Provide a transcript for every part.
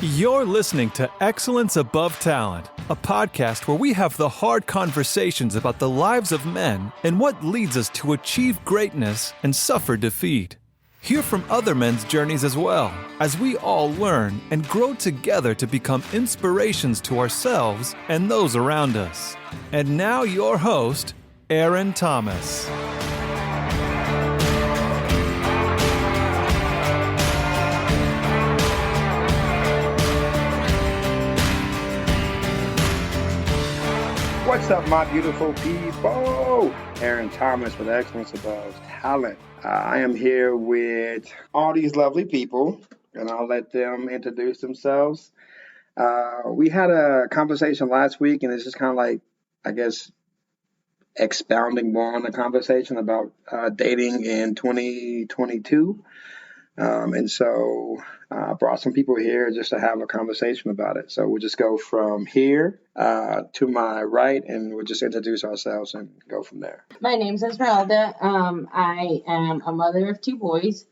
You're listening to Excellence Above Talent, a podcast where we have the hard conversations about the lives of men and what leads us to achieve greatness and suffer defeat. Hear from other men's journeys as well, as we all learn and grow together to become inspirations to ourselves and those around us. And now your host, Aaron Thomas. What's up, my beautiful people? Aaron Thomas with Excellence Above Talent. I am here with all these lovely people, and I'll let them introduce themselves. We had a conversation last week, and it's just kind of like, I guess, expounding more on the conversation about dating in 2022. And so I brought some people here just to have a conversation about it. So we'll just go from here to my right, and we'll just introduce ourselves and go from there. My name's Esmeralda. I am a mother of two boys.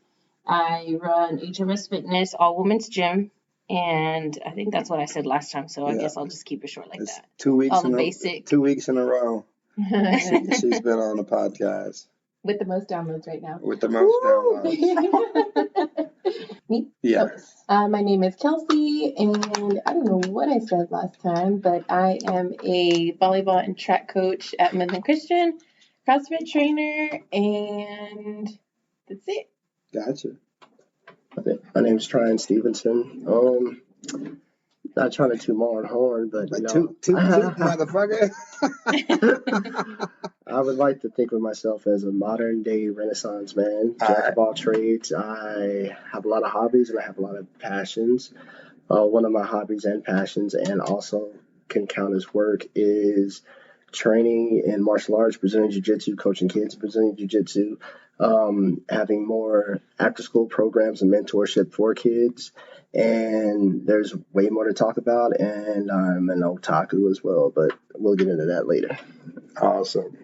I run HMS Fitness, all-women's gym, and I think that's what I said last time, so I guess I'll just keep it short like that. 2 weeks all the basic. 2 weeks in a row. She's been on the podcast. With the most downloads right now. With the most downloads. Me? Yeah. My name is Kelsey, and I don't know what I said last time, but I am a volleyball and track coach at Midland Christian, CrossFit trainer, and that's it. Gotcha. My name's Tryon Stevenson. Not trying to toot my own horn, but Like toot, motherfucker. I would like to think of myself as a modern day Renaissance man, jack of all trades. I have a lot of hobbies and I have a lot of passions. One of my hobbies and passions, and also can count as work, is training in martial arts, Brazilian Jiu-Jitsu, coaching kids in Brazilian Jiu-Jitsu, having more after-school programs and mentorship for kids. And there's way more to talk about, and I'm an otaku as well, but we'll get into that later. Awesome.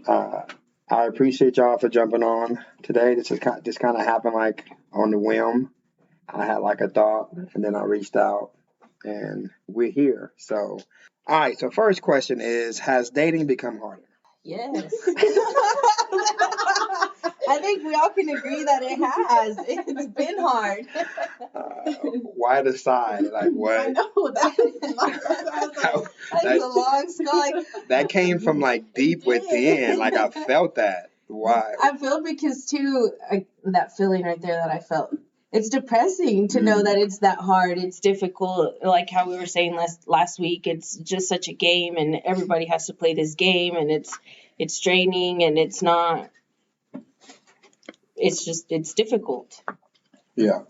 I appreciate y'all for jumping on today. This kind of happened like on the whim. I had like a thought, and then I reached out, and we're here. So, all right. So first question is, has dating become harder? Yes. I think we all can agree that it has. It's been hard. Why the sigh? Like what? I know that's a long skull. That came from like deep within. Like I felt that. Why? I feel because too, that feeling right there that I felt. It's depressing to know that it's that hard. It's difficult. Like how we were saying last week, it's just such a game, and everybody has to play this game, and it's draining, and it's not. It's difficult. Yeah.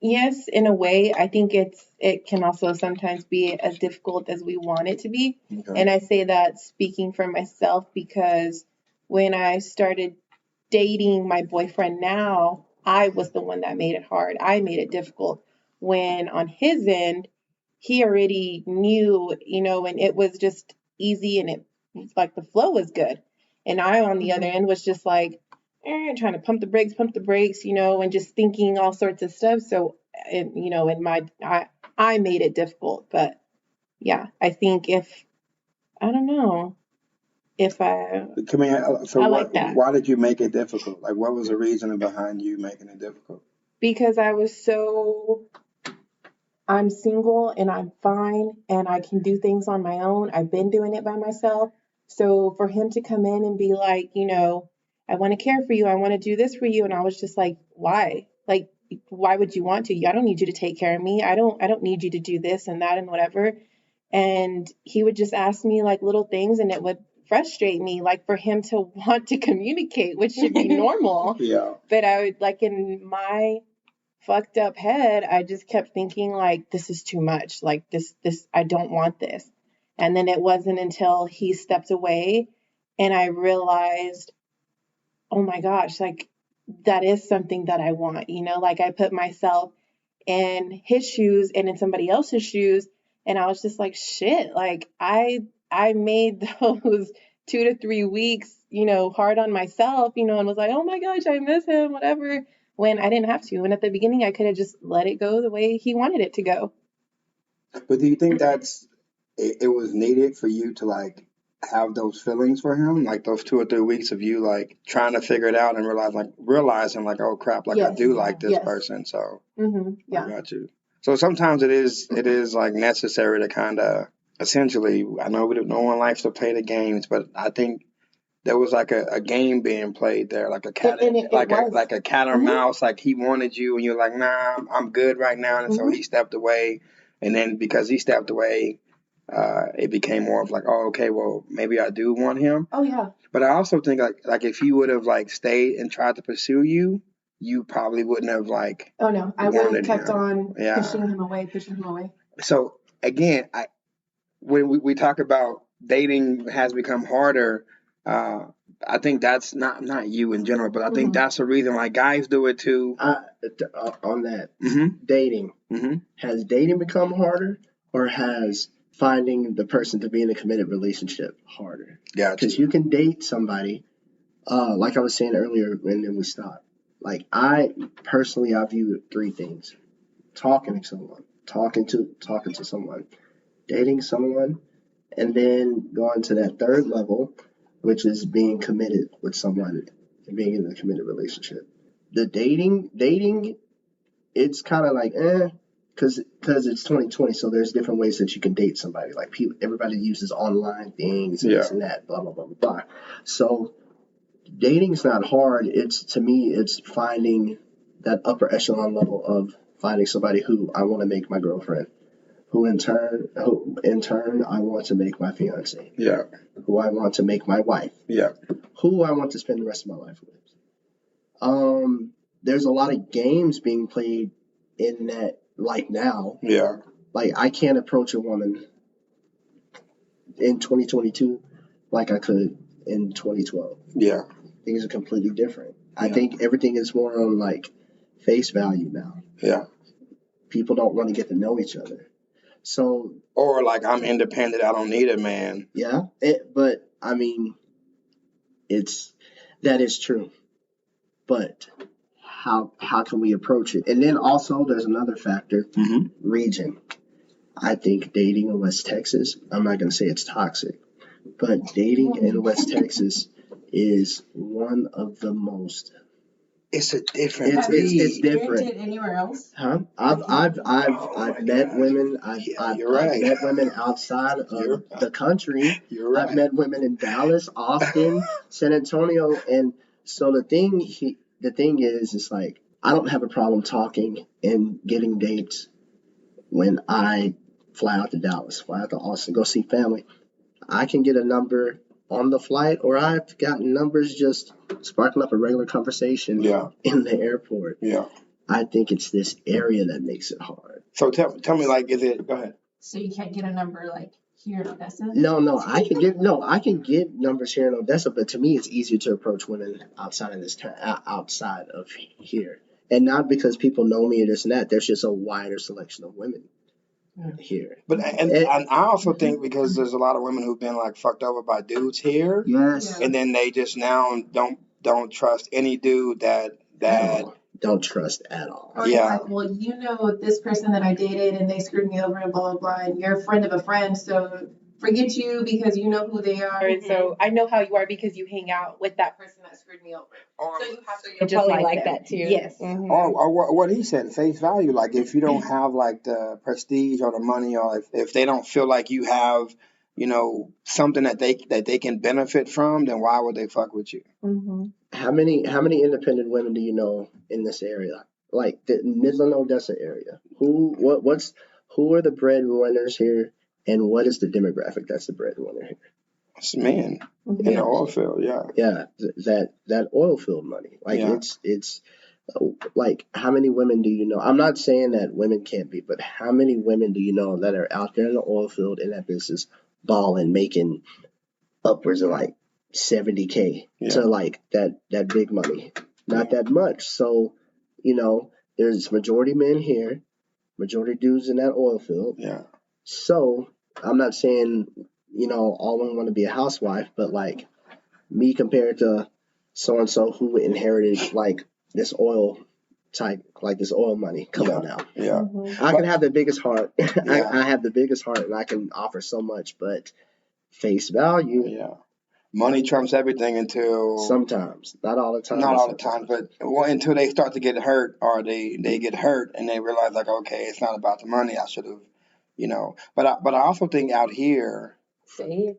Yes, in a way. I think it can also sometimes be as difficult as we want it to be. Okay. And I say that speaking for myself, because when I started dating my boyfriend now, I was the one that made it hard. I made it difficult. When on his end, he already knew, and it was just easy, and it like the flow was good. And I, on the other end, was just like, trying to pump the brakes, and just thinking all sorts of stuff. So, I made it difficult. But yeah, I think I don't know if I like that. Why did you make it difficult? Like, what was the reason behind you making it difficult? Because I'm single and I'm fine and I can do things on my own. I've been doing it by myself. So for him to come in and be like, I want to care for you. I want to do this for you. And I was just like, why? Like, why would you want to? I don't need you to take care of me. I don't need you to do this and that and whatever. And he would just ask me like little things, and it would frustrate me, like for him to want to communicate, which should be normal. Yeah. But I would, like, in my fucked up head, I just kept thinking like, this is too much. Like this, I don't want this. And then it wasn't until he stepped away and I realized, oh my gosh, like that is something that I want, like I put myself in his shoes and in somebody else's shoes. And I was just like, shit, like I made those 2 to 3 weeks, hard on myself, and was like, oh my gosh, I miss him, whatever. when I didn't have to. And at the beginning, I could have just let it go the way he wanted it to go. But do you think it was needed for you to like have those feelings for him, like those 2 or 3 weeks of you like trying to figure it out and realizing like, oh crap, like I Yes. do like this Yes. person, so Mm-hmm. I Yeah. got you. So sometimes it is like necessary to kind of essentially. I know no one likes to play the games, but I think there was like a game being played there, like a cat, And it was. like a cat or Mhm. mouse. Like he wanted you, and you're like, nah, I'm good right now, and so Mhm. he stepped away, and then because he stepped away, it became more of like, oh, okay, well, maybe I do want him. Oh yeah. But I also think like if he would have like stayed and tried to pursue you, you probably wouldn't have like Oh no, I would have wanted kept him. on Yeah. pushing him away. So again, when we talk about dating has become harder, I think that's not you in general, but I think Mhm. that's the reason why guys do it too. On that, Mm-hmm. dating. Mm-hmm. Has dating become harder, or has finding the person to be in a committed relationship harder? Gotcha. Because you can date somebody, like I was saying earlier, and then we stopped. Like I view three things: talking to someone, talking to someone, dating someone, and then going to that third level, which is being committed with someone and being in a committed relationship. The dating, it's kind of like because it's 2020, so there's different ways that you can date somebody. Like everybody uses online things, and this and that, blah blah blah blah blah. So dating's not hard. To me, it's finding that upper echelon level of finding somebody who I want to make my girlfriend, who in turn I want to make my fiance, Yeah. who I want to make my wife, Yeah. who I want to spend the rest of my life with. There's a lot of games being played in that, like now. Yeah. Like I can't approach a woman in 2022 like I could in 2012. Yeah. Things are completely different. I Yeah. think everything is more on like face value now. Yeah. People don't want to get to know each other. So, or like I'm independent, I don't need a man. Yeah, but I mean, that is true. But how can we approach it? And then also there's another factor, region. I think dating in West Texas, I'm not going to say it's toxic, but dating in West Texas is one of the most. It's a different. It's different. Did anywhere else? Huh? I've met women. I've met women outside of the country. You're right. I've met women in Dallas, Austin, San Antonio, and so the thing is, it's like I don't have a problem talking and getting dates when I fly out to Dallas, fly out to Austin, go see family. I can get a number on the flight, or I've gotten numbers just sparking up a regular conversation in the airport. Yeah. I think it's this area that makes it hard. So tell me, like, is it? Go ahead. So you can't get a number like here in Odessa? No, I can get numbers here in Odessa, but to me, it's easier to approach women outside of here, and not because people know me or this and that. There's just a wider selection of women here. But and I also think because there's a lot of women who've been like fucked over by dudes here. Yes. And then they just now don't trust any dude that don't trust at all. Or like, well, you know this person that I dated and they screwed me over and blah blah blah, and you're a friend of a friend, so forget you because you know who they are, and so I know how you are because you hang out with that person that screwed me over. So you have to just probably like that too. Yes. Mm-hmm. Or what he said, face value. Like if you don't have like the prestige or the money, or if they don't feel like you have, something that they can benefit from, then why would they fuck with you? Mm-hmm. How many independent women do you know in this area? Like the Midland, Odessa area. Who are the breadwinners here, and what is the demographic that's the breadwinner here? It's men in the oil field, Yeah, that oil field money. Like it's like how many women do you know? I'm not saying that women can't be, but how many women do you know that are out there in the oil field in that business, balling, making upwards of like $70K to like that big money? Not that much. So, there's majority men here, majority dudes in that oil field. Yeah. So I'm not saying, all women want to be a housewife, but like me compared to so and so who inherited like this oil type, like this oil money. Come on now. Yeah. I can have the biggest heart. Yeah. I have the biggest heart, and I can offer so much, but face value. Yeah. Money trumps everything until Sometimes, not all the time. not all the time, but until they start to get hurt or they get hurt and they realize like, okay, it's not about the money. I should have, But I also think out here. Say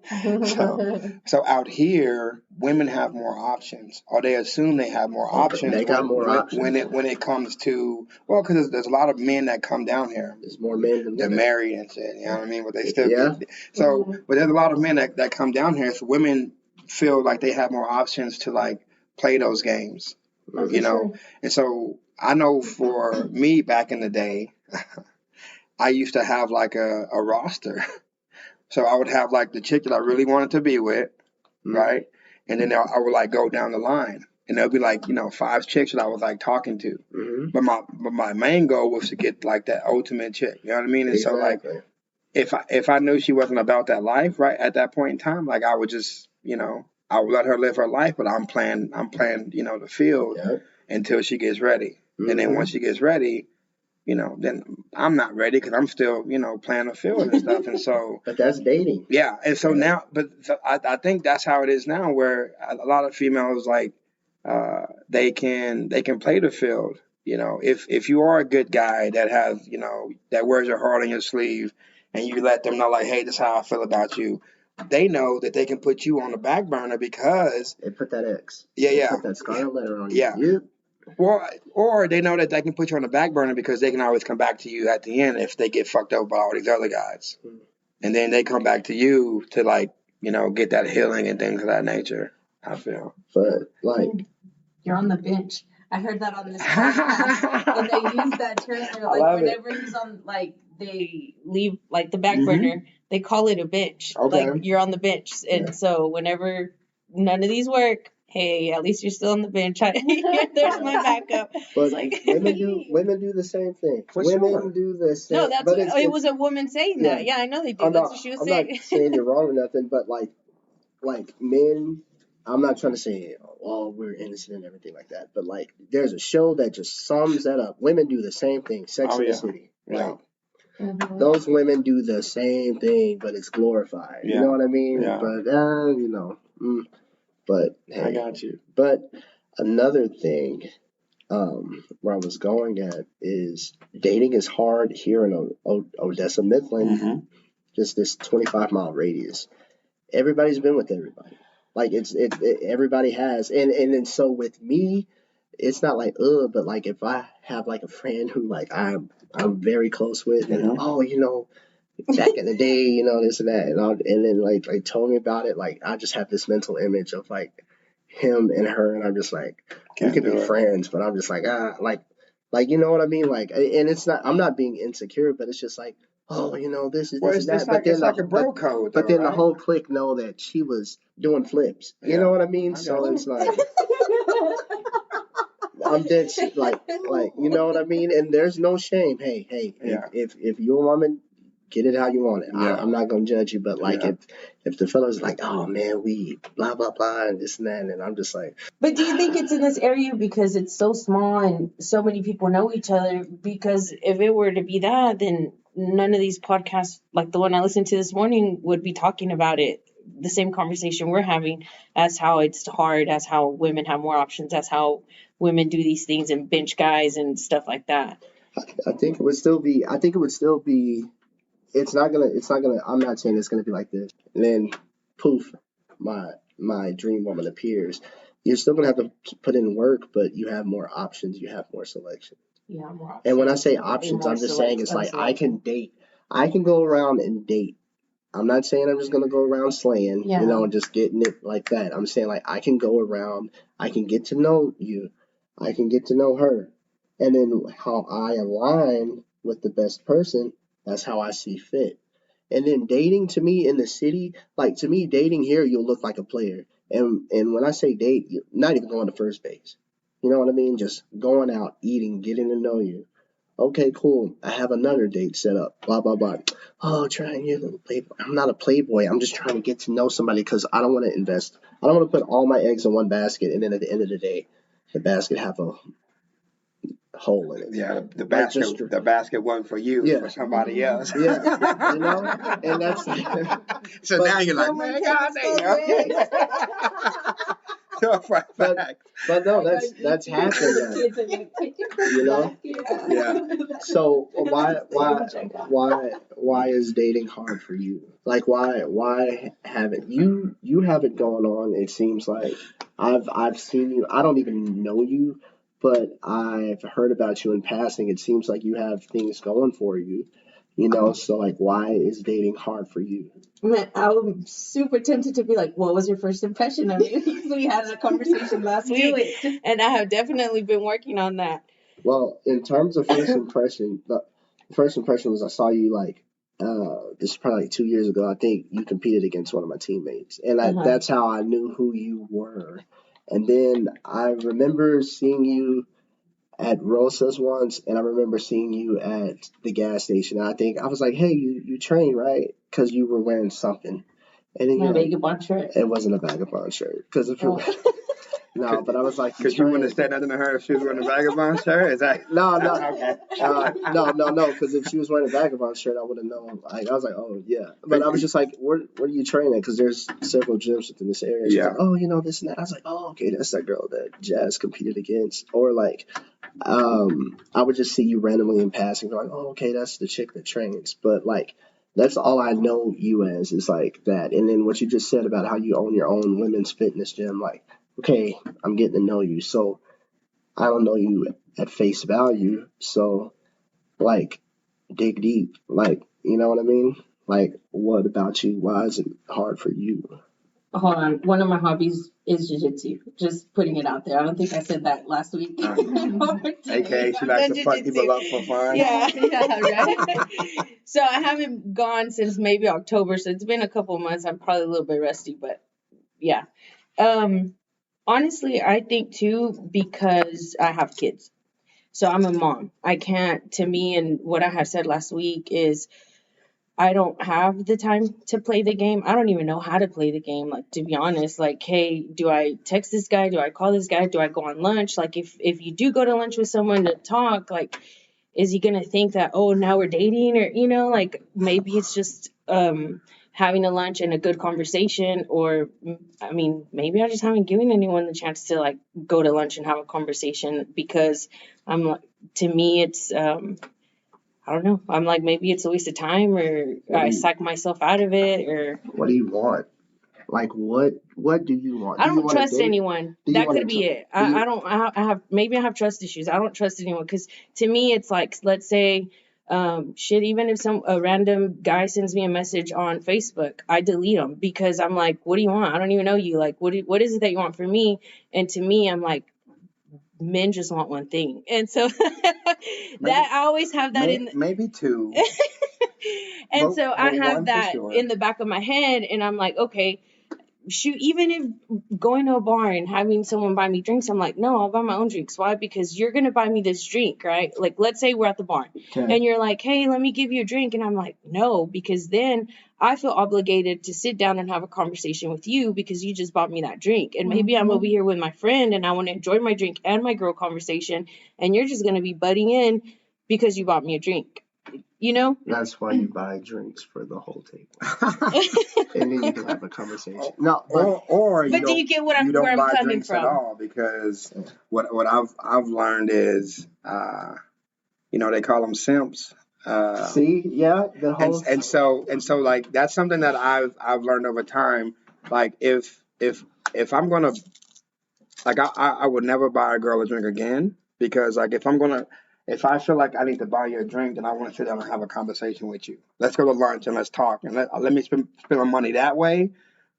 So out here, women have more options, or they assume they have more options. They got more options when it comes to because there's a lot of men that come down here. There's more men than they're women. married and shit. You know what I mean? But they still Yeah. but there's a lot of men that come down here. So women feel like they have more options to like play those games, Sure. And so I know for me back in the day, I used to have like a roster. So I would have like the chick that I really wanted to be with, right? And then I would like go down the line, and there'll be like 5 chicks that I was like talking to. But my main goal was to get like that ultimate chick. You know what I mean? And so like if I knew she wasn't about that life right at that point in time, like I would just I would let her live her life, but I'm playing the field until she gets ready. And then once she gets ready, then I'm not ready because I'm still, playing the field and stuff. And so, but that's dating. Yeah. And so now, I think that's how it is now, where a lot of females like, they can play the field. If you are a good guy that has, that wears your heart on your sleeve, and you let them know like, hey, this is how I feel about you. They know that they can put you on the back burner because they put that X. Yeah, they put that scarlet letter on you. Yeah. Yep. Or they know that they can put you on the back burner because they can always come back to you at the end if they get fucked up by all these other guys. And then they come back to you to like, get that healing and things of that nature, I feel. But like you're on the bench. I heard that on this podcast. And they use that term. They're like whenever he's on like they leave like the back burner, they call it a bench. Okay. Like you're on the bench. And so whenever none of these work, hey, at least you're still on the bench. There's my backup. But like, women do the same thing. Women do the same. No, that's it was a woman saying that. Yeah, I know they do. That's what she was saying. I'm not saying you're wrong or nothing, but like men, I'm not trying to say we're innocent and everything like that, but like there's a show that just sums that up. Women do the same thing. Sex in the City. Yeah. Like, those women do the same thing, but it's glorified. Yeah. You know what I mean? Yeah. But But hey, I got you. But another thing where I was going at is dating is hard here in Odessa, Midland. Just this 25-mile radius. Everybody's been with everybody. Like everybody has, and then so with me, it's not like but like if I have like a friend who like I'm very close with, and back in the day, this and that, and then like told me about it, like I just have this mental image of like him and her, and I'm just like we could be friends, but I'm just like like you know what I mean, like, and it's not, I'm not being insecure, but it's just like this is this and that, but then it's like a bro code, but then the whole clique know that she was doing flips, you know what I mean? So it's like I'm dead shit, like you know what I mean? And there's no shame. Hey, if you're a woman, get it how you want it. I'm not gonna judge you, but like if the fella's like, oh man, we blah blah blah and this and that, and I'm just like. But do you think it's in this area because it's so small and so many people know each other? Because if it were to be that, then none of these podcasts, like the one I listened to this morning, would be talking about it. The same conversation we're having, as how it's hard, as how women have more options, as how women do these things and bench guys and stuff like that. I think it would still be. It's not gonna. I'm not saying it's gonna be like this. And then, poof, my dream woman appears. You're still gonna have to put in work, but you have more options. You have more selection. Yeah, more options. And when I say options, I'm just saying it's like I can date. I can go around and date. I'm not saying I'm just gonna go around slaying, just getting it like that. I'm saying like I can go around. I can get to know you. I can get to know her, and then how I align with the best person. That's how I see fit. And then dating, to me, in the city, like to me, dating here, you'll look like a player. And when I say date, you're not even going to first base. You know what I mean? Just going out, eating, getting to know you. Okay, cool. I have another date set up. Blah, blah, blah. Oh, trying you little playboy. I'm not a playboy. I'm just trying to get to know somebody because I don't want to invest. I don't want to put all my eggs in one basket. And then at the end of the day, the basket have a hole in it. Yeah, the Like, just basket, the basket wasn't for you, Yeah. for somebody else. Yeah, you know, and that's So but- now you're like, Someone man, take God us damn. So for a But- fact. but no, that's happened. The kids are like, take your first You know? basket. Yeah. So why is dating hard for you? Like why haven't you have it going on? It seems like I've seen you. I don't even know you, but I've heard about you in passing. It seems like you have things going for you. You know, so like why is dating hard for you? Man, I'm super tempted to be like, what was your first impression of me? Because we had a conversation last week, and I have definitely been working on that. Well, in terms of first impression, the first impression was I saw you like this is probably like 2 years ago. I think you competed against one of my teammates, and that's how I knew who you were. And then I remember seeing you at Rosa's once, and I remember seeing you at the gas station. And I think I was like, "Hey, you train, right?" Because you were wearing something. And then My you're like, vagabond shirt. it wasn't a vagabond shirt. Because if you no, but I was like, Because you wouldn't have said nothing to her if she was wearing a vagabond shirt? Is that? No, Okay. no. Because if she was wearing a vagabond shirt, I would have known. Like, I was like, oh yeah. But I was just like, where are you training? Because there's several gyms within this area. She's like, oh, this and that. I was like, oh, okay, that's that girl that Jazz competed against. Or like, I would just see you randomly in passing, like, oh, okay, that's the chick that trains. But like, that's all I know you as is like that. And then what you just said about how you own your own women's fitness gym, like, okay, I'm getting to know you. So I don't know you at face value. So like, dig deep. Like, you know what I mean? Like, what about you? Why is it hard for you? Hold on. One of my hobbies is jiu-jitsu. Just putting it out there. I don't think I said that last week. AKA she likes to fuck people up for fun. Yeah, right. So I haven't gone since maybe October, so it's been a couple of months. I'm probably a little bit rusty, but yeah. Honestly, I think too, because I have kids. So I'm a mom. I can't, to me, and what I had said last week is I don't have the time to play the game. I don't even know how to play the game. Like, to be honest, like, hey, do I text this guy? Do I call this guy? Do I go on lunch? Like, if you do go to lunch with someone to talk, like, is he going to think that, oh, now we're dating? Or, like, maybe it's just having a lunch and a good conversation. Or, I mean, maybe I just haven't given anyone the chance to, like, go to lunch and have a conversation because I'm like, to me, it's, I don't know. I'm like, maybe it's a waste of time, or I psych myself out of it, or. What do you want? Like, what do you want? I don't trust anyone. That could be it. I have trust issues. I don't trust anyone because to me it's like, let's say, even if a random guy sends me a message on Facebook, I delete them because I'm like, what do you want? I don't even know you. Like, what is it that you want from me? And to me, I'm like, men just want one thing, and so I always have that maybe two. And so I have that in the back of my head, and I'm like, okay, shoot, even if going to a bar and having someone buy me drinks, I'm like, no, I'll buy my own drinks. Why? Because you're going to buy me this drink, right? Like, let's say we're at the bar and you're like, hey, let me give you a drink. And I'm like, no, because then I feel obligated to sit down and have a conversation with you because you just bought me that drink. And maybe I'm over here with my friend and I want to enjoy my drink and my girl conversation. And you're just going to be butting in because you bought me a drink. That's why you buy drinks for the whole table, and then you can have a conversation. No, but do you get where I'm coming from? At all, because what I've learned is, they call them simps. See, yeah, the whole and so like that's something that I've learned over time. Like if I'm gonna, like, I would never buy a girl a drink again, because like if I feel like I need to buy you a drink, then I want to sit down and have a conversation with you. Let's go to lunch and let's talk, and let me spend my money that way,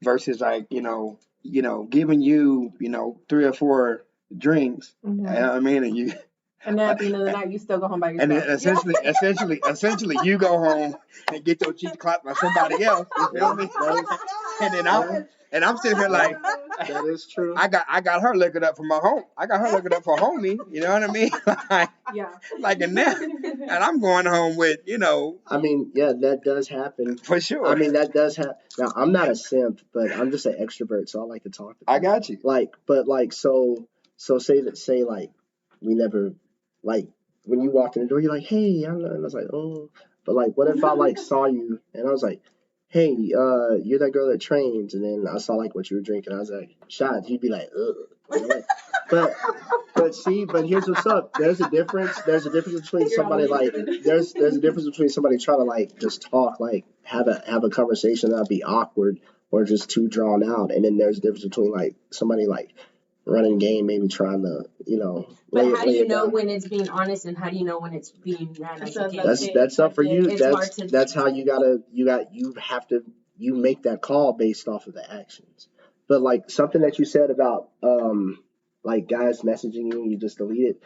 versus like giving you 3 or 4 drinks. You know what I mean? And then at the end of the night, you still go home by yourself. And essentially, you go home and get your cheeks clapped by somebody else. You feel me? And I'm sitting here like, that is true. I got her looking up for my home. I got her looking up for homie. You know what I mean? And I'm going home with I mean, yeah, that does happen for sure. I mean, that does happen. Now, I'm not a simp, but I'm just an extrovert, so I like to talk to people. I got you. So say like we never like when you walked in the door, you're like, hey, and I was like, oh, but like, what if I like saw you and I was like, hey, you're that girl that trains, and then I saw like what you were drinking, I was like, shots, you'd be like, ugh, you know, like, but here's what's up. There's a difference between somebody like there's a difference between somebody trying to like just talk, like have a conversation that'll be awkward or just too drawn out, and then there's a difference between like somebody like running game, maybe trying to, But lay how do lay you it know down. when it's being honest and how do you know when it's being ran as a game? That's up for you. It's hard to. That's how you have to make that call based off of the actions. But like something that you said about like guys messaging you, you just delete it.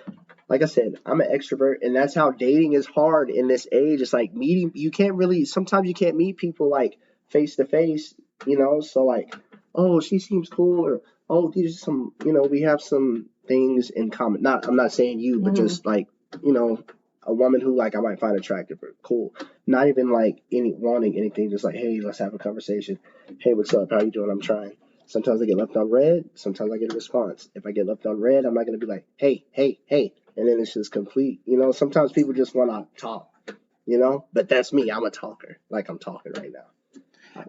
Like I said, I'm an extrovert, and that's how dating is hard in this age. It's like meeting. You can't really. Sometimes you can't meet people like face to face. So like, oh, she seems cool, or oh, these are some. We have some things in common. I'm not saying you, but just like a woman who like I might find attractive or cool. Not even like wanting anything. Just like, hey, let's have a conversation. Hey, what's up? How you doing? I'm trying. Sometimes I get left on red. Sometimes I get a response. If I get left on red, I'm not going to be like, hey, hey, hey. And then it's just complete. Sometimes people just want to talk, but that's me. I'm a talker. Like I'm talking right now.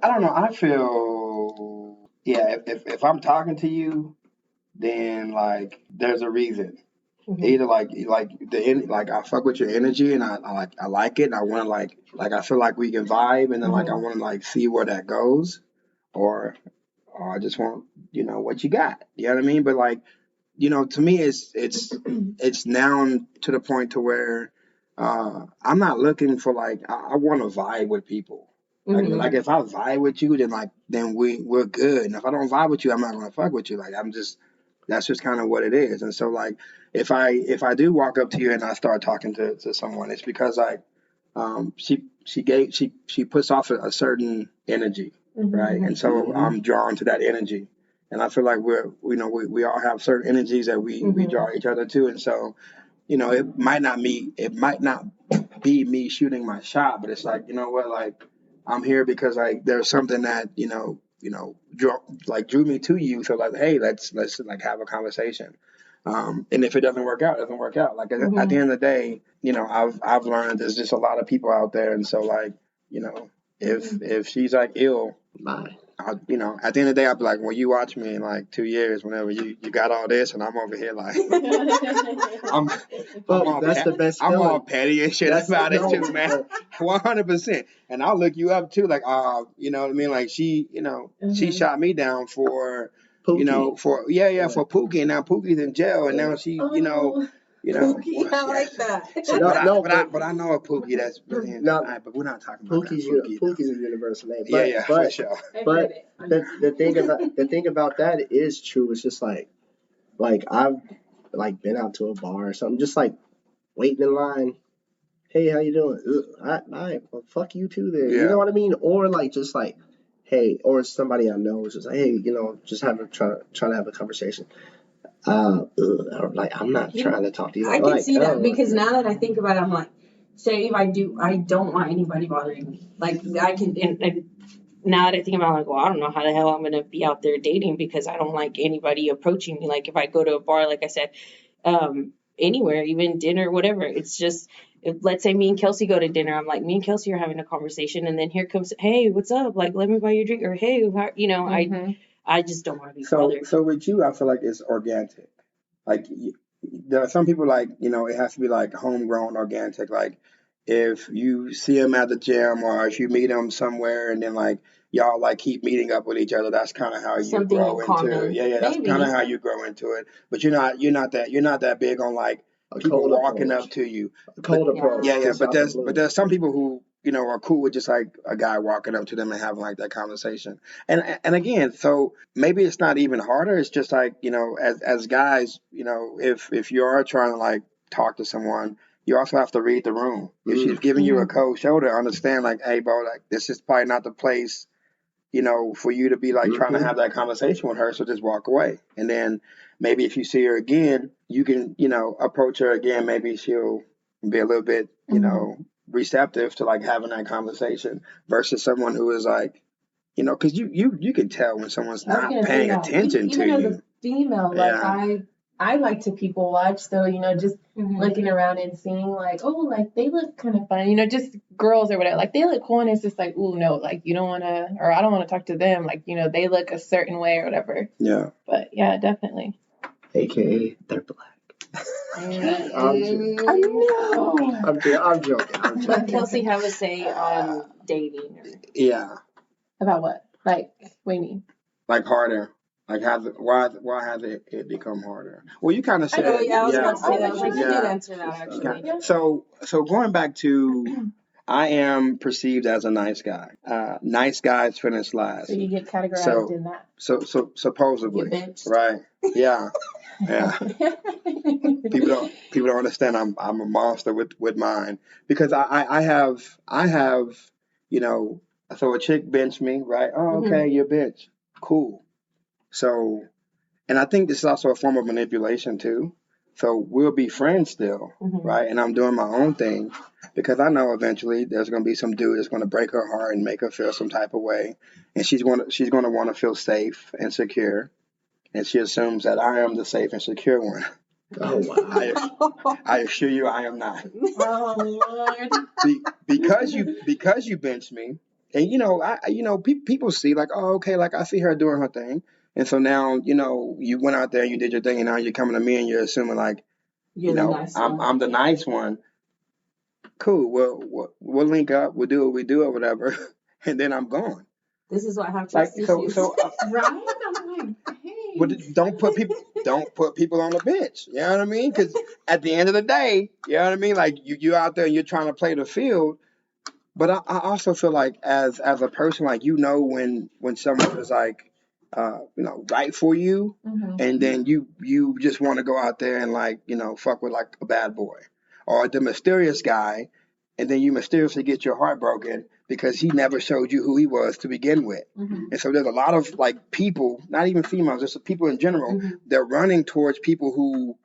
I don't know. I feel, yeah, if I'm talking to you, then like there's a reason. Either like I fuck with your energy and I like it and I want to like I feel like we can vibe and then like I want to like see where that goes, or I just want what you got. You know what I mean? But like to me it's now to the point to where I'm not looking for like I want to vibe with people. Like if I vibe with you, then we're good. And if I don't vibe with you, I'm not gonna fuck with you. Like that's just kind of what it is. And so like if I do walk up to you and I start talking to someone, it's because like she puts off a certain energy, right? And so I'm drawn to that energy. And I feel like we all have certain energies that we draw each other to. And so, it might not be me shooting my shot, but it's like, what, like I'm here because like there's something that, drew me to you. So like, hey, let's like have a conversation. And if it doesn't work out, it doesn't work out. Like at the end of the day, I've learned there's just a lot of people out there. And so like, if she's like ill, Bye. at the end of the day, I'll be like, well, you watch me in like 2 years, whenever you got all this, and I'm over here like, that's the best I'm feeling. all petty and shit about it too, man. 100%. And I'll look you up too, like, you know what I mean? Like she shot me down for, Pookie. for Pookie, and now Pookie's in jail, and now she, Pookie, I like that. But I know a Pookie that's really into it. But we're not talking about Pookie's a universal name. But, for sure. But the thing about that is true. It's just like I've like been out to a bar or something, just like waiting in line. Hey, how you doing? Well, fuck you too there. Yeah. You know what I mean? Or like just like, hey, or somebody I know is just like, hey, just trying to have a conversation. Like I'm not trying to talk to you. I can see that because now that I think about it, I'm like, say if I don't want anybody bothering me. Like I can, and now that I think about it, I'm like, well, I don't know how the hell I'm gonna be out there dating because I don't like anybody approaching me. Like if I go to a bar, like I said, anywhere, even dinner, whatever, it's just. Let's say me and Kelsey go to dinner. I'm like, me and Kelsey are having a conversation, and then here comes, hey, what's up? Like, let me buy you a drink, or hey, I just don't want to be bothered. So with you, I feel like it's organic. Like there are some people like it has to be like homegrown, organic. Like if you see them at the gym or if you meet them somewhere, and then like y'all like keep meeting up with each other, that's kind of how you grow into it. Yeah, that's kind of how you grow into it. But you're not that big on like people walking up to you. Cold approach. Yeah. But there's some people who are cool with just like a guy walking up to them and having like that conversation. And again, so maybe it's not even harder. It's just like as guys, if you are trying to like talk to someone, you also have to read the room. If she's giving you a cold shoulder, understand like, hey, bro, like this is probably not the place. For you to be like trying to have that conversation with her, so just walk away. And then maybe if you see her again, you can, approach her again. Maybe she'll be a little bit, receptive to like having that conversation versus someone who is like, because you can tell when someone's not paying attention to you. Even as a female, like I like to people watch, so just looking around and seeing like, oh, like they look kind of fun, just girls or whatever, like they look cool, and it's just like, ooh, no, like you don't want to, or I don't want to talk to them, like they look a certain way or whatever. Yeah. But yeah, definitely. AKA they're black. I'm joking. I know. I'm joking. Let Kelsey have a say on dating. Yeah. About what? Like, what do you mean? Like harder. Like why has it become harder? Well, you kind of said. I was about to say that. I was like, you Yeah. did answer that actually. Yeah. So going back to, I am perceived as a nice guy. Nice guys finish last. So you get categorized in that. So supposedly, You bitch. right? Yeah. Yeah. People don't understand. I'm a monster with mine, because I have so a chick bench me, right? Oh, okay, you're a bitch. Cool. So, and I think this is also a form of manipulation too. So we'll be friends still, right? And I'm doing my own thing, because I know eventually there's going to be some dude that's going to break her heart and make her feel some type of way, and she's going to want to feel safe and secure, and she assumes that I am the safe and secure one. Oh wow! I assure you, I am not. Oh Lord! Because you benched me, and people see like, oh, okay, like I see her doing her thing. And so now, you went out there and you did your thing, and now you're coming to me and you're assuming like, You're the nice one. I'm the nice one. Cool. Well, we'll link up. We'll do what we do or whatever, and then I'm gone. This is what I have Like trust issues. Right? I'm like, hey. But don't put people on the bench. You know what I mean? Because at the end of the day, you know what I mean. Like you out there and you're trying to play the field. But I also feel like as a person, like when someone is like, right for you, and then you just want to go out there and like fuck with like a bad boy or the mysterious guy, and then you mysteriously get your heart broken because he never showed you who he was to begin with. And so there's a lot of like people, not even females, just people in general, they're running towards people who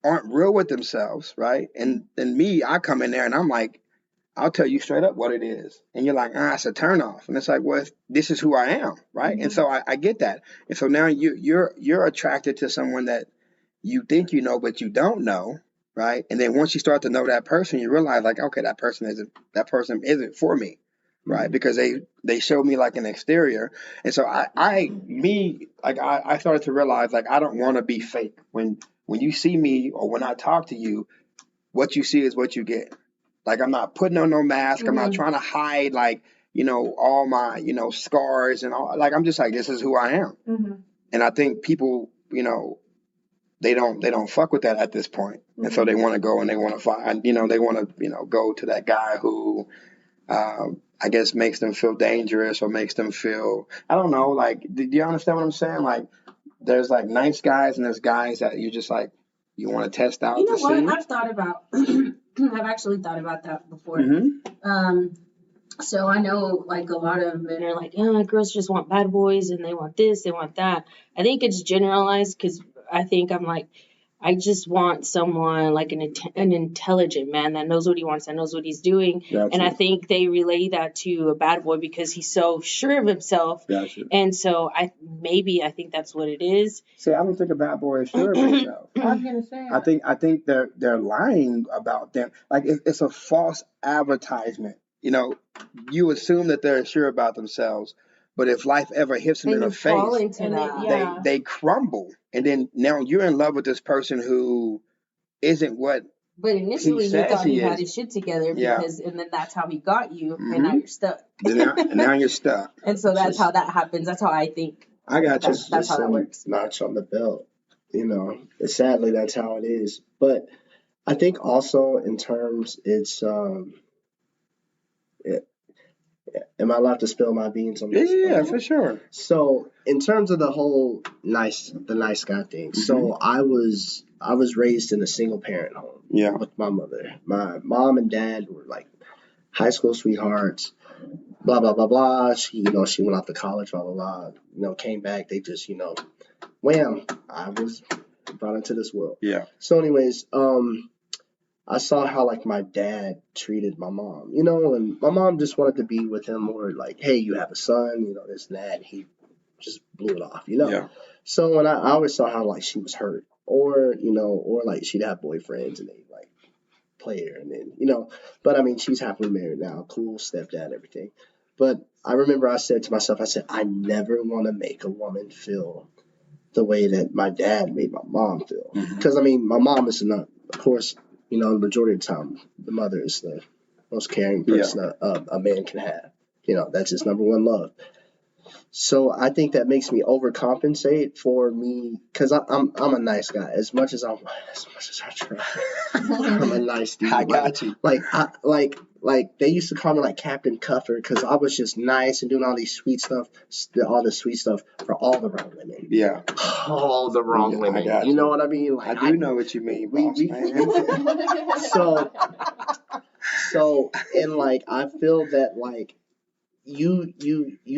aren't real with themselves, right? And me, I come in there and I'm like, I'll tell you straight up what it is. And you're like, it's a turnoff. And it's like, well, this is who I am, right? And so I get that. And so now you're attracted to someone that you think you know, but you don't know, right? And then once you start to know that person, you realize like, okay, that person isn't for me, right? Because they showed me like an exterior. And so I started to realize like I don't want to be fake. When you see me or when I talk to you, what you see is what you get. Like I'm not putting on no mask. I'm not trying to hide like, all my, scars and all. Like I'm just like, this is who I am. And I think people, they don't fuck with that at this point. And so they want to go and they want to find, they want to, go to that guy who, I guess makes them feel dangerous or makes them feel, I don't know, like, do you understand what I'm saying? Like there's like nice guys and there's guys that you just like, you want to test out. You know what? See? I've thought about, I've actually thought about that before. So I know like a lot of men are like, girls just want bad boys and they want this, they want that. I think it's generalized because I think I'm like, I just want someone like an intelligent man that knows what he wants, that knows what he's doing. Gotcha. And I think they relay that to a bad boy because he's so sure of himself. Gotcha. And so I think that's what it is. See, I don't think a bad boy is sure of himself. I was gonna say. I think they're lying about them. Like it's a false advertisement. You assume that they're sure about themselves, but if life ever hits them in the face, they crumble. And then now you're in love with this person who isn't what. But initially you thought he had his shit together because, and then that's how he got you, and now you're stuck. and now you're stuck. And so that's how that happens. That's how I think. I got you. That's how that works. Notch on the belt. Sadly that's how it is. But I think also in terms it's am I allowed to spill my beans on this? Yeah, for sure. So in terms of the whole nice guy thing, so I was raised in a single parent home with my mother. My mom and dad were like high school sweethearts, blah blah blah blah. She went off to college, blah blah blah. Came back, they just wham, I was brought into this world. Yeah. So anyways, I saw how like my dad treated my mom, and my mom just wanted to be with him more like, hey, you have a son, this and that. And he just blew it off, Yeah. So when I always saw how like she was hurt or like she'd have boyfriends and they like play her, and then but I mean, she's happily married now, cool stepdad, everything. But I remember I said to myself, I said, I never want to make a woman feel the way that my dad made my mom feel. Because I mean, my mom is not, of course, the majority of the time, the mother is the most caring person a man can have. That's his number one love. So I think that makes me overcompensate for me, because I'm a nice guy. As much as I try, I'm a nice dude. I got you. Like they used to call me like Captain Cuffer because I was just nice and doing all these sweet stuff, all the sweet stuff for all the wrong women. Yeah. All the wrong women. You know what I mean? Like, I do know what you mean, boss man. So and like I feel that like you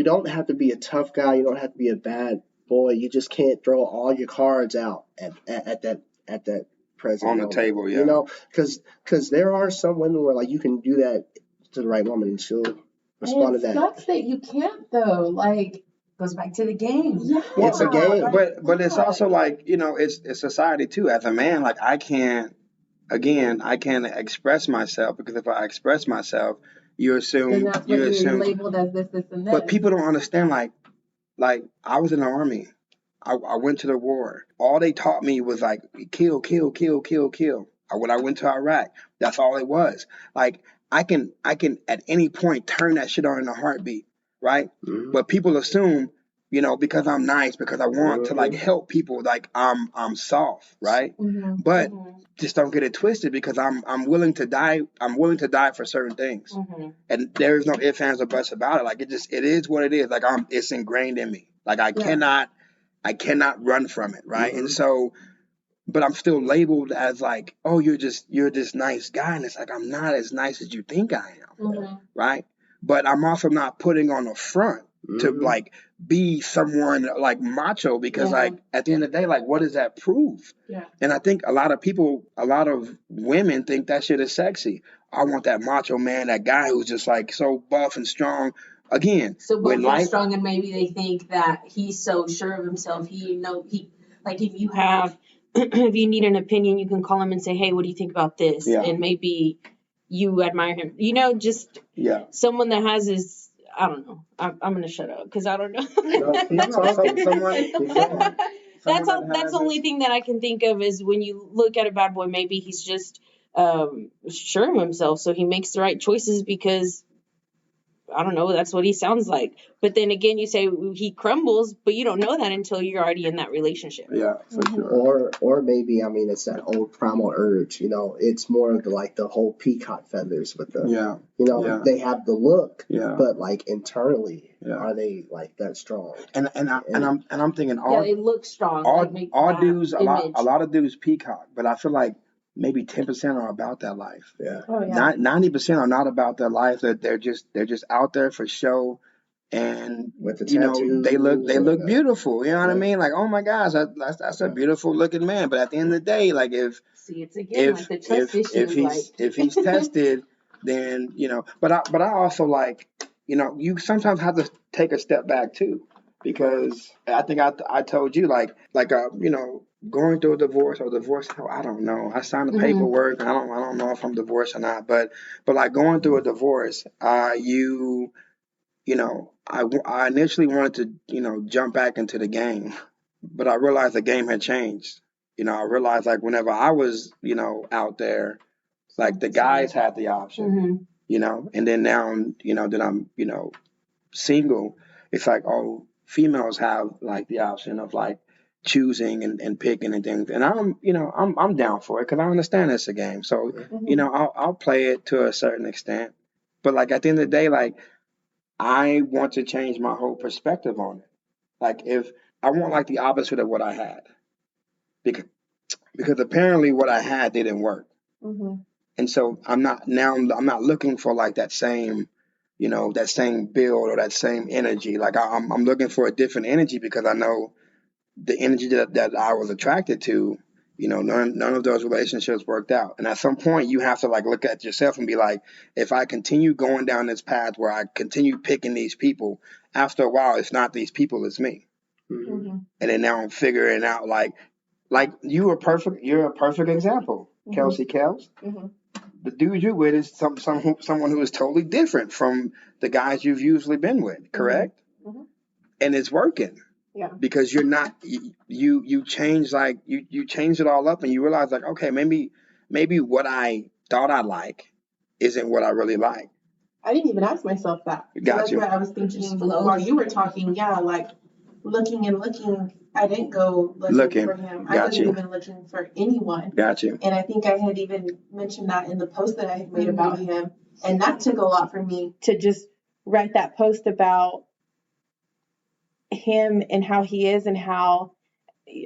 don't have to be a tough guy. You don't have to be a bad boy. You just can't throw all your cards out at that present on the moment. table. Yeah. Because there are some women where like you can do that to the right woman and she'll respond to that. It sucks that you can't though. Like, Goes back to the game. yeah, It's a game. But it's also like, it's society too. As a man, like I can't express myself, because if I express myself, you then assume that's what you're labeled as this, and this. But people don't understand. Like I was in the army. I went to the war. All they taught me was like kill, kill, kill, kill, kill. When I went to Iraq, that's all it was. Like I can at any point turn that shit on in a heartbeat, right? Mhm. But people assume, because I'm nice, because I want to like help people, like I'm soft, right? Mhm. But just don't get it twisted, because I'm willing to die. I'm willing to die for certain things, and there's no ifs, ands, or buts about it. Like it is what it is. Like it's ingrained in me. Like I cannot run from it, right? And so, but I'm still labeled as like, oh, you're this nice guy, and it's like I'm not as nice as you think I am, right? But I'm also not putting on a front to like be someone like macho, because like at the end of the day, like what does that prove? Yeah. And I think a lot of women think that shit is sexy. I want that macho man, that guy who's just like so buff and strong. Again, So both when are life, strong, and maybe they think that he's so sure of himself. He like if you have if you need an opinion, you can call him and say, hey, what do you think about this? Yeah. And maybe you admire him. Just yeah. someone that has his, I don't know. I'm gonna shut up because I don't know. That's the only thing that I can think of is when you look at a bad boy, maybe he's just sure of himself, so he makes the right choices because I don't know, that's what he sounds like. But then again, you say he crumbles, but you don't know that until you're already in that relationship. Yeah, for sure. Or maybe, I mean, it's that old primal urge. It's more of the whole peacock feathers with the they have the look, but like internally, are they like that strong? And I'm thinking they look strong. All dudes, a lot of dudes peacock, but I feel like maybe 10% are about that life. Yeah. Oh, yeah. 90% are not about that life. That they're just out there for show, and with the tattoos, they look beautiful. You know what I mean? Like, oh my gosh, that's a beautiful looking man. But at the end of the day, like if he's tested, then But I also like you sometimes have to take a step back too, because I think I told you like going through a divorce or divorce, I don't know. I signed the paperwork. I don't know if I'm divorced or not, but like going through a divorce, I initially wanted to jump back into the game, but I realized the game had changed. I realized like whenever I was out there, like the guys had the option, and then now that I'm single, it's like, oh, females have like the option of like choosing and picking and things, and I'm down for it because I understand it's a game. So I'll play it to a certain extent, but like at the end of the day, like I want to change my whole perspective on it. Like if I want like the opposite of what I had, because apparently what I had didn't work, and so I'm not looking for like that same that same build or that same energy. Like I'm looking for a different energy, because I know the energy that I was attracted to, none of those relationships worked out. And at some point you have to like look at yourself and be like, if I continue going down this path where I continue picking these people, after a while, it's not these people, it's me. And then now I'm figuring out like Like you're a perfect example, Kelsey Kels. Mm-hmm. The dude you're with is someone who is totally different from the guys you've usually been with, correct? Mm-hmm. And it's working. Yeah. Because you're not you change like you change it all up and you realize like, okay, maybe what I thought I like isn't what I really like. I didn't even ask myself that. Got That's you. what I was thinking while you were talking. Yeah, like looking and looking. I didn't go looking for him. I wasn't even looking for anyone. Got you. And I think I had even mentioned that in the post that I had made about him. And that took a lot for me to just write that post about him and how he is and how,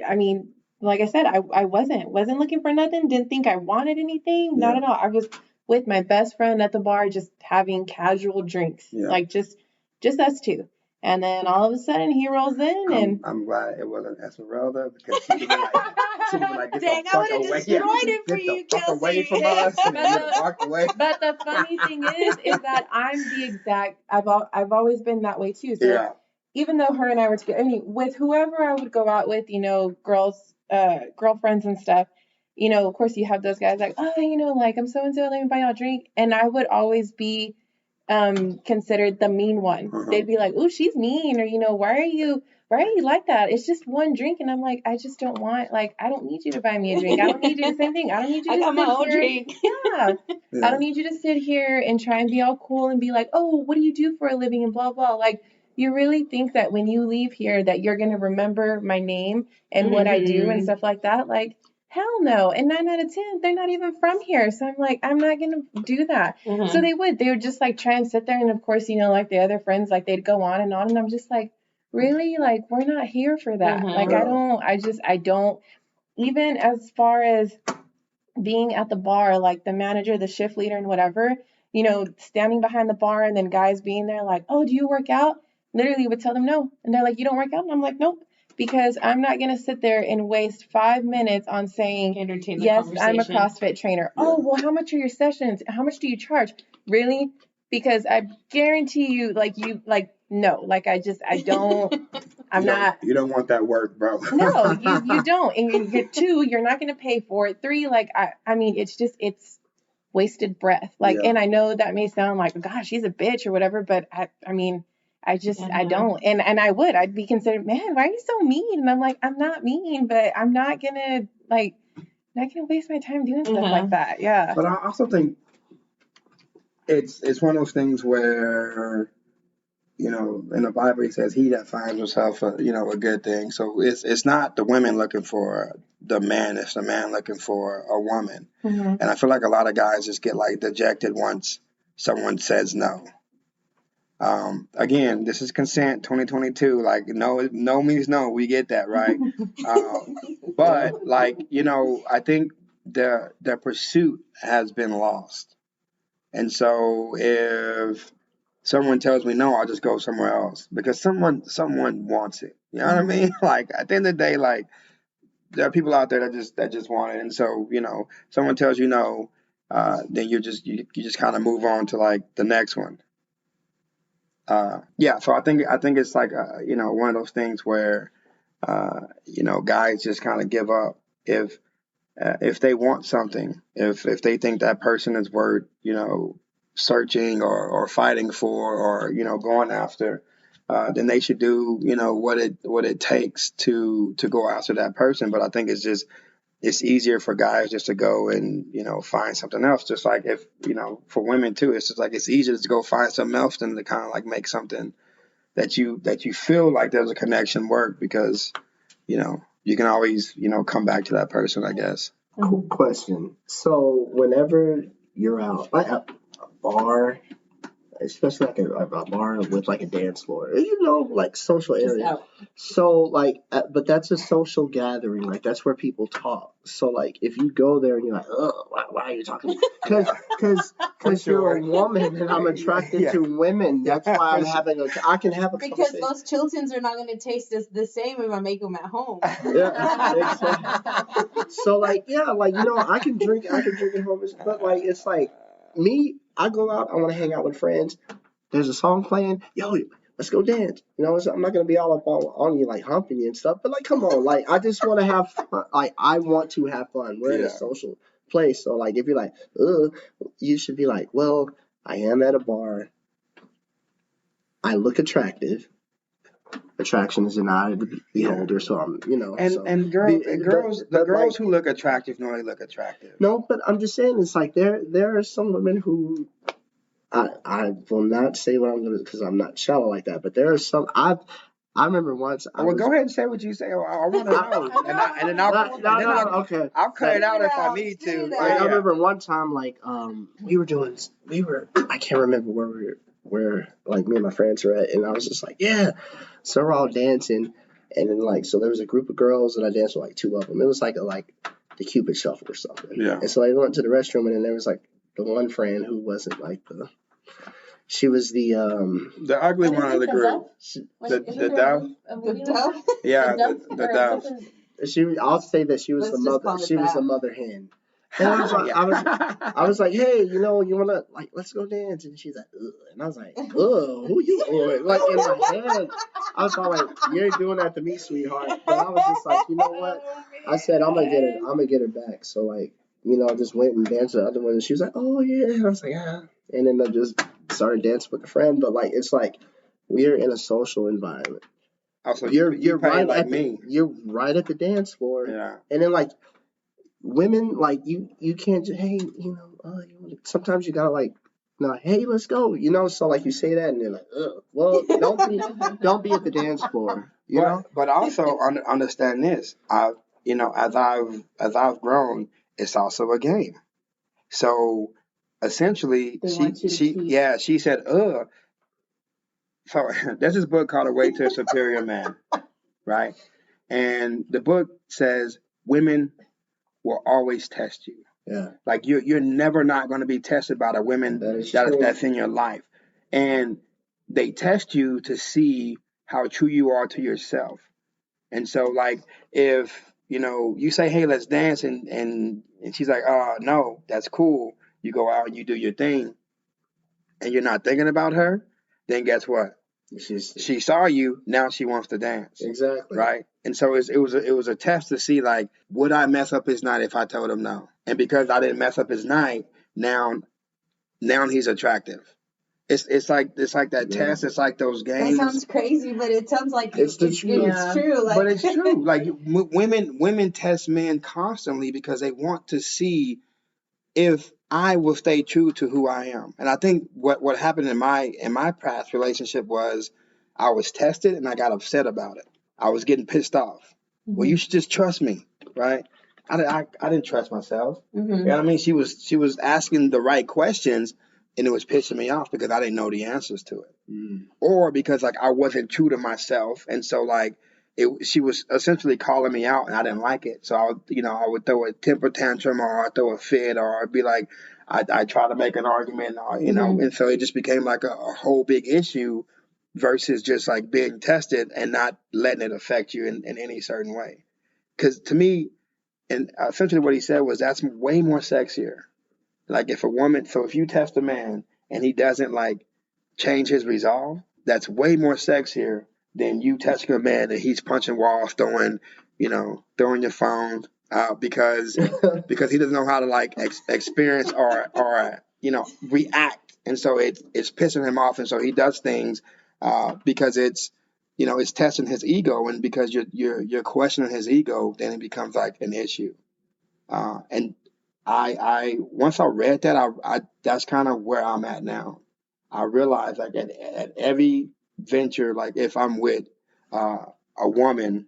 I mean, like I said, I wasn't looking for nothing. Didn't think I wanted anything. Not at all. I was with my best friend at the bar, just having casual drinks, like just us two. And then all of a sudden he rolls in, and I'm glad it wasn't Esmeralda because she would be like, get dang, the fuck away. destroyed it for you, Get the fuck away Kelsey. from us. And then walked away. But the funny thing is that I'm the exact. I've always been that way too. So even though her and I were together, I mean, with whoever I would go out with, you know, girlfriends and stuff, you know, of course you have those guys like, oh, you know, like I'm so and so, let me buy y'all a drink, and I would always be considered the mean one. They'd be like, oh, she's mean, or you know, why are you like that? It's just one drink. And I'm like, I just don't want, like, I don't need you to buy me a drink. I don't need you to same thing. I don't need you to got my own drink. Yeah. I don't need you to sit here and try and be all cool and be like, oh, what do you do for a living and blah blah. Like, you really think that when you leave here that you're gonna remember my name and what I do and stuff like that? Like, hell no. And 9 out of 10, they're not even from here. So I'm like, I'm not going to do that. So they would just like try and sit there. And of course, you know, like the other friends, like they'd go on. And I'm just like, really? Like, we're not here for that. Like, I don't, even as far as being at the bar, like the manager, the shift leader and whatever, you know, standing behind the bar and then guys being there like, oh, do you work out? Literally would tell them no. And they're like, you don't work out? And I'm like, nope. Because I'm not going to sit there and waste 5 minutes on saying, yes, I'm a CrossFit trainer. Oh, well, how much are your sessions? How much do you charge? Really? Because I guarantee you, no, like I don't, not. You don't want that work, bro. No, you don't. And 2, you're not going to pay for it. 3, like, I mean, it's wasted breath. Like, and I know that may sound like, gosh, she's a bitch or whatever, but I mean, I don't. And I'd be considered, man, why are you so mean? And I'm like, I'm not mean, but I'm not gonna waste my time doing stuff like that. Yeah. But I also think it's one of those things where, you know, in the Bible it says he that finds himself a good thing. So it's not the women looking for the man, it's the man looking for a woman. And I feel like a lot of guys just get like dejected once someone says no. Again, this is consent 2022. Like, no means no. We get that, right? But like, you know, I think the pursuit has been lost. And so if someone tells me no, I'll just go somewhere else because someone wants it. You know what I mean? Like at the end of the day, like there are people out there that just want it. And so, you know, someone tells you no, then you just kind of move on to like the next one. So I think it's like you know, one of those things where you know, guys just kind of give up if they want something, if they think that person is worth, you know, searching or fighting for or, you know, going after, then they should do, you know, what it takes to go after that person. But I think it's easier for guys just to go and, you know, find something else. Just like if, you know, for women too, it's just like it's easier to go find something else than to kind of like make something that you feel like there's a connection work because, you know, you can always, you know, come back to that person, I guess. Cool question. So whenever you're out like at a bar, especially like a bar with like a dance floor, you know, like social area. So like, but that's a social gathering. Like that's where people talk. So like, if you go there and you're like, oh, why are you talking? Because you're a woman and I'm attracted to women. That's why I can have a because conversation. those Chiltons are not going to taste the same if I make them at home. Yeah, exactly. So like, yeah, like, you know, I can drink at home, but like, it's like me. I go out, I want to hang out with friends. There's a song playing. Yo, let's go dance. You know, I'm not gonna be all up on you like humping you and stuff, but like, come on, like I just want to have fun. Like I want to have fun. We're in a social place, so like if you're like, ugh, you should be like, well, I am at a bar. I look attractive. Attraction is an eye of the beholder, so I'm, you know. And girls who look attractive normally look attractive. No, but I'm just saying, it's like there are some women who I will not say what I'm gonna, because I'm not shallow like that. But there are some I remember once. Go ahead and say what you say. I want to know, and then I'll cut it out if I need to. I remember one time, like we were I can't remember where like me and my friends were at, and I was just like, yeah. So we're all dancing, and then like so there was a group of girls, and I danced with like two of them. It was like the Cupid Shuffle or something. Yeah. And so I went to the restroom, and then there was like the one friend who wasn't like she was the ugly one of the group. The dove. Yeah, the dove. I'll say that she was the mother. She was the mother hen. And I was like, hey, you know, you wanna like let's go dance? And she's like, ugh. And I was like, ugh, who you with? Like in my head, I was all like, you ain't doing that to me, sweetheart. But I was just like, you know what? I said I'm gonna get her back. So like, you know, I just went and danced with the other one, and she was like, oh yeah. And I was like, ah. And then I just started dancing with a friend. But like, it's like we're in a social environment. Also, you're right like at me. You're right at the dance floor. Yeah. And then like. Women, like you can't just, hey, you know, sometimes you gotta like, no, hey, let's go, you know. So like you say that, and they're like, ugh. Well, don't be at the dance floor, you know. But also understand this, you know, as I've grown, it's also a game. So essentially, she said, ugh. So there's this book called A Way to a Superior Man, right? And the book says women will always test you. Yeah. Like you're never not going to be tested by the women that's in your life. And they test you to see how true you are to yourself. And so like if, you know, you say, hey, let's dance, and she's like, no, that's cool. You go out and you do your thing and you're not thinking about her, then guess what? She saw you, now she wants to dance. Exactly. Right? And so it was a test to see, like, would I mess up his night if I told him no? And because I didn't mess up his night, now he's attractive. It's like that test. It's like those games. That sounds crazy, but it sounds like it's true. It's true. Like, but it's true. Like women test men constantly because they want to see if I will stay true to who I am. And I think what happened in my past relationship was I was tested and I got upset about it. I was getting pissed off. Mm-hmm. Well, you should just trust me, right? I didn't trust myself. Mm-hmm. You know what I mean? She was asking the right questions, and it was pissing me off because I didn't know the answers to it, or because like I wasn't true to myself, and so like she was essentially calling me out, and I didn't like it. So I would throw a temper tantrum, or I'd throw a fit, or I'd be like, I try to make an argument, or, you know, and so it just became like a whole big issue versus just like being tested and not letting it affect you in any certain way. Because to me, and essentially what he said was that's way more sexier. Like if you test a man and he doesn't like change his resolve, that's way more sexier than you testing a man and he's punching walls, throwing your phone because he doesn't know how to like experience or react, and so it's pissing him off, and so he does things because it's testing his ego, and because you're questioning his ego, then it becomes like an issue. And I once I read that, I that's kind of where I'm at now. I realize like at every venture, like if I'm with a woman,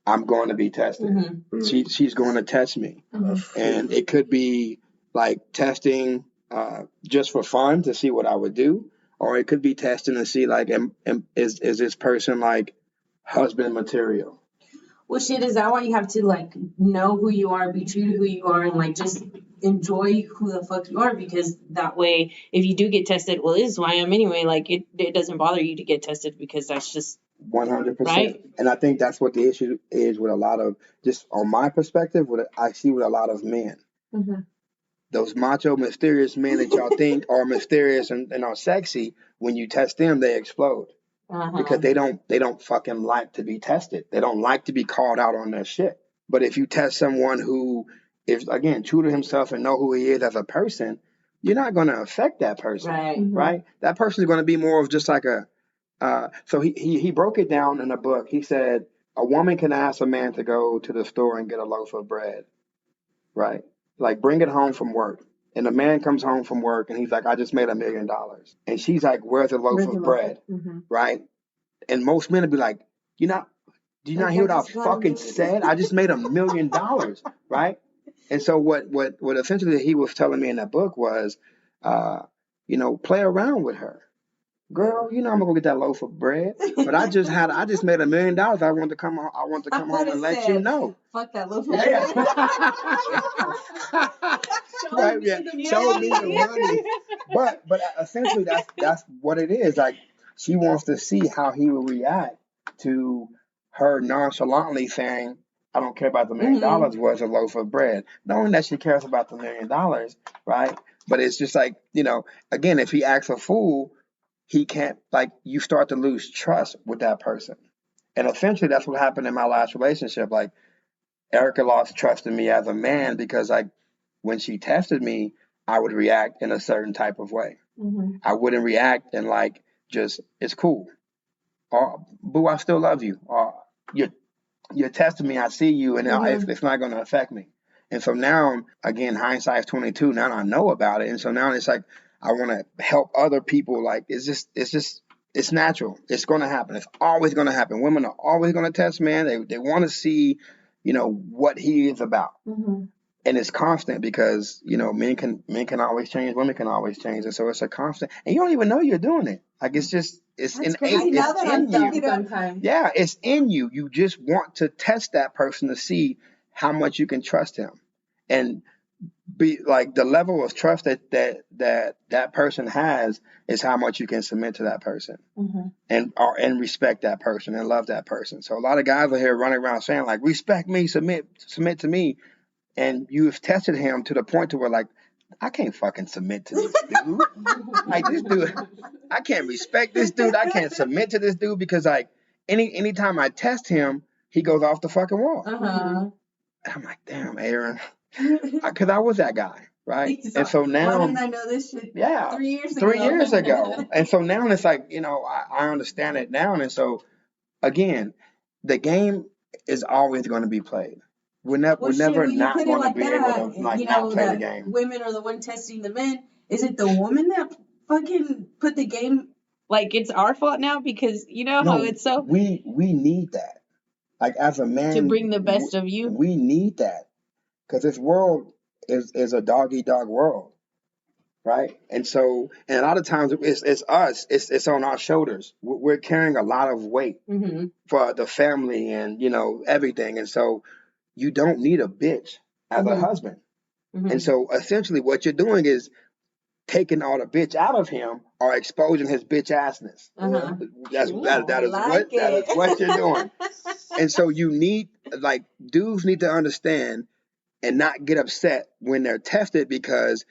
I'm going to be tested. Mm-hmm. She's going to test me, and it could be like testing just for fun to see what I would do, or it could be testing to see like is this person like husband material. Well, shit, is that why you have to like know who you are, be true to who you are, and like just enjoy who the fuck you are? Because that way, if you do get tested, well, this is who I am anyway. Like it doesn't bother you to get tested because that's just 100%. Right? And I think that's what the issue is with a lot of, just on my perspective, what I see with a lot of men. Mm-hmm. Those macho, mysterious men that y'all think are mysterious and are sexy, when you test them, they explode. because they don't fucking like to be tested. They don't like to be called out on their shit. But if you test someone who is, again, true to himself and know who he is as a person, you're not going to affect that person, right? That person is going to be more of just like a. So he broke it down in a book. He said a woman can ask a man to go to the store and get a loaf of bread, right? Like bring it home from work. And the man comes home from work and he's like, I just made $1 million. And she's like, where's the loaf of bread? Right? And most men would be like, do you not hear what I fucking said? I just made $1 million, right? And so what essentially he was telling me in that book was, play around with her. Girl, I'm gonna go get that loaf of bread. But I just made $1 million. I want to come home and let you know. Fuck that loaf of bread. Right, yeah. Show me the money. But essentially that's what it is. Like she wants to see how he will react to her nonchalantly saying, I don't care about the $1 million worth a loaf of bread. Knowing that she cares about the $1 million, right? But it's just like, again, if he acts a fool, he can't, you start to lose trust with that person. And essentially that's what happened in my last relationship. Like Erica lost trust in me as a man because when she tested me, I would react in a certain type of way. I wouldn't react and just, it's cool. Or, boo, I still love you. Or, you're testing me, I see you, and it's not going to affect me. And so now, again, hindsight's 22. Now I know about it. And so now it's like, I want to help other people. It's natural. It's going to happen. It's always going to happen. Women are always going to test man. They want to see, what he is about. And it's constant because, men can always change. Women can always change. And so it's a constant. And you don't even know you're doing it. It's innate. It's in you. Yeah, it's in you. You just want to test that person to see how much you can trust him. And be like the level of trust that person has is how much you can submit to that person and respect that person and love that person. So a lot of guys are here running around saying respect me, submit to me. And you've tested him to the point to where I can't fucking submit to this dude. This dude, I can't respect this dude. I can't submit to this dude because anytime I test him, he goes off the fucking wall. I'm like, damn, Aaron, because I was that guy, right? And so now, why didn't I know this shit? Yeah, 3 years ago. 3 years ago. And so now it's like, I understand it now. And so again, the game is always going to be played. We're never not going to be able to not play the game. Women are the one testing the men. Is it the woman that fucking put the game? It's our fault now because how it's so. We need that. As a man, to bring the best of you. We need that because this world is a dog eat dog world, right? And so, and a lot of times it's us. It's on our shoulders. We're carrying a lot of weight for the family and everything. And so. You don't need a bitch as a husband. And so essentially what you're doing is taking all the bitch out of him or exposing his bitch assness. That is what you're doing. And so you need, dudes need to understand and not get upset when they're tested because,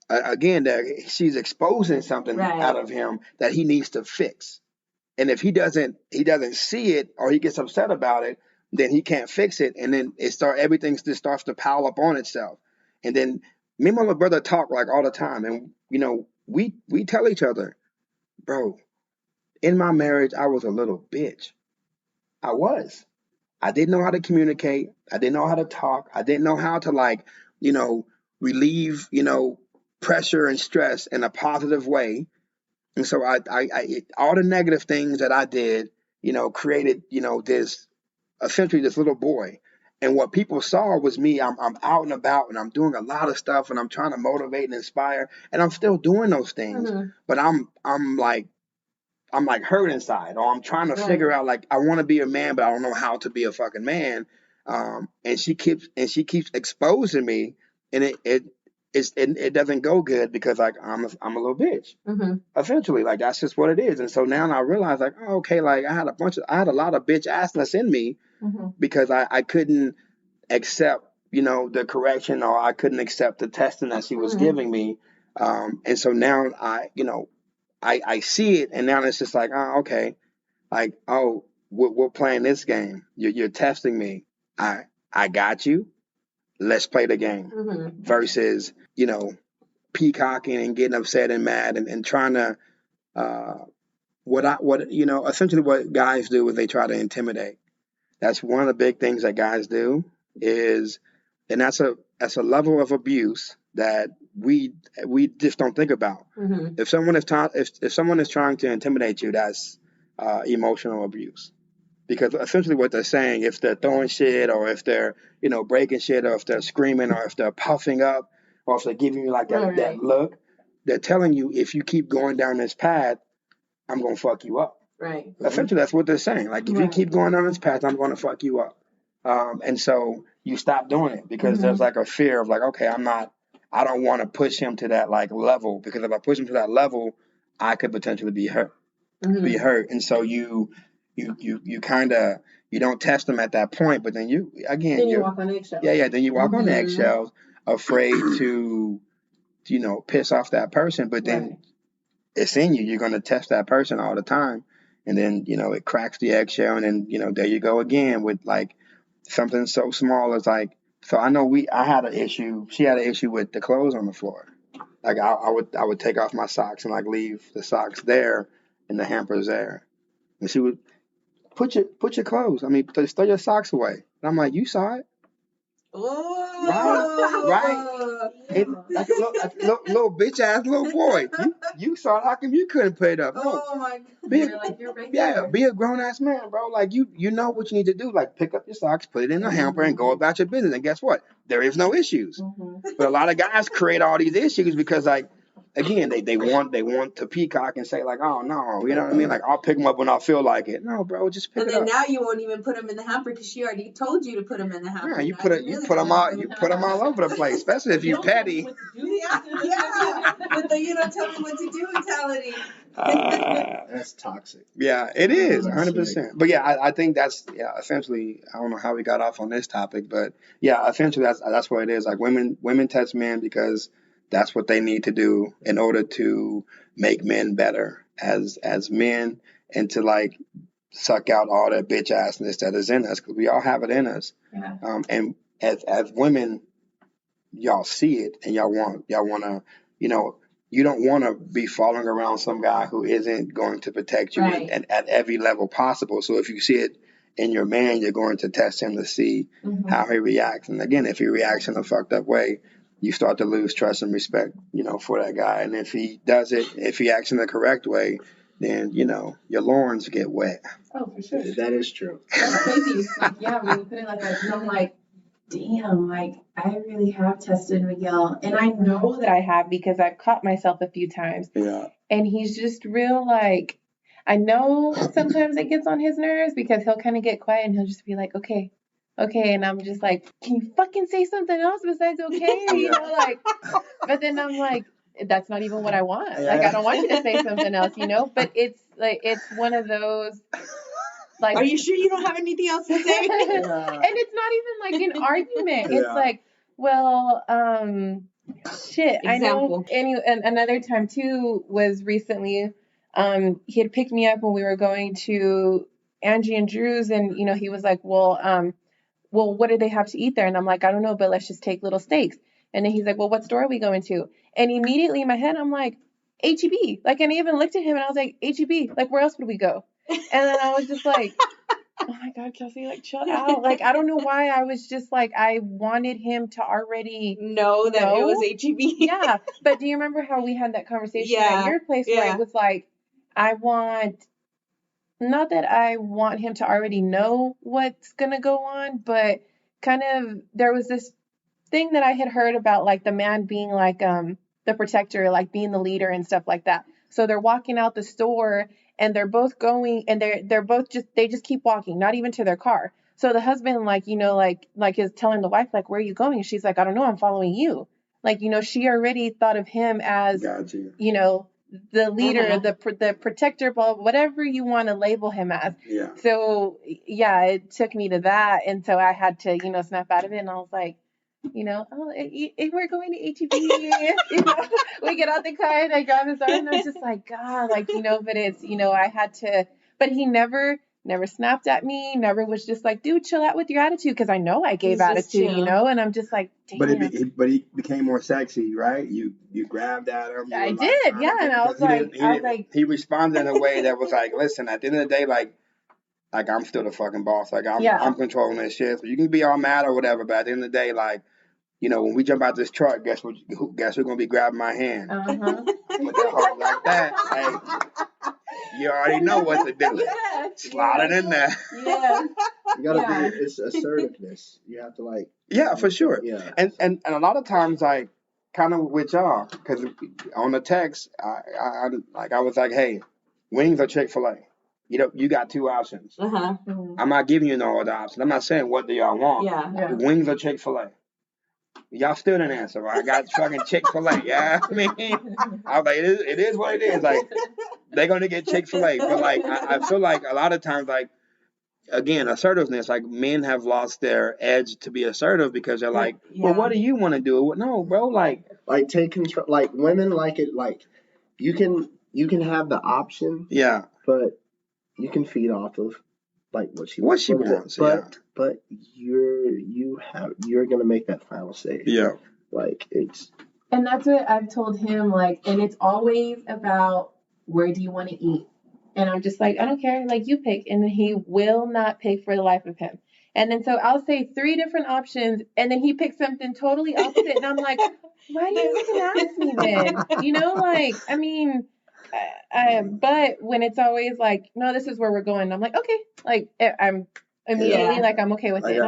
again, she's exposing something out of him that he needs to fix. And if he doesn't see it or he gets upset about it, then he can't fix it, and then everything just starts to pile up on itself. And then me and my little brother talk all the time, and we tell each other, bro, in my marriage I was a little bitch. I didn't know how to communicate. I didn't know how to talk. I didn't know how to relieve pressure and stress in a positive way. And so I all the negative things that I did, created this. Essentially this little boy. And what people saw was me. I'm out and about and I'm doing a lot of stuff and I'm trying to motivate and inspire and I'm still doing those things. But I'm hurt inside or I'm trying to figure out I want to be a man, but I don't know how to be a fucking man. And she keeps exposing me and it doesn't go good because I'm a little bitch. Essentially, that's just what it is. And so now I realize okay, I had a lot of bitch assness in me because I couldn't accept the correction or I couldn't accept the testing that she was giving me. And so now I see it and now it's just okay. Like, oh, we're playing this game. You're testing me. I got you. Let's play the game. Versus, peacocking and getting upset and mad and trying to, essentially what guys do is they try to intimidate. That's one of the big things that guys do and that's a level of abuse that we just don't think about. If someone is trying to intimidate you, that's emotional abuse. Because essentially what they're saying, if they're throwing shit or if they're, breaking shit or if they're screaming or if they're puffing up or if they're giving you like that look, they're telling you if you keep going down this path, I'm going to fuck you up. Right. Essentially, that's what they're saying. Like, if you keep going down this path, I'm going to fuck you up. And so you stop doing it because there's like a fear of like, okay, I don't want to push him to that like level because if I push him to that level, I could potentially be hurt. And so you kind of, you don't test them at that point, but then you walk on eggshells. Then you walk on eggshells, afraid to, piss off that person, but then it's in you. You're going to test that person all the time. And then, it cracks the eggshell and then, there you go again with like something so small as like, so I know she had an issue with the clothes on the floor. Like I would take off my socks and like leave the socks there and the hampers there. And she would put your clothes. I mean, throw your socks away. And I'm like, you saw it. Right. Like a little bitch ass little boy. You saw it. How come you couldn't pay it up? No. Oh my God. You're right there. Be a grown ass man, bro. Like you know what you need to do. Like pick up your socks, put it in the hamper, and go about your business. And guess what? There is no issues. But a lot of guys create all these issues because like. Again, they want to peacock and say like, oh no, you know what I mean? Like I'll pick them up when I feel like it. No, bro, just pick it up. And then now you won't even put them in the hamper because she already told you to put them in the hamper. Yeah, you put them all over the place, especially if you're petty. With the tell me what to do mentality. That's toxic. Yeah, it is 100%. But yeah, I think that's essentially. I don't know how we got off on this topic, but yeah, essentially that's what it is. Like women test men because. That's what they need to do in order to make men better as men and to like suck out all that bitch assness that is in us because we all have it in us. Yeah. And as women, y'all see it and y'all want to, you don't want to be following around some guy who isn't going to protect you at every level possible. So if you see it in your man, you're going to test him to see how he reacts. And again, if he reacts in a fucked up way, you start to lose trust and respect, for that guy. And if he acts in the correct way, then, your loins get wet. Oh, for sure. That is true. That's crazy. Yeah, when you put it like that, I'm like, damn, like, I really have tested Miguel. And I know that I have because I've caught myself a few times. Yeah. And he's just real, like, I know sometimes it gets on his nerves because he'll kind of get quiet and he'll just be like, okay. And I'm just like, can you fucking say something else besides okay? But then I'm like, that's not even what I want. Like, I don't want you to say something else, But it's like, it's one of those, like. Are you sure you don't have anything else to say? And it's not even like an argument. It's like, well, shit. Example. I know. And another time too was recently, he had picked me up when we were going to Angie and Drew's, and he was like, well, what do they have to eat there? And I'm like, I don't know, but let's just take little steaks. And then he's like, well, what store are we going to? And immediately in my head, I'm like, H-E-B. Like, and I even looked at him and I was like, H-E-B. Like, where else would we go? And then I was just like, oh my God, Kelsey, like, chill out. Like, I don't know why I was just like, I wanted him to already know that it was H-E-B. Yeah. But do you remember how we had that conversation at your place where it was like, not that I want him to already know what's going to go on, but kind of there was this thing that I had heard about like the man being like the protector, like being the leader and stuff like that. So they're walking out the store and they're both going and they're both they just keep walking, not even to their car. So the husband like is telling the wife like, where are you going? And she's like, I don't know, I'm following you. Like, she already thought of him as, the leader, the protector, whatever you want to label him as. Yeah. So yeah, it took me to that, and so I had to, snap out of it, and I was like, we're going to H-E-B. We get out the car and I grab his arm, and I was just like, God, like, but it's, I had to But he never snapped at me, never was just like, dude, chill out with your attitude, because I know I gave He's just attitude, chill. and I'm just like, damn. But he became more sexy, right? You grabbed at him. I did, yeah, and I was like, he responded in a way that was like, listen, at the end of the day, like I'm still the fucking boss. Like I'm controlling this shit. So you can be all mad or whatever, but at the end of the day, like, when we jump out this truck, guess who's gonna be grabbing my hand? With the heart like that, like, you already know what to do. Yes, Slide it in there. Yes. You gotta be, it's assertiveness. You have to like. Yeah, for sure. Yeah. And a lot of times, like, kind of with y'all, because on the text, I was like, hey, wings or Chick-fil-A? You got two options. I'm not giving you no other option. I'm not saying what do y'all want. Yeah. Wings or Chick-fil-A? Y'all still didn't answer. Right? I got fucking Chick-fil-A. Yeah, I mean, I was like, it is what it is. Like, they're gonna get Chick-fil-A, but like, I feel like a lot of times, like, again, assertiveness, like, men have lost their edge to be assertive because they're like, well, what do you want to do? No, bro, like take control. Like, women like it. Like, you can have the option. Yeah. But you can feed off of like what she wants. But you're gonna make that final say. Yeah. Like, it's. And that's what I've told him. Like, and it's always about, where do you want to eat? And I'm just like, I don't care. Like, you pick. And he will not pick for the life of him. And then so I'll say 3 different options, and then he picks something totally opposite. And I'm like, why do you even ask me then? Like, I mean, but when it's always like, no, this is where we're going, I'm like, okay. Like, I'm immediately like, I'm okay with it. And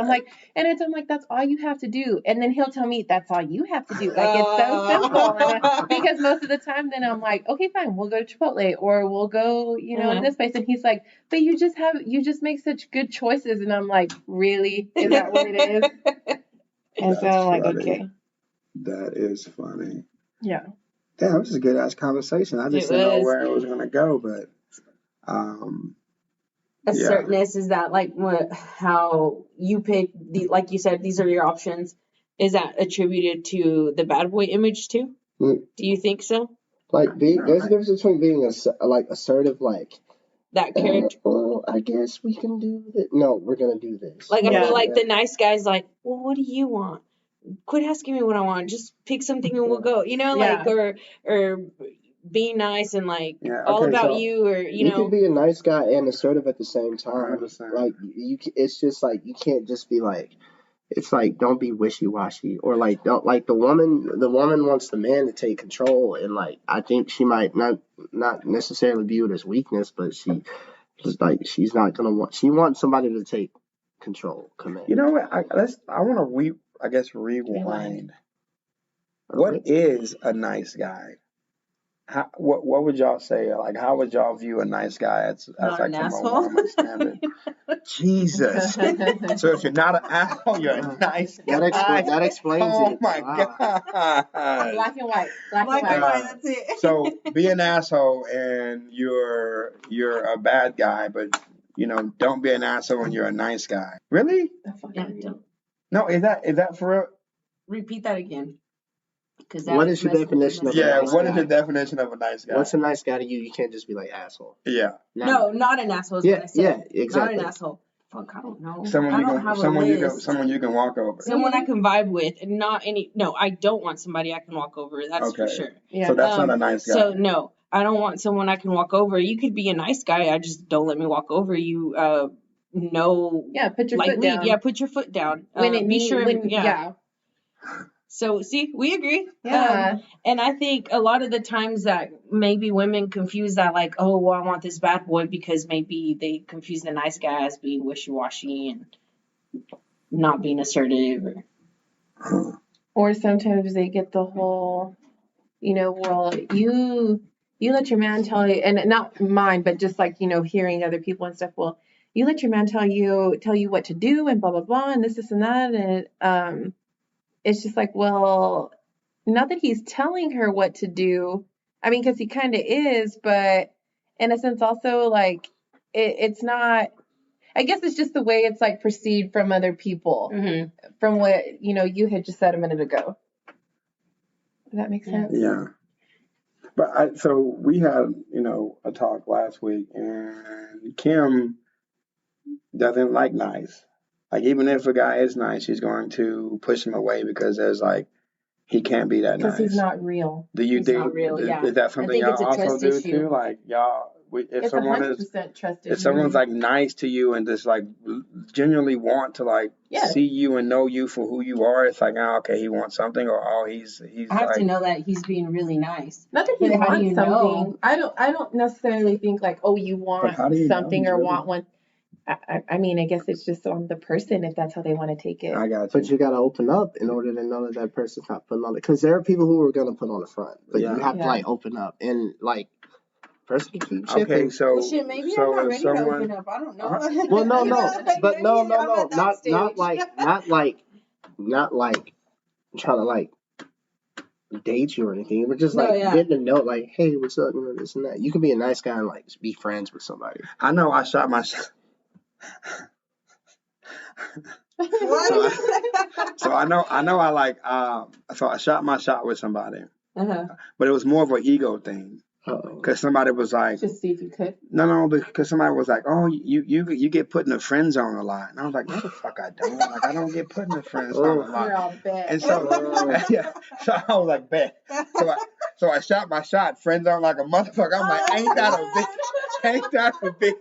I'm like, that's all you have to do. And then he'll tell me, that's all you have to do. Like, it's so simple. Because most of the time, then I'm like, okay, fine, we'll go to Chipotle, or we'll go, in this place. And he's like, but you just make such good choices. And I'm like, really? Is that what it is? And so I'm like, okay. That is funny. Yeah. Damn, this is a good ass conversation. I just didn't know where it was gonna go, but assertiveness is that like how you pick like you said, these are your options. Is that attributed to the bad boy image too? Do you think so? Like, there's a difference between being assertive, like that character. Well, I guess we can do this. No, we're gonna do this. Like, I feel like the nice guy's like, well, what do you want? Quit asking me what I want. Just pick something and we'll go. Like, or be nice and like all about you, or you can be a nice guy and assertive at the same time. 100%. Like, it's just like, you can't just be like, it's like, don't be wishy-washy, or like, don't, like, the woman wants the man to take control, and like, I think she might not necessarily view it as weakness, but she's not gonna want, she wants somebody to take control, command. You know what? I want to rewind. What is a nice guy? What would y'all say? Like, how would y'all view a nice guy as like an from asshole? a woman's standard? Jesus. So if you're not an asshole, you're a nice guy. That explains oh it. my God. Black and white. Black and white. That's it. So be an asshole and you're a bad guy, but don't be an asshole when you're a nice guy. Really? No, is that for real? Repeat that again. What is your definition of a nice guy? What is your definition of a nice guy? What's a nice guy to you? You can't just be like, asshole. Yeah. No, not an asshole is what I said. Yeah, exactly. Not an asshole. Fuck, I don't know. Someone you can walk over. Someone I can vibe with, and not any. No, I don't want somebody I can walk over. That's for sure. Yeah. So that's not a nice guy. So no, I don't want someone I can walk over. You could be a nice guy. I just don't let me walk over you. No. Yeah, put your foot down. Yeah, put your foot down. So, see, we agree. Yeah. And I think a lot of the times that maybe women confuse that, like, oh, well, I want this bad boy, because maybe they confuse the nice guy as being wishy-washy and not being assertive. Or sometimes they get the whole, well, you let your man tell you, and not mine, but just like, hearing other people and stuff, well, you let your man tell you what to do and blah, blah, blah, and this and that. And, it's just like, well, not that he's telling her what to do. I mean, because he kind of is, but in a sense also, like, it's not, I guess it's just the way it's like perceived from other people, from what, you had just said a minute ago. Does that make sense? Yeah. But so we had, a talk last week, and Kim doesn't like nice. Like, even if a guy is nice, she's going to push him away because there's like, he can't be that Because nice. he's not real. Do you He's think not real, yeah. is that I something think y'all it's a also trust do issue. too? Like, if It's someone 100% trust if issue. someone's like nice to you and just like genuinely want to like Yes. see you and know you for who you are, it's like, oh, okay, he wants something, or oh, he's I have like, to know that he's being really nice. Not that he But how do wants you something. know? I don't necessarily think like, oh, you want how do you know something he's or really- want one. I mean, I guess it's just on the person if that's how they want to take it. I got you. But you got to open up in order to know that person's not putting on it. Because there are people who are going to put on the front. But you have to, like, open up. And, like, person can keep shipping. Okay, so Well, shit, maybe so I'm not if ready someone, to open up. I don't know. Well, no, You no. know, like, But no, maybe I'm at that not stage. like trying to, like, date you or anything. But just, No, like, yeah. getting to know, like, hey, what's up, this and that. You can be a nice guy and, like, be friends with somebody. I know I shot my shot. What? So I know I like so I shot my shot with somebody, Uh-huh. but it was more of an ego thing Uh-oh. because somebody was like, Just see if you could. no, because somebody was like, oh, you get put in the friend zone a lot, and I was like, no, the fuck I don't. Like, I don't get put in the friend zone a lot. You're all bad. And so yeah, so I was like, bet. So I shot my shot, friend zone like a motherfucker. I'm like, ain't that a bitch?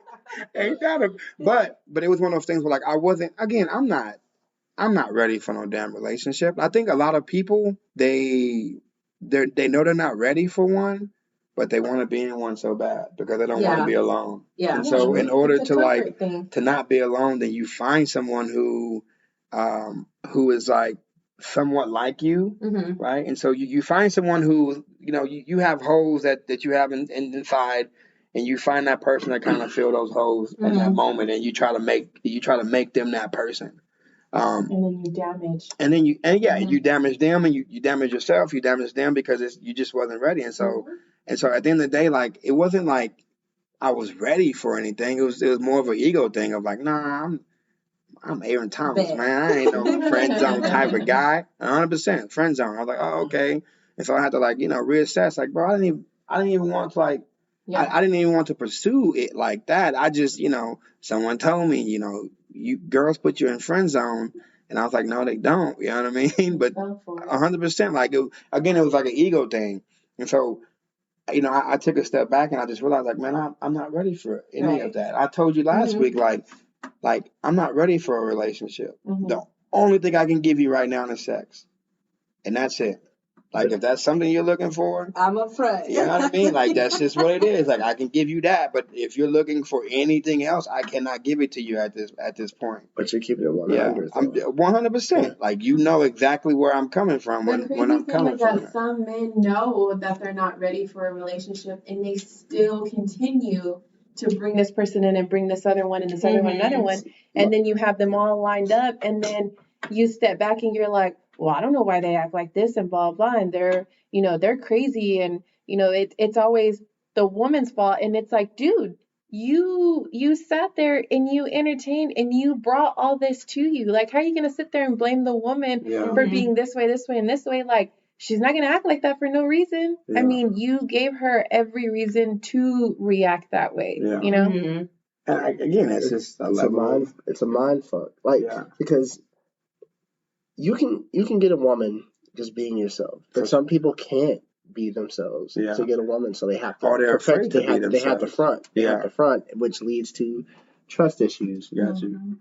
Ain't that a but it was one of those things where like I wasn't, again, I'm not ready for no damn relationship. I think a lot of people they know they're not ready for one, but they want to be in one so bad because they don't want to Yeah. be alone. Yeah. And so in order It's a to like comfort thing. to not be alone, then you find someone who is like somewhat like you, Mm-hmm. right? And so you find someone who, you have holes that you have inside, and you find that person that kind of fill those holes in that Mhm. moment, and you try to make them that person. And then you damage. And then you Mhm. damage them, and you damage yourself, you damage them because you just wasn't ready. And so at the end of the day, like, it wasn't like I was ready for anything. It was more of an ego thing of like, nah, I'm Aaron Thomas, Bet. man. I ain't no friend zone type of guy. 100% friend zone. I was like, oh, okay. And so I had to like, reassess. Like, bro, I didn't even want to like, I didn't even want to pursue it like that. I just, someone told me, you girls put you in friend zone, and I was like, no, they don't. You know what I mean? But 100%, like, again, it was like an ego thing, and so. I took a step back and I just realized, like, man, I'm not ready for any of that. I told you last week, like I'm not ready for a relationship. The only thing I can give you right now is sex, and that's it. Like, if that's something you're looking for, I'm up front. you know what I mean? Like, that's just what it is. Like, I can give you that, but if you're looking for anything else, I cannot give it to you at this point. But you're keeping it 100. Yeah, I'm 100%. Like, you know exactly where I'm coming from when I'm coming from. That some men know that they're not ready for a relationship, and they still continue to bring this person in and bring this other one and this other one, another one, and then you have them all lined up, and then you step back and you're like, well, I don't know why they act like this and blah blah, and they're crazy, and it's always the woman's fault, and it's like, dude, you sat there and you entertained and you brought all this to you. Like, how are you gonna sit there and blame the woman for being this way, and this way? Like, she's not gonna act like that for no reason. Yeah. I mean, you gave her every reason to react that way. Yeah. Mm-hmm. And again, it's just It's a mind fuck. Like, because you can get a woman just being yourself, but some people can't be themselves to get a woman, so they have to. Or they're afraid to be themselves. They have the front. They have the front, which leads to trust issues. Got you.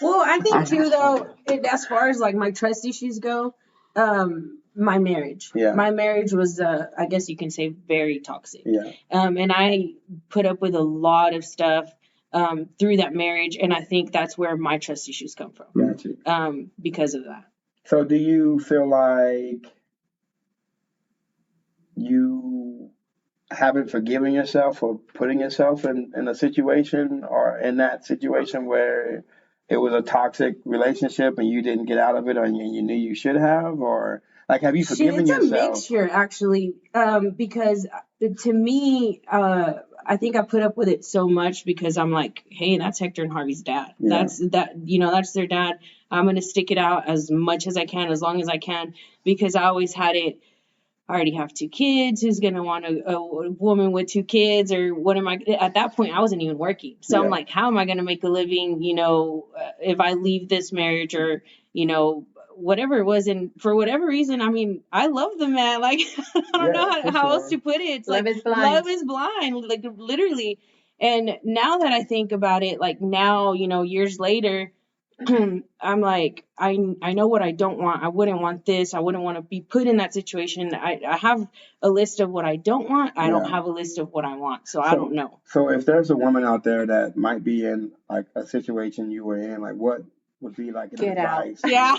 Well, I think too, though, as far as like my trust issues go, my marriage. Yeah. My marriage was, I guess you can say, very toxic. Yeah. And I put up with a lot of stuff through that marriage, and I think that's where my trust issues come from. Got you. Because of that. So do you feel like you haven't forgiven yourself for putting yourself in a situation or in that situation where it was a toxic relationship and you didn't get out of it, or you knew you should have? Or like, have you forgiven yourself? It's a mixture, actually, because to me, I think I put up with it so much because I'm like, hey, that's Hector and Harvey's dad. Yeah. That's their dad. I'm going to stick it out as much as I can, as long as I can, because I always had it I already have 2 kids. Who's going to want a woman with 2 kids? Or what am I? At that point, I wasn't even working. So I'm like, how am I going to make a living, if I leave this marriage or, whatever it was. And for whatever reason, I mean, I love the man. Like, I don't know how else to put it. It's Love like, is blind. love is blind, like literally. And now that I think about it, like now, years later, I'm like, I know what I don't want. I wouldn't want this. I wouldn't want to be put in that situation. I have a list of what I don't want. I don't have a list of what I want. So I don't know. So if there's a woman out there that might be in like a situation you were in, like what would be like an Get out. advice? Yeah.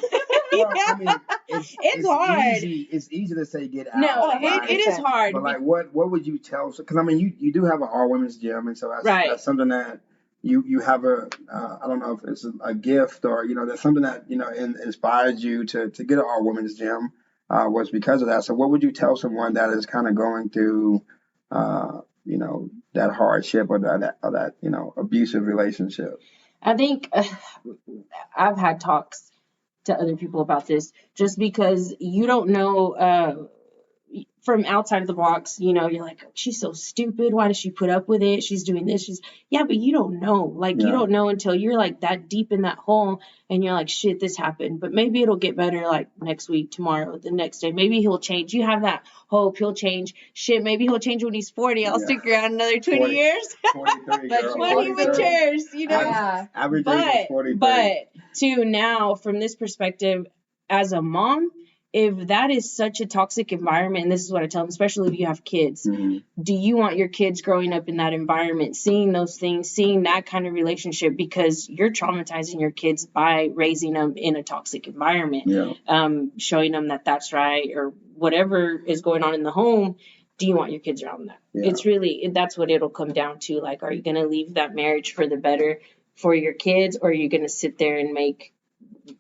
Well, I mean, it's hard. It's easy to say get out. No, right? it is hard. But like, what would you tell? Because I mean, you do have an all women's gym, and so that's something that you have I don't know if it's a gift or there's something that inspires you to get an all women's gym. Was because of that. So what would you tell someone that is kind of going through that hardship or that abusive relationship? I think I've had talks to other people about this, just because you don't know from outside of the box, you're like, she's so stupid. Why does she put up with it? She's doing this. But you don't know. Like, you don't know until you're like that deep in that hole and you're like, shit, this happened. But maybe it'll get better like next week, tomorrow, the next day. Maybe he'll change. You have that hope he'll change. Shit, maybe he'll change when he's 40. I'll stick around another 20 years. 43, But when he matures, Average age is 43. But to now, from this perspective, as a mom, if that is such a toxic environment, and this is what I tell them, especially if you have kids, do you want your kids growing up in that environment, seeing those things, seeing that kind of relationship? Because you're traumatizing your kids by raising them in a toxic environment, showing them that that's right, or whatever is going on in the home. Do you want your kids around that? It's really, that's what it'll come down to. Like, are you going to leave that marriage for the better for your kids, or are you going to sit there and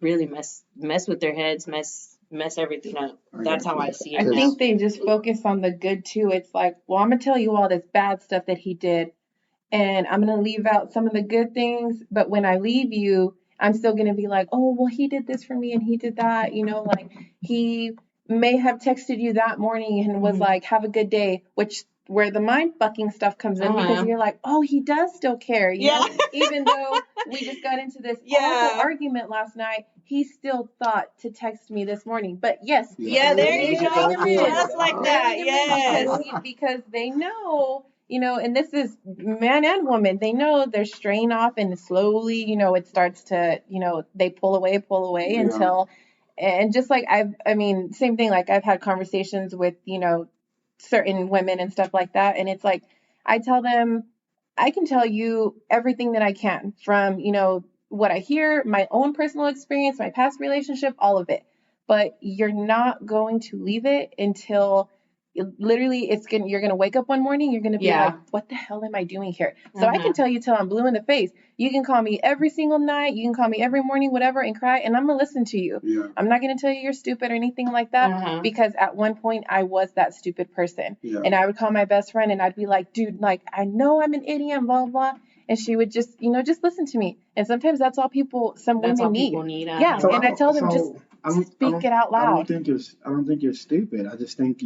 really mess with their heads, mess everything up? That's how I see it. I think they just focus on the good too. It's like, well, I'm gonna tell you all this bad stuff that he did, and I'm gonna leave out some of the good things. But when I leave you, I'm still gonna be like, oh, well, he did this for me and he did that. Like he may have texted you that morning and was like, have a good day, where the mind fucking stuff comes in, because you're like, oh, he does still care. Even though we just got into this awful argument last night, he still thought to text me this morning. But yes. Yeah, there you go. Just like that. Yes. Because they know, and this is man and woman, they know they're straying off, and slowly, it starts to, they pull away until, and just like same thing, like I've had conversations with, certain women and stuff like that. And it's like, I tell them, I can tell you everything that I can from, what I hear, my own personal experience, my past relationship, all of it. But you're not going to leave it until literally you're going to wake up one morning, you're going to be like, what the hell am I doing here? So I can tell you till I'm blue in the face. You can call me every single night. You can call me every morning, whatever, and cry. And I'm going to listen to you. Yeah. I'm not going to tell you you're stupid or anything like that, because at one point I was that stupid person. Yeah. And I would call my best friend and I'd be like, dude, like, I know I'm an idiot, blah, blah. And she would just, just listen to me. And sometimes that's all women need. Yeah. So and I tell them, just speak it out loud. I don't think you're stupid. I just think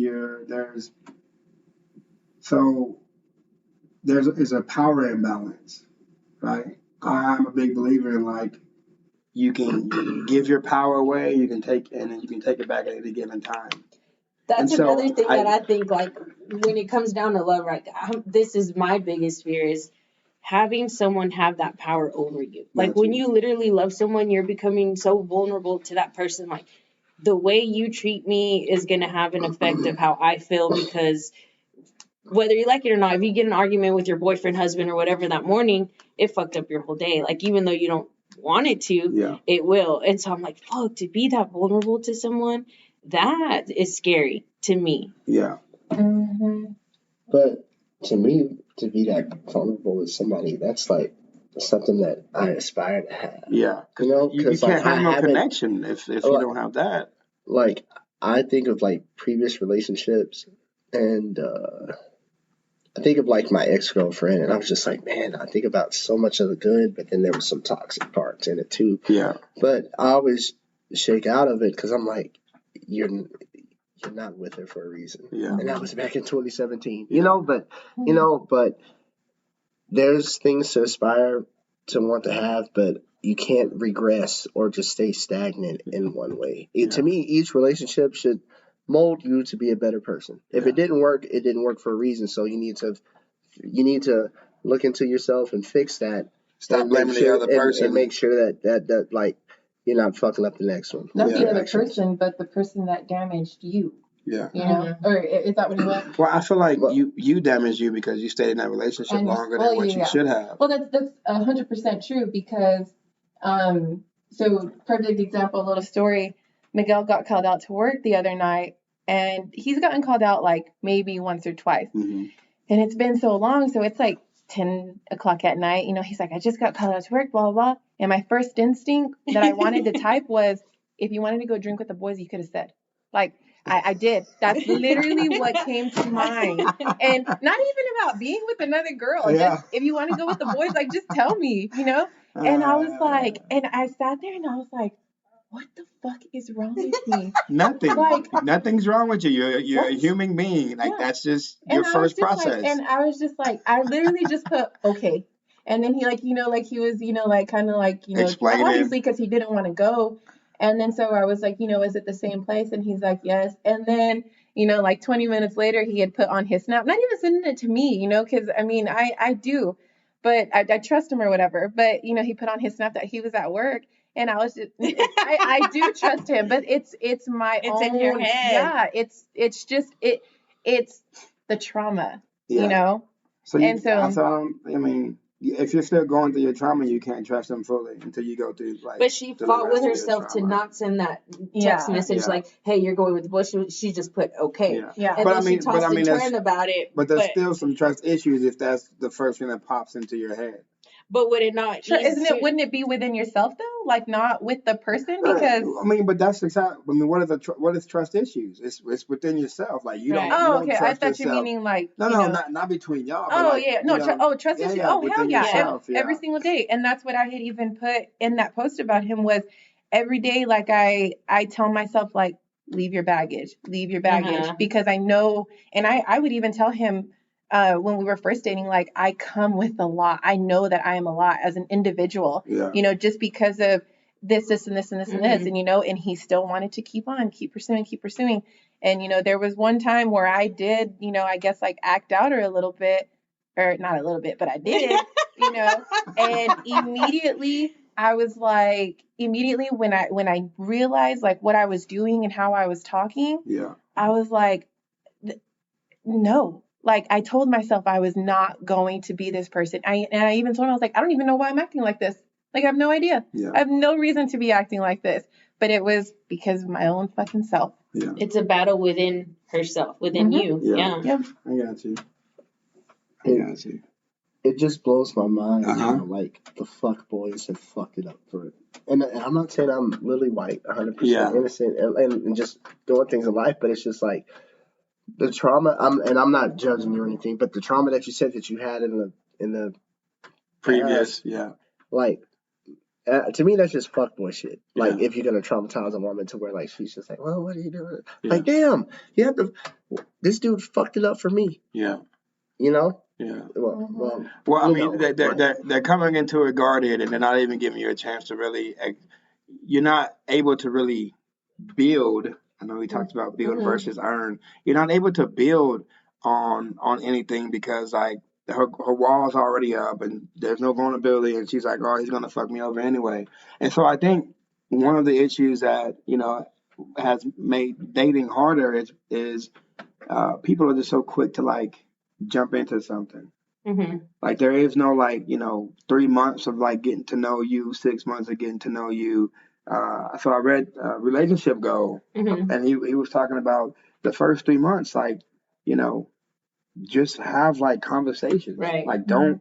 there's a power imbalance, right? I'm a big believer in, like, you can give your power away, you can take it back at any given time. That's another thing that I think, like, when it comes down to love, right? This is my biggest fear, is having someone have that power over you. Like, when you literally love someone, you're becoming so vulnerable to that person. Like, the way you treat me is going to have an effect of how I feel, because whether you like it or not, if you get an argument with your boyfriend, husband, or whatever that morning, it fucked up your whole day. Like, even though you don't want it to, it will. And so I'm like, fuck, to be that vulnerable to someone, that is scary to me. Yeah. But to me, to be that vulnerable with somebody, that's like something that I aspire to have. Yeah. You can't have no connection if you don't have that. Like, I think of like previous relationships, and I think of like my ex-girlfriend, and I was just like, man, I think about so much of the good, but then there was some toxic parts in it too. Yeah. But I always shake out of it because I'm like, you're you're not with her for a reason. Yeah. And that was back in 2017. But there's things to aspire to want to have, but you can't regress or just stay stagnant in one way. To me, each relationship should mold you to be a better person. If it didn't work for a reason. So you need to look into yourself and fix that. Stop blaming the other person and make sure that like you're not fucking up the next one. Not the other person, but the person that damaged you. Yeah. You know, or is that what you meant? Well, I feel like you damaged you because you stayed in that relationship longer than what you should have. Well, that's 100% true because, so perfect example, little story. Miguel got called out to work the other night, and he's gotten called out like maybe once or twice, and it's been so long, so it's like 10 o'clock at night. You know, he's like, I just got called out to work, blah blah blah. And my first instinct that I wanted to type was, if you wanted to go drink with the boys, you could have said, like. I did. That's literally what came to mind. And not even about being with another girl. Yeah. Just, if you want to go with the boys, like, just tell me, you know? And I was like, and I sat there and I was like, what the fuck is wrong with me? Nothing. Like, nothing's wrong with you. You're a human being. Like, that's just your first process. And I was just like, I literally just put, okay. And then he like, you know, like he was, you know, like kind of like, you know, explaining. Obviously because he didn't want to go. And then so I was like, you know, is it the same place? And he's like, yes. And then, you know, like 20 minutes later, he had put on his Snap, not even sending it to me, you know, because I mean, I do, but I trust him or whatever. But, you know, he put on his Snap that he was at work. And I was just, I do trust him, but it's my own. It's in your head. Yeah, it's just, it's the trauma, Yeah. you know? So I mean, if you're still going through your trauma, you can't trust them fully until you go through like. But she fought with herself to not send that text message like, "Hey, you're going with the boys." She just put "okay." Yeah. And then she tossed and turned about it. But there's still some trust issues if that's the first thing that pops into your head. But would it not? Sure, wouldn't it be within yourself though? Like not with the person because. I mean, but that's exactly. I mean, what is trust issues? It's within yourself. Like you don't. Right. You don't Okay. trust I thought you yourself. meaning like. No, not between y'all. But Oh like, yeah, no. Trust issues. Oh hell yeah. Yourself, Every single day, and that's what I had even put in that post about him was every day. Like I tell myself like leave your baggage because I know, and I would even tell him. When we were first dating, like I come with a lot. I know that I am a lot as an individual, you know, just because of this, and this, and this, and this, and, you know, and he still wanted to keep pursuing. And, you know, there was one time where I did, you know, I guess like act out a little bit, or not a little bit, but I did, you know, and immediately I was like, when I realized like what I was doing and how I was talking, I was like, no. Like I told myself I was not going to be this person. I even told him I was like, I don't even know why I'm acting like this. Like I have no idea. I have no reason to be acting like this. But it was because of my own fucking self. Yeah. It's a battle within herself, within you. Yeah. I got you. It just blows my mind how like the fuck boys have fucked it up for it. And I'm not saying I'm lily white, 100% innocent, and just doing things in life, but it's just like. The trauma, I'm not judging you or anything, but the trauma that you said that you had in the previous, like to me that's just fuckboy shit. Like if you're gonna traumatize a woman to where like she's just like, well, what are you doing? Like, damn, you have to. This dude fucked it up for me. Yeah, you know. Yeah. Well, I mean, they're coming into it guarded, and they're not even giving you a chance to really. You're not able to really build. I know we talked about build versus earn. You're not able to build on anything because like her wall's already up and there's no vulnerability, and she's like, oh, he's gonna fuck me over anyway. And so I think one of the issues that has made dating harder is people are just so quick to like jump into something. Like there is no 3 months of like getting to know you, 6 months of getting to know you. So I read Relationship Goal, and he was talking about the first 3 months, like, just have like conversations. Right. Like don't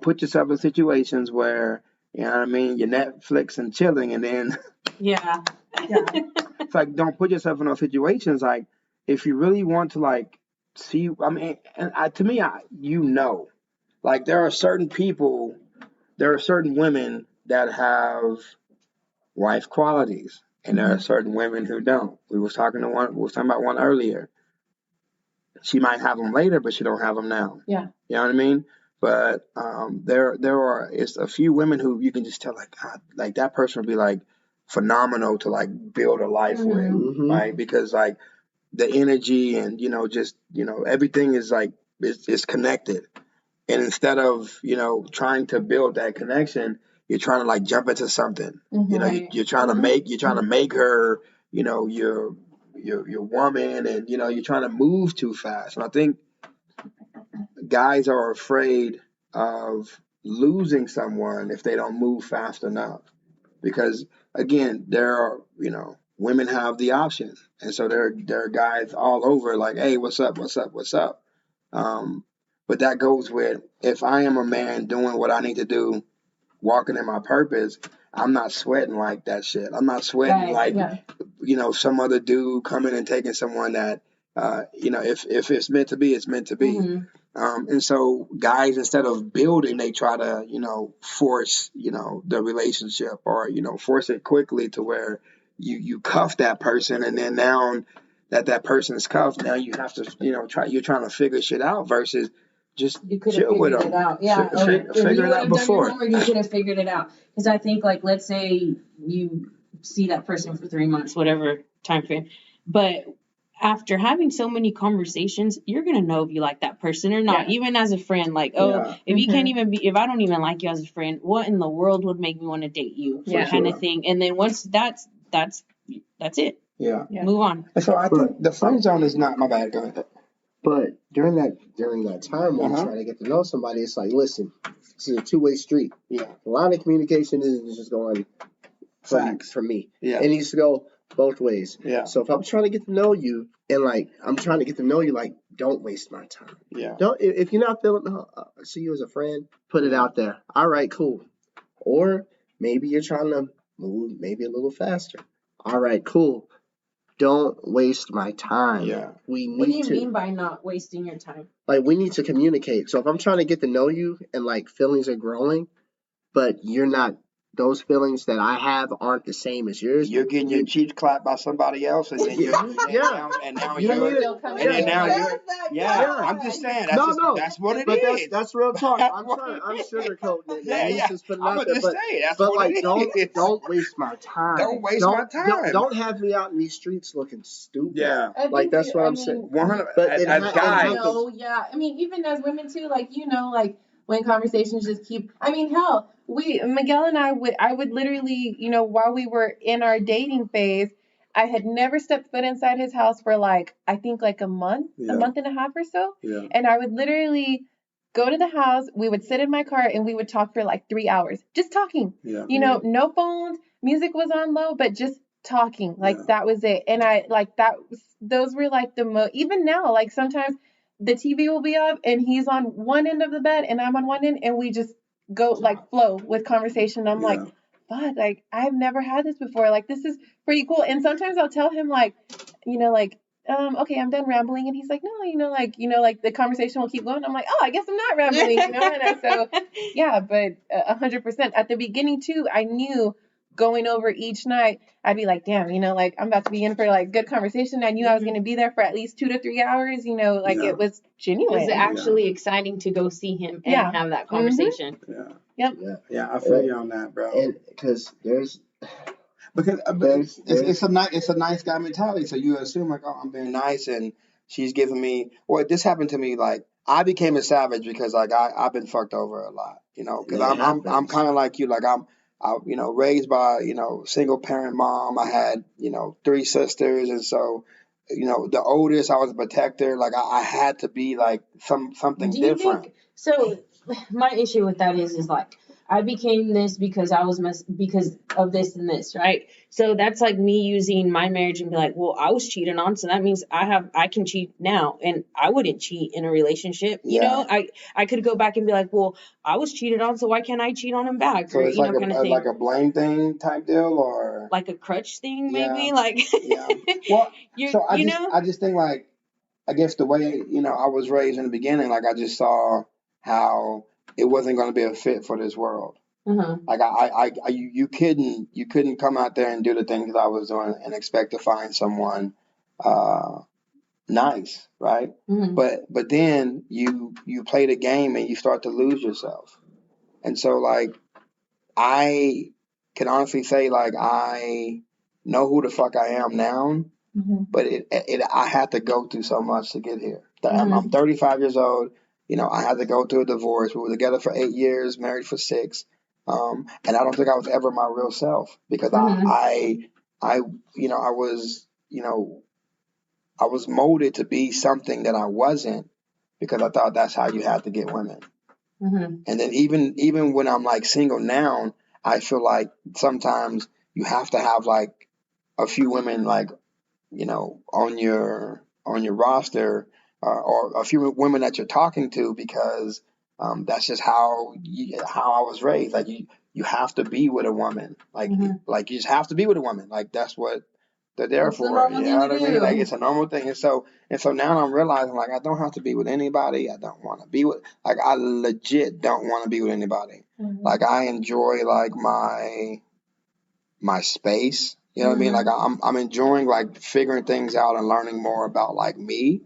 put yourself in situations where, you know what I mean, you're Netflix and chilling and then it's like don't put yourself in those situations. Like if you really want to like see, I mean, and to me, like there are certain women that have wife qualities, and there are certain women who don't. We was talking about one earlier. She might have them later, but she don't have them now. Yeah. You know what I mean? But it's a few women who you can just tell, like, God, like that person would be like phenomenal to like build a life with, right? Because like the energy and just everything is like it's connected. And instead of trying to build that connection, you're trying to like jump into something. You're trying to make her your woman, and you're trying to move too fast. And I think guys are afraid of losing someone if they don't move fast enough, because again, there are women have the option, and so there are guys all over like, hey, what's up, but that goes with, if I am a man doing what I need to do, walking in my purpose, I'm not sweating like that shit. I'm not sweating some other dude coming and taking someone that if it's meant to be, it's meant to be. And so guys, instead of building, they try to, force, the relationship, or, force it quickly to where you cuff that person. And then now that person is cuffed, now you have to, you're trying to figure shit out versus just you could have figured it out. Yeah. Figure it out before. You could have figured it out. Because I think, like, let's say you see that person for 3 months, whatever time frame, but after having so many conversations, you're going to know if you like that person or not, even as a friend. Like, if you can't even if I don't even like you as a friend, what in the world would make me want to date you? Kind of thing. And then once that's it. Yeah. Move on. And so I think the friend zone is not my bad. Go ahead. But during that time when you try to get to know somebody, it's like, listen, this is a two-way street. Yeah. A lot of communication isn't just going for me. Yeah. It needs to go both ways. Yeah. So if I'm trying to get to know you, and like I'm trying to get to know you, like, don't waste my time. Yeah. Don't, if you're not feeling see you as a friend, put it out there. All right, cool. Or maybe you're trying to move maybe a little faster. All right, cool. Don't waste my time. Yeah. What do you mean by not wasting your time? Like, we need to communicate. So if I'm trying to get to know you and like feelings are growing, but you're not, those feelings that I have aren't the same as yours. You're getting your cheeks clapped by somebody else, and then I'm just saying. That's what it is. That's real talk. I'm sugarcoating it. Yeah. I'm just saying. That's what it is. Don't waste my time. Don't waste my time. Don't have me out in these streets looking stupid. Yeah. Like, that's what I'm saying. 100. But as guys, I mean, even as women too, like, when conversations just keep, hell, Miguel and I would literally, while we were in our dating phase, I had never stepped foot inside his house for I think a month and a half or so. Yeah. And I would literally go to the house, we would sit in my car and we would talk for 3 hours, just talking, no phones, music was on low, but just talking, that was it. And those were the most, even now, sometimes the TV will be up and he's on one end of the bed and I'm on one end and we just go flow with conversation. I'm like, fuck, I've never had this before. This is pretty cool. And sometimes I'll tell him okay, I'm done rambling. And he's like, no, the conversation will keep going. I'm like, oh, I guess I'm not rambling, And so, yeah, but 100% at the beginning too, I knew going over each night, I'd be like, damn, I'm about to be in for good conversation. I knew I was going to be there for at least 2 to 3 hours, it was genuine. It was actually exciting to go see him and have that conversation. Yeah, I feel you on that, bro. And because it's a nice guy mentality. So you assume oh, I'm being nice and she's giving me. Well, this happened to me. I became a savage because I've been fucked over a lot. Because I'm kind of like you. Raised by single parent mom. I had 3 sisters, and so the oldest, I was a protector. I had to be something different. So my issue with that is I became this because because of this and this, right? So that's me using my marriage and be well, I was cheated on, so that means I can cheat now, and I wouldn't cheat in a relationship. I could go back and be well, I was cheated on, so why can't I cheat on him back? So it's kind of thing. Like a blame thing type deal, or like a crutch thing, maybe. Well, I just think I guess the way I was raised in the beginning, I just saw how it wasn't going to be a fit for this world. Like you couldn't come out there and do the things that I was doing and expect to find someone nice, right? But then you play the game and you start to lose yourself. And so like I can honestly say like I know who the fuck I am now, but I had to go through so much to get here. I'm 35 years old. I had to go through a divorce. We were together for 8 years, married for 6. And I don't think I was ever my real self because I was molded to be something that I wasn't because I thought that's how you had to get women. And then even when I'm like single now, I feel like sometimes you have to have like a few women like, on your roster or a few women that you're talking to because that's just how I was raised. Like you have to be with a woman. Like you just have to be with a woman. Like that's what they're there for. You know what I mean? Like it's a normal thing. And so now I'm realizing like I don't have to be with anybody. I don't want to be with like I legit don't want to be with anybody. Like I enjoy like my space. You know what I mean? Like I'm enjoying like figuring things out and learning more about like me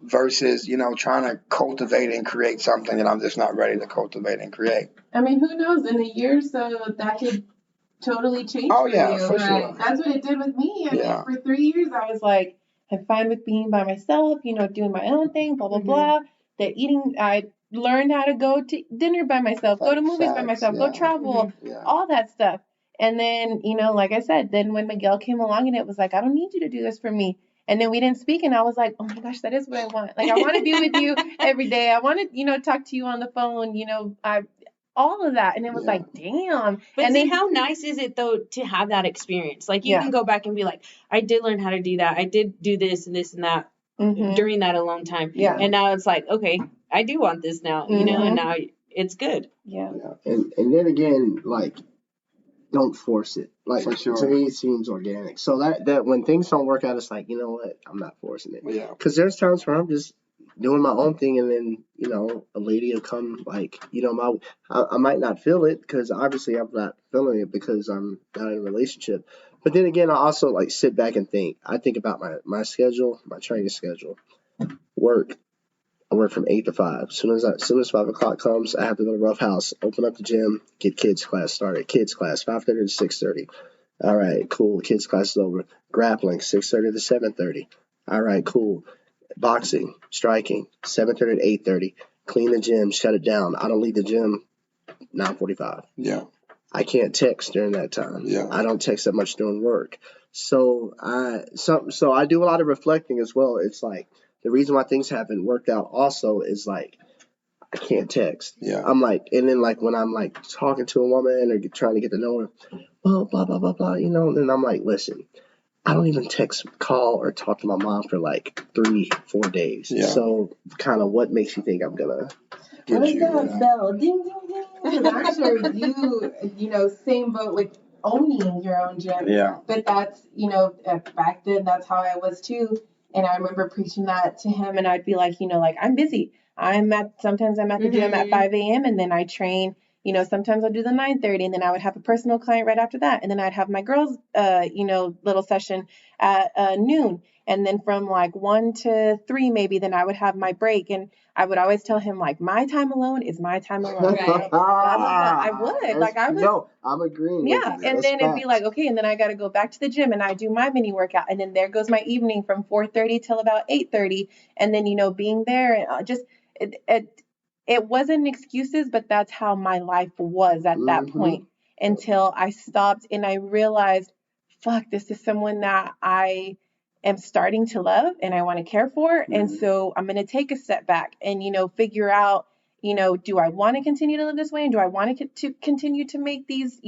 versus trying to cultivate and create something that I'm just not ready to cultivate and create. I mean, who knows? In a year or so, that could totally change for you. For sure. That's what it did with me. I mean, for 3 years, I was like, I'm fine with being by myself, doing my own thing, blah, blah, blah. The eating, I learned how to go to dinner by myself, go to movies by myself, go travel, all that stuff. And then, like I said, then when Miguel came along and it was like, I don't need you to do this for me. And then we didn't speak and I was like, oh my gosh, that is what I want. Like, I want to be with you every day. I want to, talk to you on the phone, all of that. And it was like, damn. But and then how nice is it though to have that experience? Like you can go back and be like, I did learn how to do that. I did do this and this and that during that alone time. Yeah. And now it's like, okay, I do want this now, and now it's good. Yeah. And then again, like, don't force it. Like, for sure. To me, it seems organic. So that when things don't work out, it's like, you know what? I'm not forcing it. Yeah. Because there's times where I'm just doing my own thing, and then a lady will come. Like, I might not feel it because obviously I'm not feeling it because I'm not in a relationship. But then again, I also like sit back and think. I think about my schedule, my training schedule, work. I work from 8 to 5. As soon as 5 o'clock comes, I have to go to Rough House, open up the gym, get kids class started. Kids class 5:30 to 6:30. All right, cool. Kids class is over. Grappling 6:30 to 7:30. All right, cool. Boxing, striking 7:30 to 8:30. Clean the gym, shut it down. I don't leave the gym 9:45. Yeah. I can't text during that time. Yeah. I don't text that much during work. So I do a lot of reflecting as well. It's like the reason why things haven't worked out also is like I can't text. Yeah. I'm like, and then like when I'm like talking to a woman or trying to get to know her, blah blah blah blah blah, and then I'm like, listen, I don't even text, call, or talk to my mom for like 3-4 days. Yeah. So kind of what makes you think I'm gonna get you? That bell? Ding ding ding. I'm sure you same boat with owning your own gym. Yeah. But that's back then that's how I was too. And I remember preaching that to him, and I'd be like, like I'm busy. Sometimes I'm at the gym at 5 a.m. and then I train. Sometimes I'll do the 9:30, and then I would have a personal client right after that, and then I'd have my girls, little session at noon, and then from like 1 to 3 maybe, then I would have my break, and I would always tell him like my time alone is my time alone. Right? I would like I was. No, I'm agreeing. Yeah, and then it'd be like okay, and then I got to go back to the gym, and I do my mini workout, and then there goes my evening from 4:30 till about 8:30, and then being there and just it wasn't excuses, but that's how my life was at that point until I stopped and I realized, fuck, this is someone that I am starting to love and I want to care for. And so I'm going to take a step back and, figure out, do I want to continue to live this way? And do I want to continue to make these,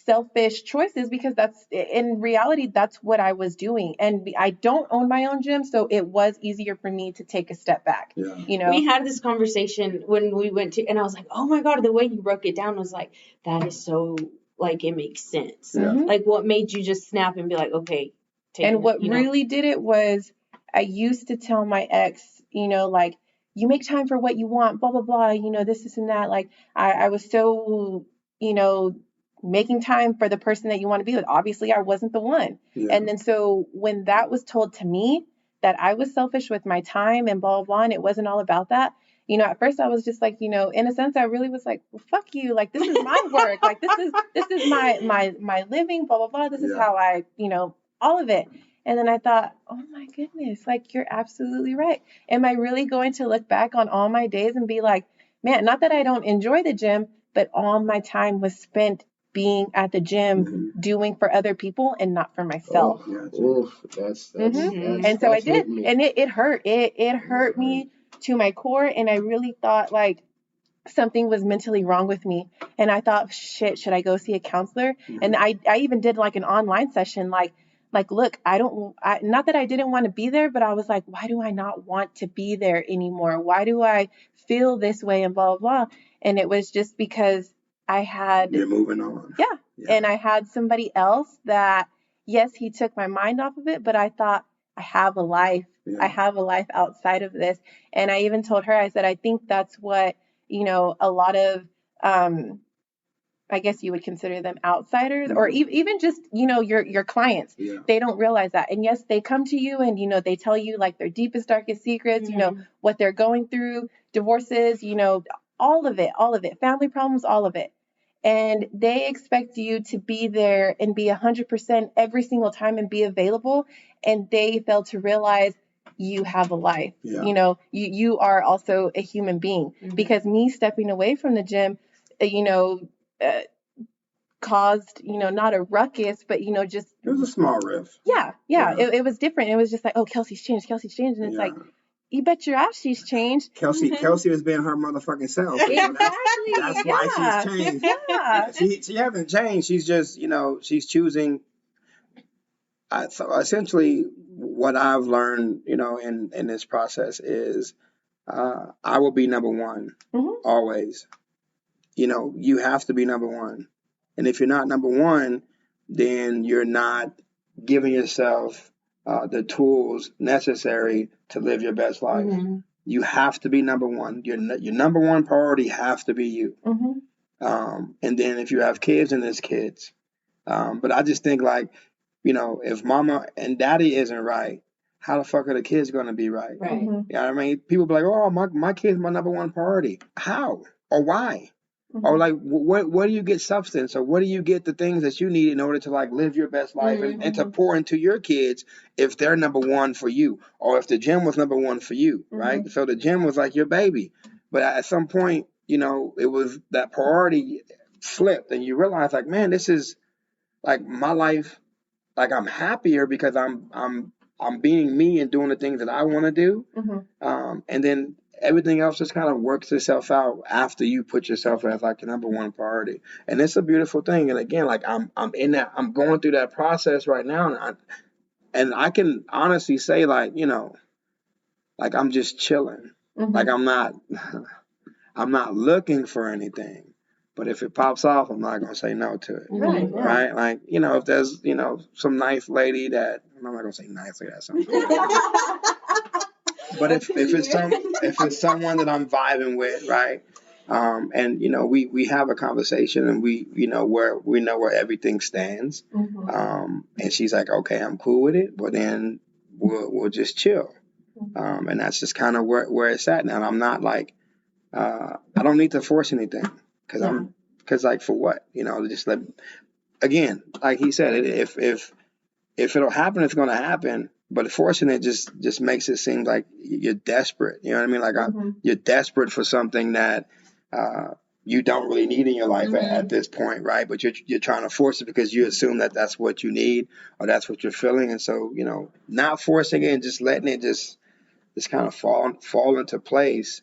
selfish choices? Because that's in reality, that's what I was doing. And I don't own my own gym. So it was easier for me to take a step back. Yeah. We had this conversation when we went to, and I was like, oh my God, the way you broke it down was like, that is so like, it makes sense. Yeah. Like what made you just snap and be like, okay. And what really did it was I used to tell my ex, like, you make time for what you want, blah, blah, blah, this and that. Like, I was so, making time for the person that you want to be with. Obviously, I wasn't the one. Yeah. And then so when that was told to me, that I was selfish with my time and blah, blah, blah, and it wasn't all about that. At first I was just like, in a sense, I really was like, well, fuck you. Like, this is my work. Like, this is my living, blah, blah, blah. This is how I, all of it. And then I thought, oh my goodness, like, you're absolutely right. Am I really going to look back on all my days and be like, man, not that I don't enjoy the gym, but all my time was spent being at the gym, doing for other people and not for myself. That's and so I did. And it hurt. It hurt me to my core. And I really thought like something was mentally wrong with me. And I thought, shit, should I go see a counselor? And I even did like an online session, like, look, not that I didn't want to be there, but I was like, why do I not want to be there anymore? Why do I feel this way and blah, blah, blah. And it was just because you're moving on. Yeah. And I had somebody else that, yes, he took my mind off of it, but I thought, I have a life. I have a life outside of this. And I even told her, I said, I think that's what, a lot of, I guess you would consider them outsiders or even just, your clients. They don't realize that. And yes, they come to you and, they tell you like their deepest, darkest secrets, what they're going through, divorces, all of it, family problems, all of it. And they expect you to be there and be 100% every single time and be available. And they fail to realize you have a life. You are also a human being. Because me stepping away from the gym, caused, not a ruckus, but, just. It was a small riff. Yeah. It was different. It was just like, oh, Kelsey's changed. And it's like, you bet your ass she's changed. Kelsey was being her motherfucking self. Exactly. That's why she's changed. Yeah. She hasn't changed. She's just, she's choosing. So essentially, what I've learned, in this process is, I will be number one always. You have to be number one, and if you're not number one, then you're not giving yourself the tools necessary to live your best life. You have to be number one. Your number one priority has to be you. And then if you have kids, then there's kids. But I just think like, if mama and daddy isn't right, how the fuck are the kids going to be right? Right. You know what I mean? People be like, oh, my kid's my number one priority. How? Or why? Or like, where do you get substance? Or where do you get the things that you need in order to like live your best life and to pour into your kids if they're number one for you? Or if the gym was number one for you, right? So the gym was like your baby. But at some point, it was that priority flipped and you realize like, man, this is like my life. Like I'm happier because I'm being me and doing the things that I want to do. And then everything else just kind of works itself out after you put yourself as like your number one priority. And it's a beautiful thing. And again, like I'm going through that process right now. And I can honestly say like, like I'm just chilling. Like I'm not looking for anything. But if it pops off, I'm not going to say no to it. Right? Like, if there's, some nice lady that, I'm not going to say nice like that. Sounds but if it's someone that I'm vibing with, right? And, we have a conversation and we know where everything stands. And she's like, okay, I'm cool with it. But then we'll just chill. And that's just kind of where it's at now. I'm not like, I don't need to force anything. Because like for what, just let, again, like he said, if it'll happen, it's going to happen. But forcing it just makes it seem like you're desperate. You know what I mean? Like you're desperate for something that you don't really need in your life at this point, right? But you're trying to force it because you assume that that's what you need or that's what you're feeling. And so, not forcing it and just letting it just kind of fall into place.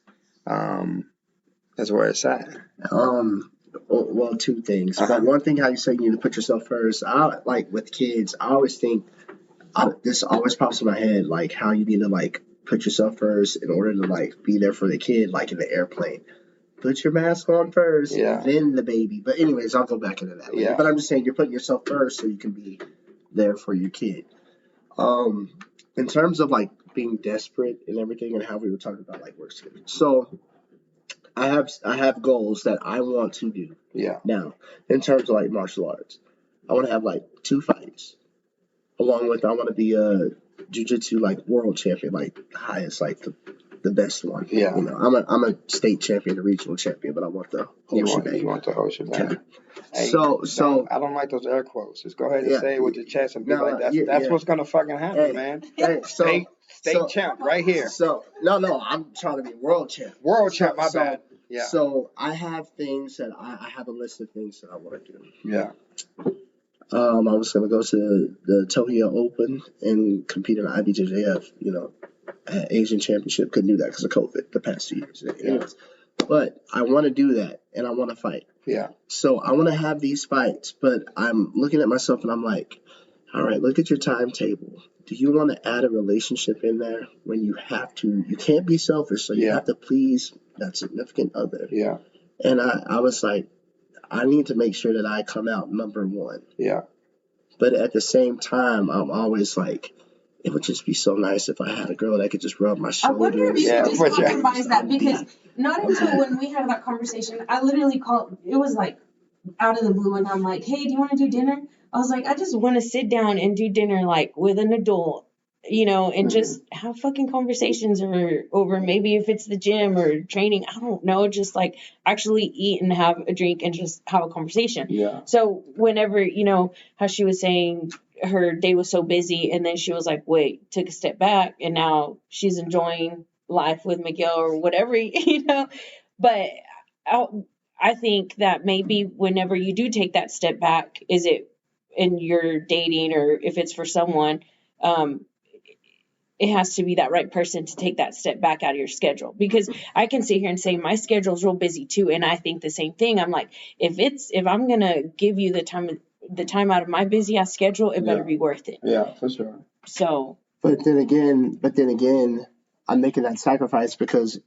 That's where it's at. Well, two things. But one thing, how you say you need to put yourself first. Like with kids, I always think this always pops in my head, like how you need to like put yourself first in order to like be there for the kid, like in the airplane. Put your mask on first, then the baby. But anyways, I'll go back into that. Yeah. But I'm just saying you're putting yourself first so you can be there for your kid. In terms of like being desperate and everything, and how we were talking about like work schedule. So I have goals that I want to do. Yeah. Now, in terms of like martial arts, I want to have like 2 fights. Along with, I want to be a jiu-jitsu like world champion, like highest, like the best one. Yeah. You know, I'm a state champion, a regional champion, but I want the whole shebang. You want the whole shebang. Okay. Hey, So I don't like those air quotes. Just go ahead and Yeah, say it with your chest and be no, like, that's yeah. what's gonna fucking happen, Hey, man. hey, State champ right here. So no, I'm trying to be world champ. World champ, my bad. Yeah. So I have things that I have a list of things that I want to do. Yeah. I was gonna go to the Tokyo Open and compete in the IBJJF. You know, Asian Championship. Couldn't do that because of COVID the past 2 years. Anyways, but I want to do that and I want to fight. Yeah. So I want to have these fights, but I'm looking at myself and I'm like, all right, look at your timetable. Do you want to add a relationship in there when you have to? You can't be selfish, so you have to please that significant other. Yeah. And I was like, I need to make sure that I come out number one. Yeah. But at the same time, I'm always like, it would just be so nice if I had a girl that could just rub my I shoulders. wonder if you Yeah, could just but yeah. compromise that, because not until when we had that conversation, I literally called, it was like out of the blue, and I'm like, hey, do you want to do dinner? I was like, I just want to sit down and do dinner like with an adult, you know, and just have fucking conversations over maybe if it's the gym or training, I don't know, just like actually eat and have a drink and just have a conversation. Yeah. So whenever, you know, how she was saying her day was so busy, and then she was like, wait, took a step back, and now she's enjoying life with Miguel or whatever, you know. But I think that maybe whenever you do take that step back, is it in your dating or if it's for someone, it has to be that right person to take that step back out of your schedule. Because I can sit here and say my schedule's real busy too, and I think the same thing. I'm like, if I'm gonna give you the time out of my busy ass schedule, it better be worth it. Yeah, for sure. So. But then again, I'm making that sacrifice because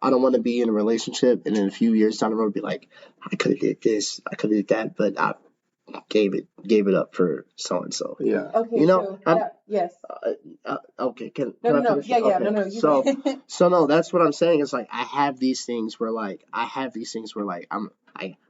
I don't want to be in a relationship and in a few years down the road be like, I could have did this, I could have did that, but I gave it up for so and so. Yeah. Okay. You know, yes. Okay. Can No. I finish? Yeah. Okay. No. So no, that's what I'm saying. Is like I have these things where like I'm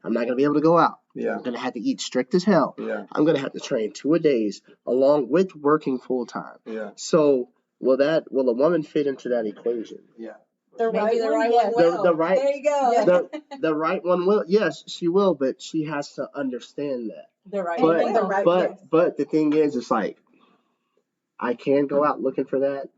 not gonna be able to go out. Yeah. I'm gonna have to eat strict as hell. Yeah. I'm gonna have to train 2 a days along with working full time. Yeah. So will a woman fit into that equation? Yeah. The Maybe right the right one one will. will. The right- There you go. The right one will. Yes, she will, but she has to understand that. The right But one. The right. yes. but the thing is, it's like I can go out looking for that,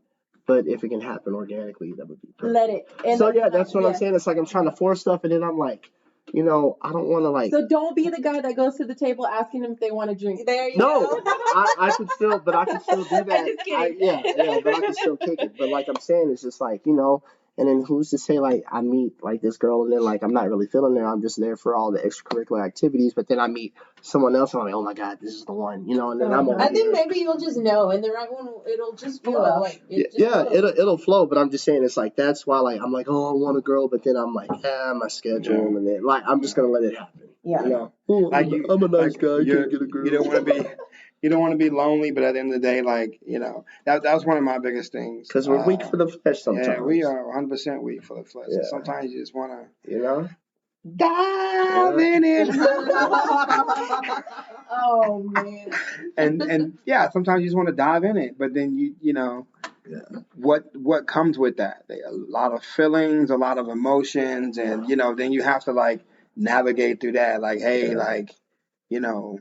but if it can happen organically, that would be perfect. Let it. And So yeah, that's what I'm yes. saying. It's like I'm trying to force stuff, and then I'm like, you know, I don't want to like. So don't be the guy that goes to the table asking them if they want to drink. There you No, go. I could still, but I could still do that. I'm just kidding. Yeah, but I can still kick it. But like I'm saying, it's just like, you know, and then who's to say like I meet like this girl and then like I'm not really feeling her. I'm just there for all the extracurricular activities. But then I meet someone else and I'm like, oh my God, this is the one, you know. And then I'm over I think here. maybe you'll just know, and the right one, it'll just flow. Like, It'll flow. But I'm just saying, it's like that's why like I'm like, oh, I want a girl, but then I'm like, my schedule, and then like I'm just gonna let it happen. Yeah. You know, I'm a nice guy. I can't get a girl. You don't want to be lonely, but at the end of the day, like, you know, that was one of my biggest things. Because we're weak for the flesh sometimes. Yeah, we are 100% weak for the flesh. Yeah. Sometimes you just want to, You know. dive in it. Oh man. and yeah, sometimes you just want to dive in it, but then you know, what comes with that? A lot of feelings, a lot of emotions, and you know, then you have to like navigate through that. Like, hey, like, you know,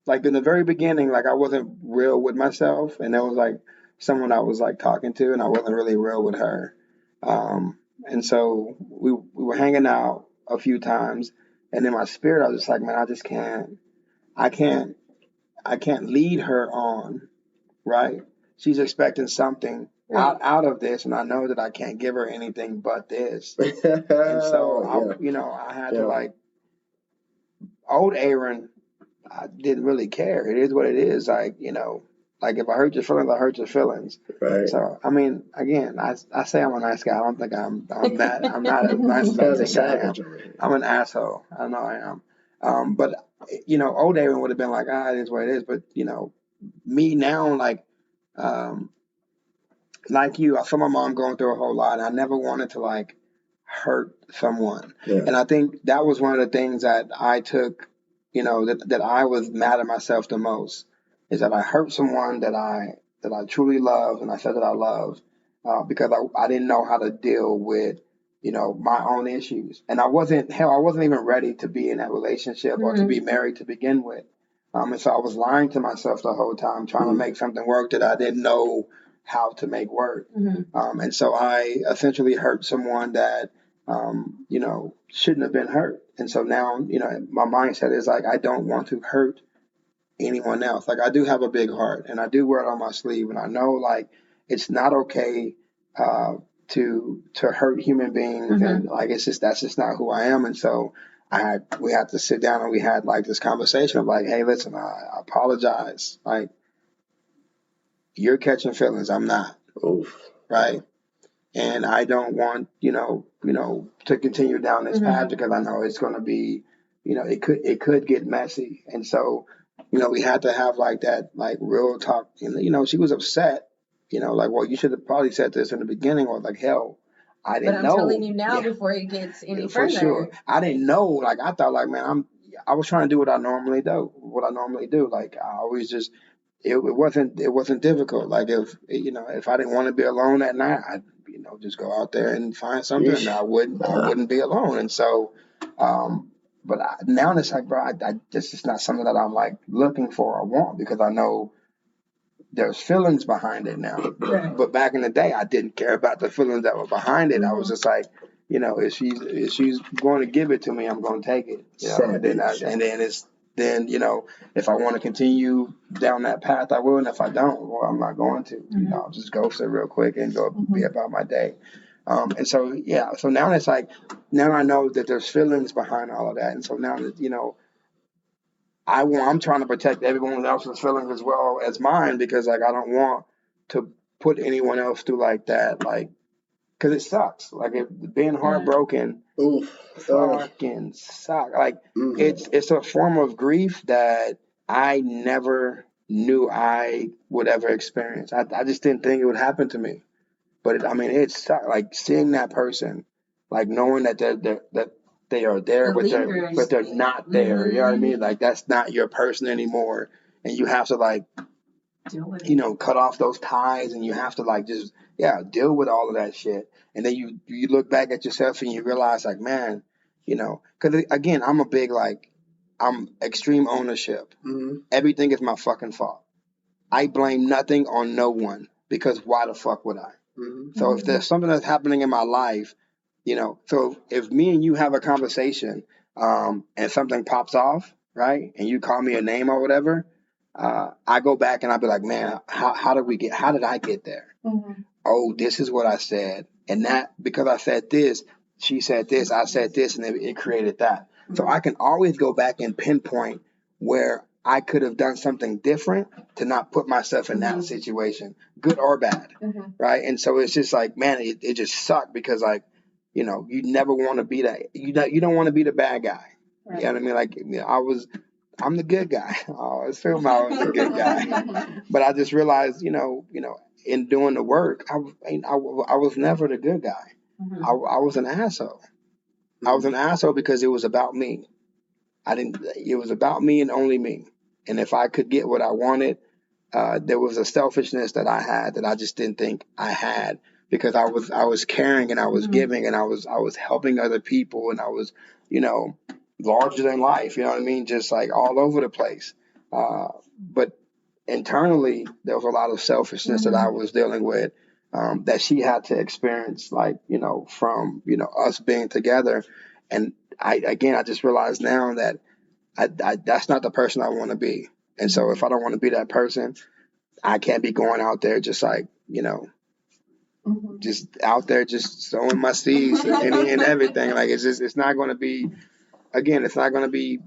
like in the very beginning, like I wasn't real with myself, and there was like someone I was like talking to, and I wasn't really real with her. And so we were hanging out a few times, and in my spirit, I was just like, man, I can't lead her on, right? She's expecting something out of this, and I know that I can't give her anything but this. And so, I had to like, old Aaron, I didn't really care. It is what it is. Like, you know, like if I hurt your feelings, I hurt your feelings. Right. So, I mean, again, I say I'm a nice guy. I don't think I'm that. I'm not as nice as I think I am. I'm an asshole. I know I am. But old Aaron would have been like, it is what it is. But, me now, like you, I saw my mom going through a whole lot, and I never wanted to like hurt someone. Yeah. And I think that was one of the things that I took, that I was mad at myself the most, is that I hurt someone that I truly love, and I said that I love, because I didn't know how to deal with, my own issues. And I wasn't even ready to be in that relationship or to be married to begin with. And so I was lying to myself the whole time, trying to make something work that I didn't know how to make work. And so I essentially hurt someone that, shouldn't have been hurt. And so now, my mindset is like, I don't want to hurt anyone else. Like, I do have a big heart, and I do wear it on my sleeve. And I know, like, it's not okay to hurt human beings. And like, that's just not who I am. And so we had to sit down, and we had like this conversation of like, hey, listen, I apologize. Like, you're catching feelings, I'm not. Oof. Right? And I don't want, to continue down this path, because I know it's going to be, it could get messy. And so, we had to have like that, like, real talk. And, she was upset, like, well, you should have probably said this in the beginning, or like, hell, I didn't know. But I'm telling you now before it gets any For further. sure. I didn't know. Like, I thought, like, man, I was trying to do what I normally do. Like, I always just, it wasn't difficult. Like, if I didn't want to be alone at night, I'd, just go out there and find something, and I wouldn't be alone. And so, but now it's like, bro, this is not something that I'm like looking for or want, because I know there's feelings behind it now. Right. But back in the day, I didn't care about the feelings that were behind it. I was just like, if she's going to give it to me, I'm going to take it. Then if I want to continue down that path, I will. And if I don't, well, I'm not going to. I'll just ghost it real quick and go be about my day. And so, so now it's like, now I know that there's feelings behind all of that. And so now that, I'm trying to protect everyone else's feelings as well as mine, because like, I don't want to put anyone else through like that, like, because it sucks. Like, being heartbroken, fucking sucks. Like, it's a form of grief that I never knew I would ever experience. I just didn't think it would happen to me. But it sucks. Like, seeing that person, like, knowing that they are there, but they're not there. You know what I mean? Like, that's not your person anymore, and you have to like, cut off those ties, and you have to like just deal with all of that shit. And then you look back at yourself and you realize, like, man, because again, I'm a big, like, I'm extreme ownership. Everything is my fucking fault. I blame nothing on no one, because why the fuck would I? So if there's something that's happening in my life, so if me and you have a conversation, and something pops off, right, and you call me a name or whatever, I go back and I'll be like, man, how did I get there? Oh, this is what I said. And that, because I said this, she said this, I said this, and it created that. So I can always go back and pinpoint where I could have done something different to not put myself in that situation, good or bad, right? And so it's just like, man, it just sucked, because like, you never want to be that. You don't want to be the bad guy. Right. You know what I mean? Like, I'm the good guy. I always feel I was the good guy. But I just realized, in doing the work, I was never the good guy. I was an asshole. I was an asshole because it was about me. It was about me and only me. And if I could get what I wanted, there was a selfishness that I had that I just didn't think I had, because I was caring, and I was giving, and I was helping other people, and I was, larger than life, you know what I mean? Just like all over the place. But internally, there was a lot of selfishness that I was dealing with, that she had to experience, like, from, us being together. And I just realized now that that's not the person I want to be. And so if I don't want to be that person, I can't be going out there just like, just out there just sowing my seeds and everything. Like, it's not going to be, again, it's not going to be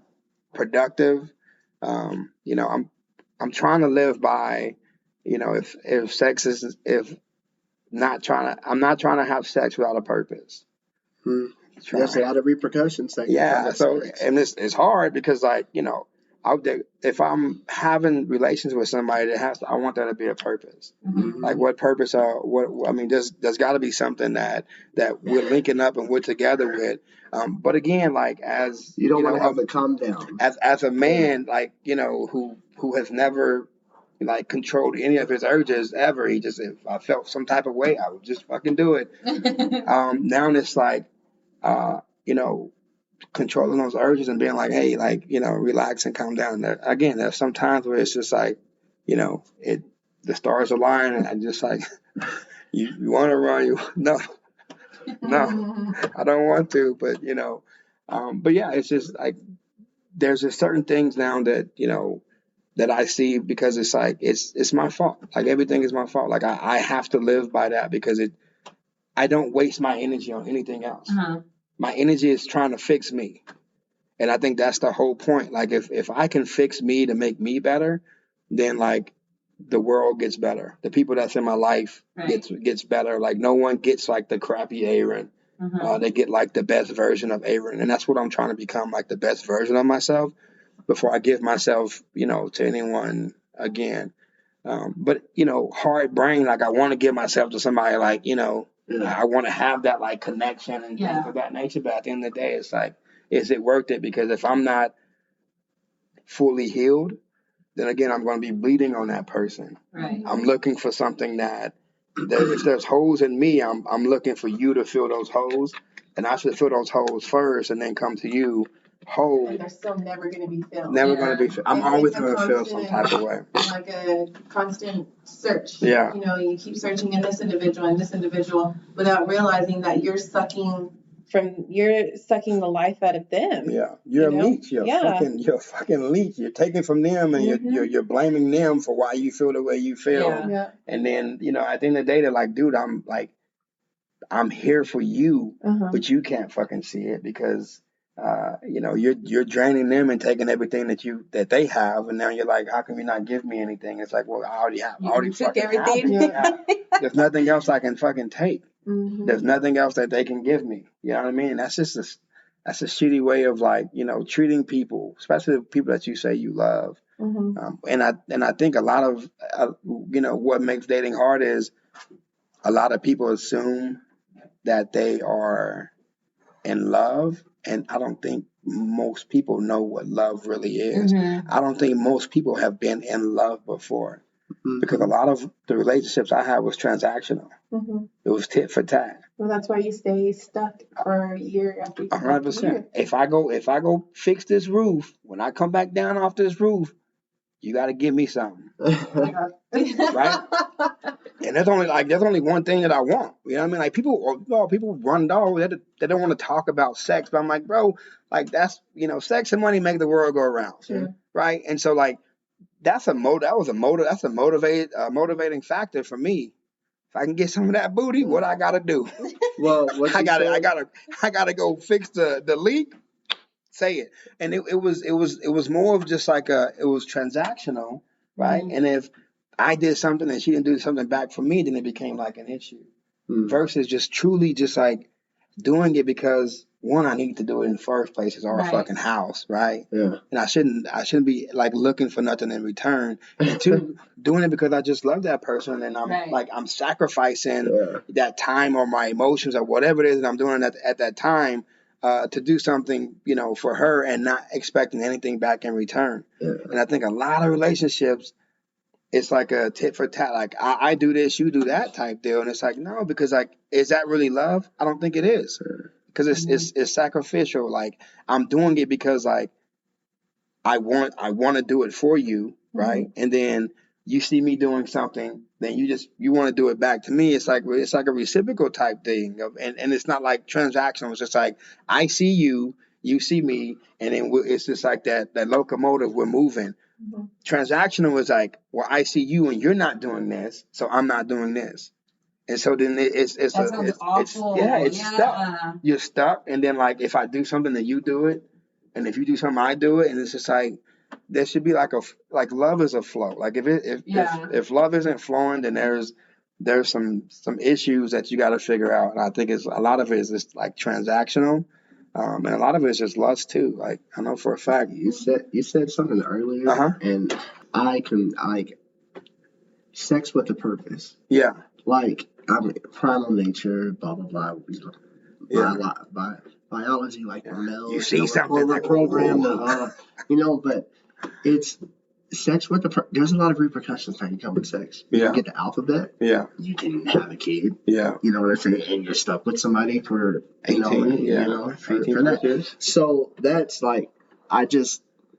productive. I'm trying to live by, if sex is, I'm not trying to have sex without a purpose. There's a lot of repercussions that can Yeah, come with so sex. and it's hard because like, if I'm having relations with somebody I want there to be a purpose. Like what purpose what I mean there's got to be something that we're linking up and we're together with. But again, like as You don't want to have to calm down. as a man, like, who has never like controlled any of his urges ever, if I felt some type of way, I would just fucking do it. Now it's like you know, controlling those urges and being like, hey, like, relax and calm down. There's some times where it's just like, the stars align and I just like, you want to run, no, I don't want to, but yeah, it's just like, there's just certain things now that, that I see because it's like, it's my fault. Like everything is my fault. Like I have to live by that because I don't waste my energy on anything else. My energy is trying to fix me. And I think that's the whole point. Like if I can fix me to make me better, then like the world gets better. The people that's in my life gets better. Like no one gets like the crappy Aaron. They get like the best version of Aaron. And that's what I'm trying to become, like the best version of myself before I give myself, to anyone again. But hard brain, like I want to give myself to somebody like, I want to have that like connection and things of that nature. But at the end of the day, it's like, is it worth it? Because if I'm not fully healed, then again, I'm going to be bleeding on that person. I'm looking for something that if there's holes in me, I'm looking for you to fill those holes. And I should fill those holes first and then come to you whole. And they're still never going to be filled. Never going to be filled. I'm always going to feel some type of way. Like a constant search. Yeah. You keep searching in this individual and this individual without realizing that you're sucking the life out of them. Yeah, you're a leech. You're a fucking leech. You're taking from them and you're blaming them for why you feel the way you feel. Yeah. And then at the end of the day, they're like, dude, I'm here for you, but you can't fucking see it because you're draining them and taking everything that they have, and now you're like, how can you not give me anything? It's like, well, I already have. I already took everything. There's nothing else I can fucking take. There's nothing else that they can give me. You know what I mean? That's just that's a shitty way of like, treating people, especially the people that you say you love. And I think a lot of, what makes dating hard is a lot of people assume that they are in love. And I don't think most people know what love really is. I don't think most people have been in love before. Because a lot of the relationships I had was transactional. It was tit for tat. Well, that's why you stay stuck for year after year. 100%. If I go fix this roof, when I come back down off this roof, you got to give me something, right? And there's only one thing that I want. You know what I mean? Like people run off. They don't want to talk about sex, but I'm like, bro, like that's sex and money make the world go around, right? And so like. That's a motivating factor for me. If I can get some of that booty, what I gotta do? Well, I gotta go fix the leak. Say it. And it was more of just like it was transactional, right? And if I did something and she didn't do something back for me, then it became like an issue. Versus just truly just like doing it because one, I need to do it in the first place. It's our fucking house, right? Yeah. And I shouldn't be like looking for nothing in return. And two, doing it because I just love that person and I'm sacrificing that time or my emotions or whatever it is that I'm doing at that time to do something, for her and not expecting anything back in return. Yeah. And I think a lot of relationships, it's like a tit for tat. Like I do this, you do that type deal. And it's like, no, because like, is that really love? I don't think it is. Because it's sacrificial. Like I'm doing it because like I want to do it for you, right? And then you see me doing something, then you want to do it back to me. It's like a reciprocal type thing, and it's not like transactional. It's just like I see you, you see me, and then it's just like that locomotive. We're moving. Transactional is like, well, I see you and you're not doing this, so I'm not doing this. And so then it's stuck. You're stuck. And then like if I do something, then you do it. And if you do something, I do it. And it's just like there should be like love is a flow. Like if love isn't flowing, then there's there's some issues that you got to figure out. And I think it's a lot of it is just like transactional. And a lot of it is just lust too. Like I know for a fact. You said something earlier, Uh-huh. and I can like sex with a purpose. Yeah. Like I'm primal nature, blah blah blah. Yeah. Biology, like the male. You see something we're like, programmed "Ooh." to, but it's sex with the. There's a lot of repercussions that can come with sex. You Yeah. can get the alphabet. Yeah. You can have a kid. Yeah. You know what I'm saying? And you're stuck with somebody for 18. for 18 that. years. So that's like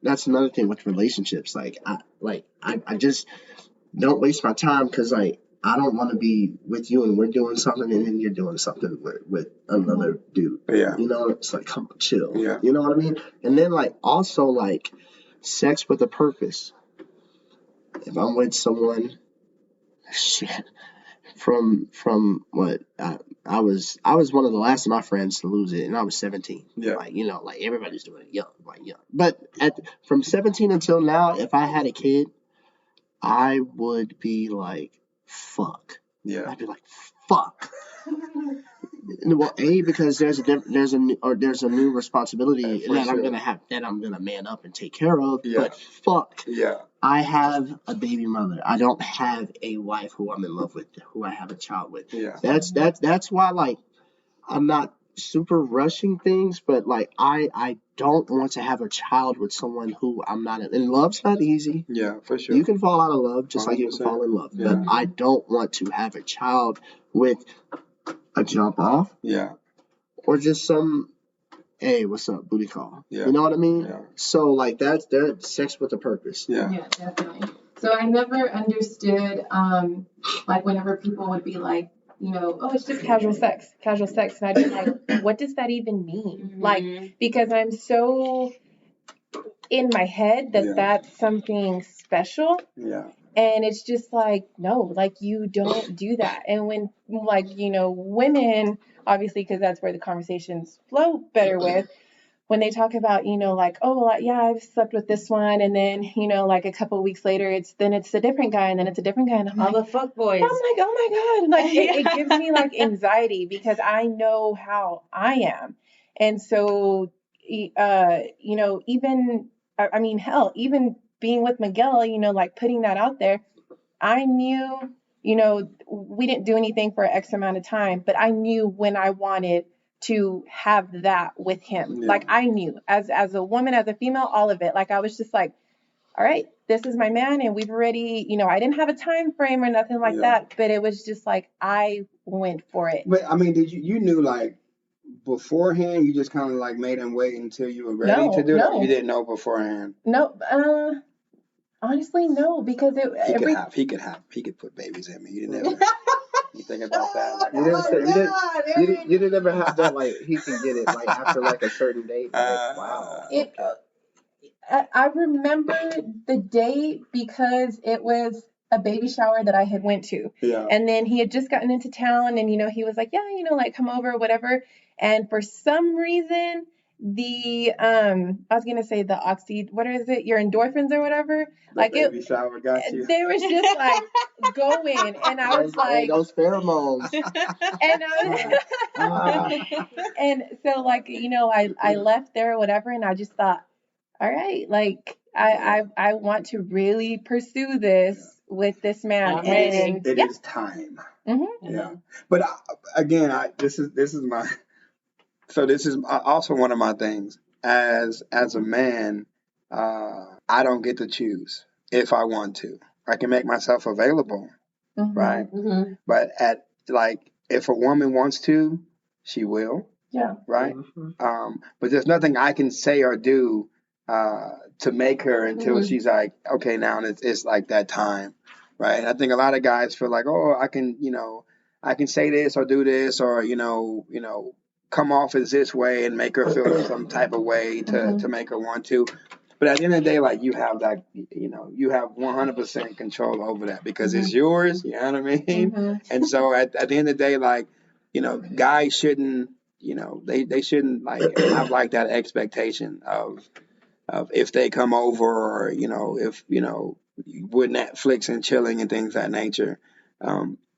that's another thing with relationships. Like I just don't waste my time because like I don't want to be with you and we're doing something and then you're doing something with another dude. Yeah. You know, it's like come on, chill. Yeah. You know what I mean? And then like also like sex with a purpose. If I'm with someone, shit, from what I was one of the last of my friends to lose it, and I was 17. Yeah. Like everybody's doing it young, But from 17 until now, if I had a kid, I would be like, fuck. Yeah. I'd be like, fuck. Well, because there's a new responsibility For that sure. I'm gonna man up and take care of. Yeah. But fuck, Yeah. I have a baby mother. I don't have a wife who I'm in love with, who I have a child with. Yeah. That's why like I'm not super rushing things, but like I don't want to have a child with someone who I'm not in. And love's not easy. Yeah, for sure. You can fall out of love just like you can 100%. fall in love. Yeah. But I don't want to have a child with a jump off Yeah. or just some, hey, what's up, booty call. Yeah. You know what I mean? Yeah. So like that's sex with a purpose. Yeah. Yeah, definitely. So I never understood, like whenever people would be like, Oh, it's just casual sex. And I'd be like, what does that even mean? Like, because I'm so in my head that Yeah. that's something special. Yeah. And it's just like, no, like you don't do that. And when like, women, obviously, because that's where the conversations flow better with, when they talk about, like, oh, well, yeah, I've slept with this one. And then, like a couple of weeks later, it's a different guy and then it's a different guy. And I'm All like, the fuck boys. I'm like, oh my God. Like it gives me like anxiety because I know how I am. And so, even, I mean, hell, even being with Miguel, like putting that out there, I knew, we didn't do anything for X amount of time, but I knew when I wanted to have that with him. Yeah. Like I knew as a woman, as a female, all of it. Like I was just like, all right, this is my man. And we've already, I didn't have a time frame or nothing like Yeah. that, but it was just like, I went for it. But I mean, did you knew like beforehand? You just kind of like made him wait until you were ready to do it. No. You didn't know beforehand. No, honestly, no, because He could put babies in me. You didn't ever. You think about that? Like, You didn't ever have that like he can get it like after like a certain date. Like, wow. I remember the date because it was a baby shower that I had went to. Yeah. And then he had just gotten into town and, he was like, yeah, like come over, whatever. And for some reason, I was going to say the what is it? Your endorphins or whatever. Like baby shower got you. They was just like going. And I was like, those pheromones. and and so like, I left there or whatever. And I just thought, all right, like I want to really pursue this with this man. Amazing. It is time. Mm-hmm. Yeah. But again, this is my. So this is also one of my things. As a man, I don't get to choose if I want to. I can make myself available, Mm-hmm. right? Mm-hmm. But if a woman wants to, she will, Yeah. right? Mm-hmm. But there's nothing I can say or do to make her until Mhm. she's like, okay, now it's like that time, right? And I think a lot of guys feel like, oh, I can say this or do this or come off as this way and make her feel some type of way to make her want to. But at the end of the day, like you have that, you have 100% control over that because it's yours. You know what I mean? Mm-hmm. And so at the end of the day, like, guys shouldn't, they shouldn't like have like that expectation of if they come over or, if, with Netflix and chilling and things of that nature.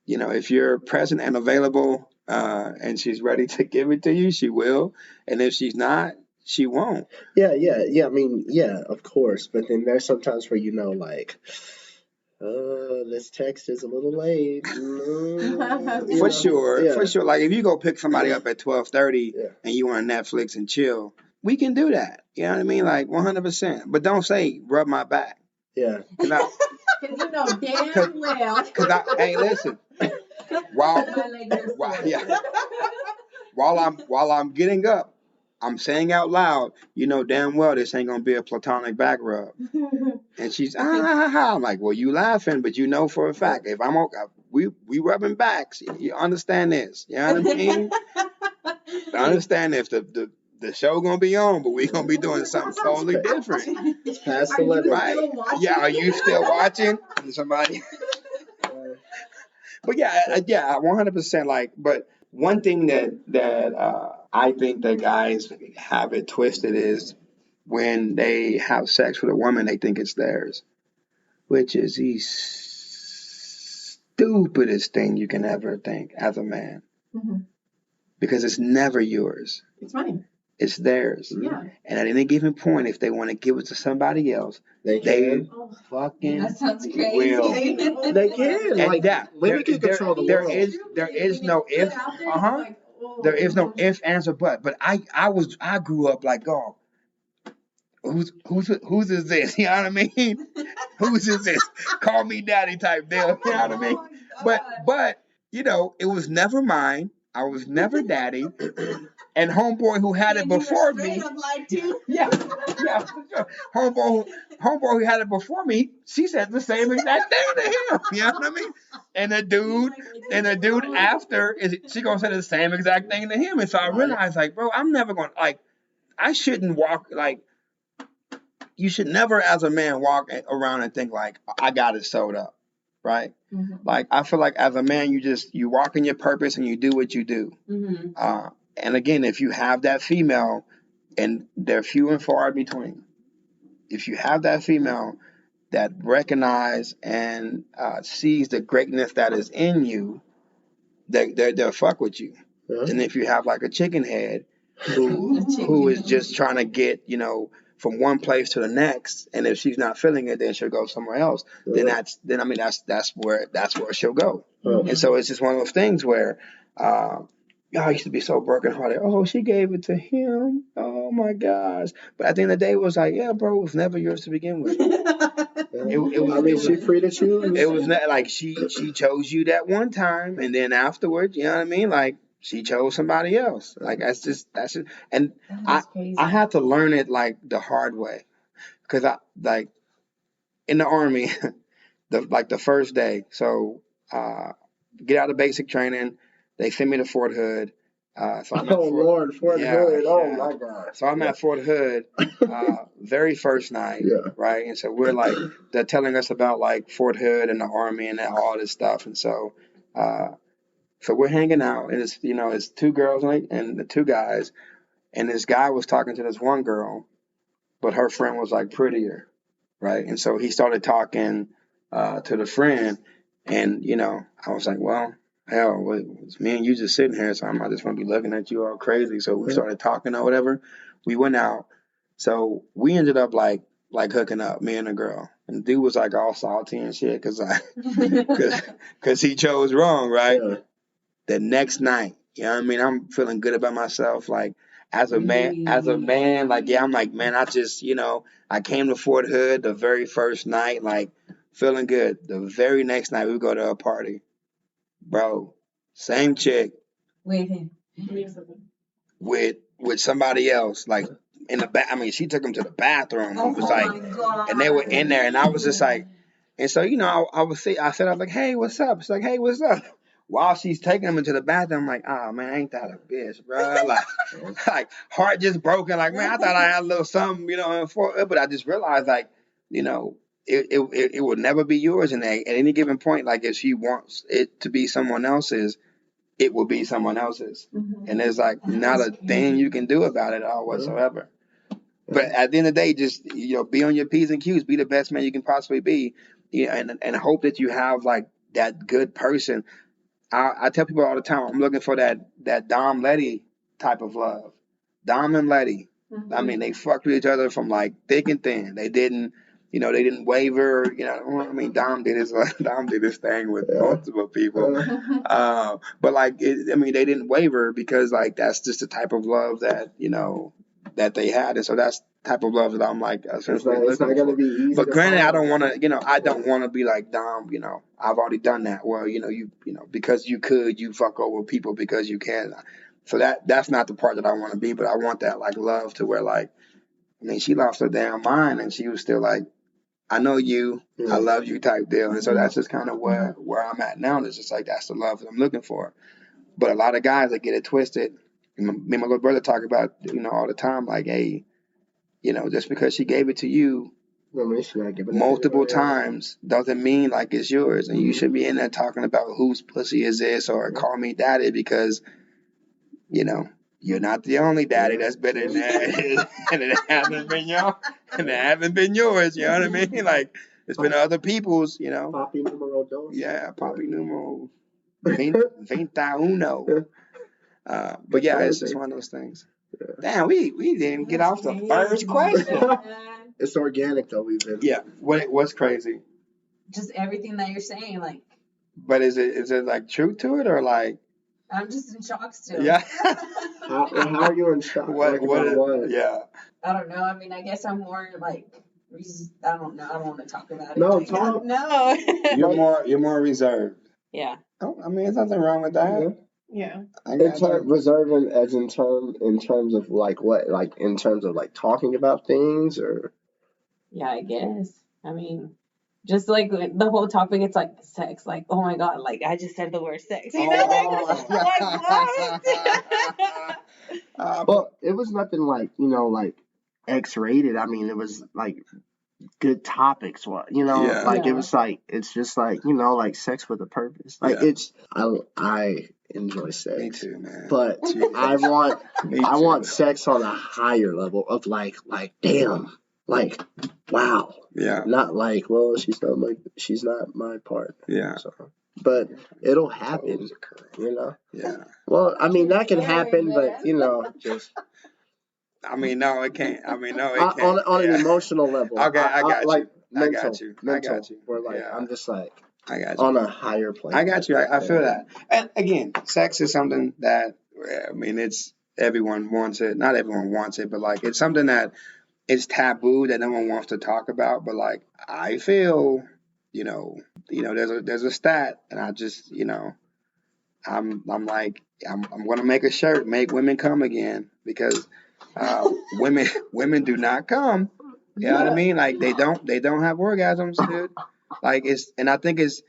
if you're present and available, and she's ready to give it to you, she will. And if she's not, she won't. Yeah. I mean, yeah, of course. But then there's sometimes where like, this text is a little late. For sure. Yeah. Like if you go pick somebody up at 12:30 and you on Netflix and chill, we can do that. You know what I mean? Like 100%. But don't say rub my back. Yeah. Because you know damn well. Hey, listen. While I'm getting up, I'm saying out loud, you know damn well this ain't gonna be a platonic back rub. And she's I'm like, well, you laughing, but you know for a fact if I'm okay, we rubbing backs. You understand this? You know what I mean? I understand if the show gonna be on, but we gonna be doing something totally different. It's past 11, right? Yeah, are you still watching? Somebody. But yeah, 100%. Like, but one thing that I think that guys have it twisted is when they have sex with a woman, they think it's theirs, which is the stupidest thing you can ever think as a man, because it's never yours. It's mine. It's theirs. Yeah. And at any given point, if they want to give it to somebody else, they fucking That sounds crazy. will. They can. And like that women can control the there world. is no if. There is no if, ands, or but. But I grew up like, oh, whose is this? You know what I mean? Whose is this? Call me daddy type deal. You know what I mean? But it was never mine. I was never daddy. And homeboy who had it before me, yeah, homeboy who had it before me, she said the same exact thing to him. You know what I mean? And the dude after she gonna say the same exact thing to him. And so I realized, like, bro, I'm never gonna I shouldn't walk like. You should never, as a man, walk around and think like I got it sewed up, right? Mm-hmm. Like I feel like as a man, you walk in your purpose and you do what you do. Mm-hmm. And again, if you have that female, and they're few and far between, if you have that female that recognize and sees the greatness that is in you, they'll fuck with you. Mm-hmm. And if you have like a chicken head who is just trying to get, from one place to the next, and if she's not feeling it, then she'll go somewhere else. Mm-hmm. That's where she'll go. Mm-hmm. And so it's just one of those things where I used to be so brokenhearted. Oh, she gave it to him. Oh my gosh! But at the end of the day, it was like, yeah, bro, it was never yours to begin with. She free to choose. It was not like she chose you that one time, and then afterwards, you know what I mean? Like she chose somebody else. Like that's just, and I had to learn it like the hard way, because I like in the Army, the first day. So get out of basic training. They sent me to Fort Hood. Fort Hood. Oh my God. So I'm at Fort Hood, very first night, right? And so we're like, they're telling us about like Fort Hood and the Army and all this stuff. And so we're hanging out, and it's two girls and the two guys, and this guy was talking to this one girl, but her friend was like prettier, right? And so he started talking to the friend, and I was like, well, hell, it's me and you just sitting here, so I'm not just gonna be looking at you all crazy. So we started talking or whatever. We went out, so we ended up like hooking up, me and the girl. And the dude was like all salty and shit because he chose wrong, right? Yeah. The next night, you know what I mean? I'm feeling good about myself, like as a man, like I'm like, man, I just I came to Fort Hood the very first night, like feeling good. The very next night we go to a party. Bro, same chick with somebody else, like in the back. I mean, she took him to the bathroom. It was like, and they were in there, and I was just like, and so I said, like, hey, what's up? She's like, hey, what's up? While she's taking him into the bathroom, I'm like, oh man, ain't that a bitch, bro? Like heart just broken. Like, man, I thought I had a little something, but I just realized, like, it will never be yours. And at any given point, like if she wants it to be someone else's, it will be someone else's. Mm-hmm. And there's like not a thing you can do about it at all whatsoever. But at the end of the day, just be on your P's and Q's, be the best man you can possibly be, and hope that you have like that good person. I tell people all the time, I'm looking for that Dom Letty type of love. Dom and Letty. I mean, they fucked with each other from like thick and thin. They didn't waver. I mean, Dom did his thing with multiple people. But like, I mean, they didn't waver because like that's just the type of love that that they had, and so that's the type of love that I'm like essentially It's not going to be easy. But granted, I don't want to, I don't want to be like Dom. I've already done that. Well, because you could, you fuck over people because you can. So that's not the part that I want to be. But I want that like love to where like, I mean, she lost her damn mind and she was still like, I know you, I love you type deal. And so that's just kind of where I'm at now. It's just like that's the love that I'm looking for. But a lot of guys that get it twisted. Me and my little brother talk about all the time like, hey, just because she gave it to you multiple times doesn't mean like it's yours, and you should be in there talking about whose pussy is this or call me daddy because you're not the only daddy that's been in there, and it hasn't been yours. You know what I mean? Like it's been other people's. Papi numero dos. Yeah, papi numero 21. But yeah, it's just one of those things. Damn, we didn't get off the first question. It's organic though. We've been. Yeah. What's crazy? Just everything that you're saying, like. But is it like truth to it or like? I'm just in shock still. Yeah. How are you in shock? What? Yeah. I don't know. I mean, I guess I'm more like. I don't know. I don't want to talk about it. No, talk. No. You're more reserved. Yeah. Oh, I mean, there's nothing wrong with that. Yeah. Reserving as in terms of like what, like in terms of like talking about things or. Yeah, I guess. I mean, just like the whole topic, it's like sex. Like, oh my God, like I just said the word sex. Like what? Well, it was nothing like like X-rated. I mean, it was like good topics. It was like it's just like like sex with a purpose. Like it's I enjoy sex. Me too, man. But I want sex on a higher level of like damn. Like, wow. Yeah. Not like, well, she's not my part. Yeah. So, but it'll happen, Yeah. Well, I mean, that can happen, but just. I mean, no, it can't. I mean, no, it can't. On an emotional level. Okay, I got you. Like I got you. Where like I'm just like. I got you. On a higher plane. I got you. I feel that. And again, sex is something that I mean, it's everyone wants it. Not everyone wants it, but like it's something that. It's taboo that no one wants to talk about, but like I feel, there's a stat, and I just, I'm like I'm gonna make a shirt, make women come again because women do not come. You know what I mean? Like they don't have orgasms, dude. Like and I think it's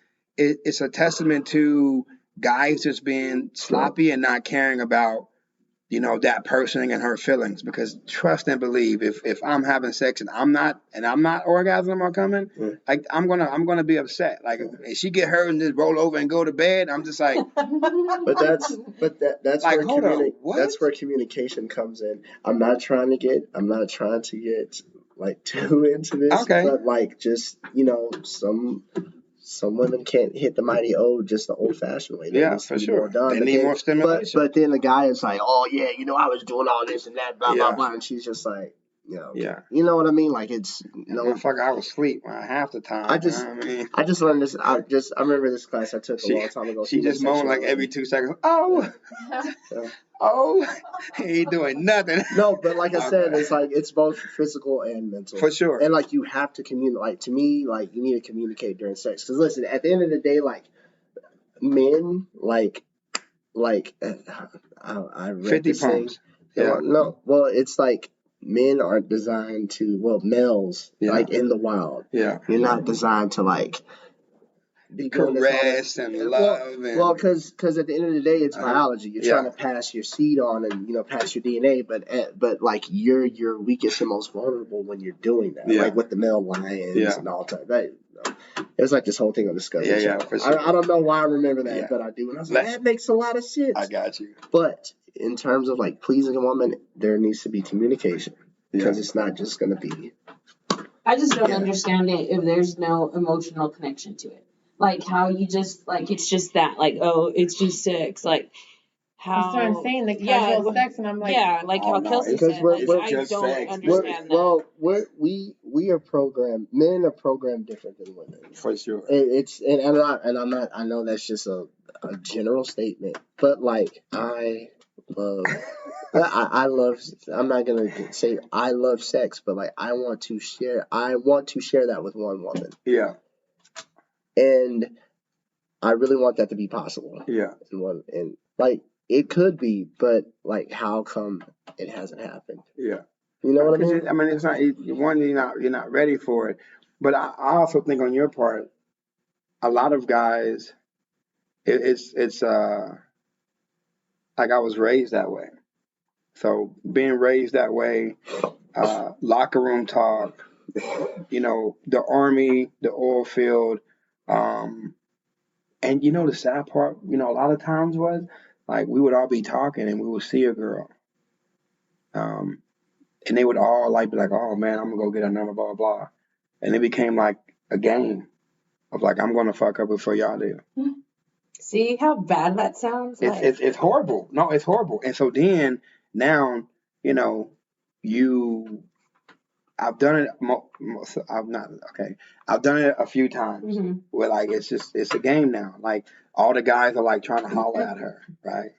a testament to guys just being sloppy and not caring about. That person and her feelings, because trust and believe if I'm having sex and I'm not orgasming or coming, like I'm gonna be upset. Like if she get hurt and just roll over and go to bed, I'm just like. But that's like, that's where communication comes in. I'm not trying to get like too into this, but like just some women can't hit the mighty O just the old-fashioned way. Yeah, for sure. They need more stimulation. But then the guy is like, oh, yeah, I was doing all this and that, blah, blah, blah. And she's just like, you know what I mean? Like, it's, Fuck, I was asleep half the time. I just learned this. I remember this class I took a long time ago. She just moaned like every 2 seconds. Oh. Yeah. Oh, he ain't doing nothing. No, but like I said, it's like it's both physical and mental. For sure. And like you have to communicate. Like to me, like you need to communicate during sex. Because listen, at the end of the day, like men, I read 50 pounds. Yeah. No, well, it's like men aren't designed to. Males like in the wild. Yeah. You're not designed to like. Be caressed and love. Well, because at the end of the day, it's biology. You're trying to pass your seed on and pass your DNA, but like you're your weakest and most vulnerable when you're doing that. Like with the male lions and all that. There's like this whole thing on Discovery. Yeah, for sure. I don't know why I remember that, but I do, and I was like, that makes a lot of sense. I got you. But in terms of like pleasing a woman, there needs to be communication because it's not just gonna be. I just don't understand it if there's no emotional connection to it. like how you just like it's just that like oh it's just sex like how That's what I'm saying, the casual sex, and I'm like, yeah like Oh, how no, Kelsey it's- said we're- like we're I just don't sex, understand that. Well, we are programmed. Men are programmed different than women. for sure. I'm not. I know that's just a general statement, but like I love. I love. I'm not gonna say I love sex, but like I want to share. I want to share that with one woman, Yeah, and I really want that to be possible. yeah. And like it could be, but like how come it hasn't happened? Yeah. You know what I Because mean? I mean, it's not you're not ready for it. But I also think on your part, a lot of guys, it's like I was raised that way. So being raised that way, locker room talk, the army, the oil field, and the sad part, a lot of times was like we would all be talking and we would see a girl, and they would all like be like, oh man, I'm gonna go get a number, blah blah blah, and it became like a game of like I'm gonna fuck up before y'all do. See how bad that sounds? It's horrible. No, it's horrible. And so then now, you I've done it. I've not okay. I've done it a few times where like it's a game now. Like all the guys are like trying to holler at her, right?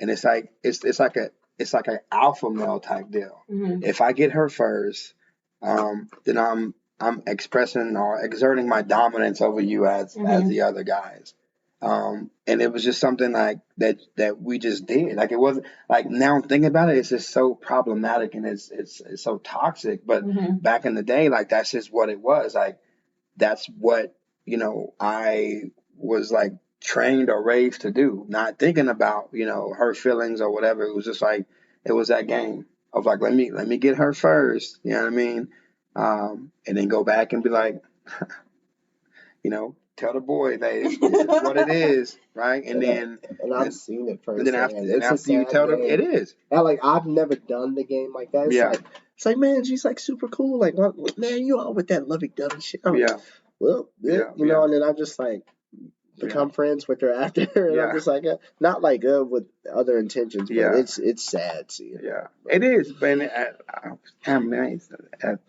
And it's like it's like an alpha male type deal. If I get her first, then I'm expressing or exerting my dominance over you as the other guys. And it was just something like that we just did. Like it wasn't like now I'm thinking about it, it's just so problematic and it's so toxic. But back in the day, like that's just what it was. Like that's what I was like trained or raised to do, not thinking about her feelings or whatever. It was just like it was that game of like let me get her first, you know what I mean, and then go back and be like, tell the boy that this is what it is, right? And then I've seen it and then firsthand. after you tell them it is. And like I've never done the game like that. It's like man, she's like super cool. Like man, you all with that lovey-dovey shit. Well, and then I'm just like become friends with her after, and I'm just like not like with other intentions, but it's sad seeing. Yeah, it is. But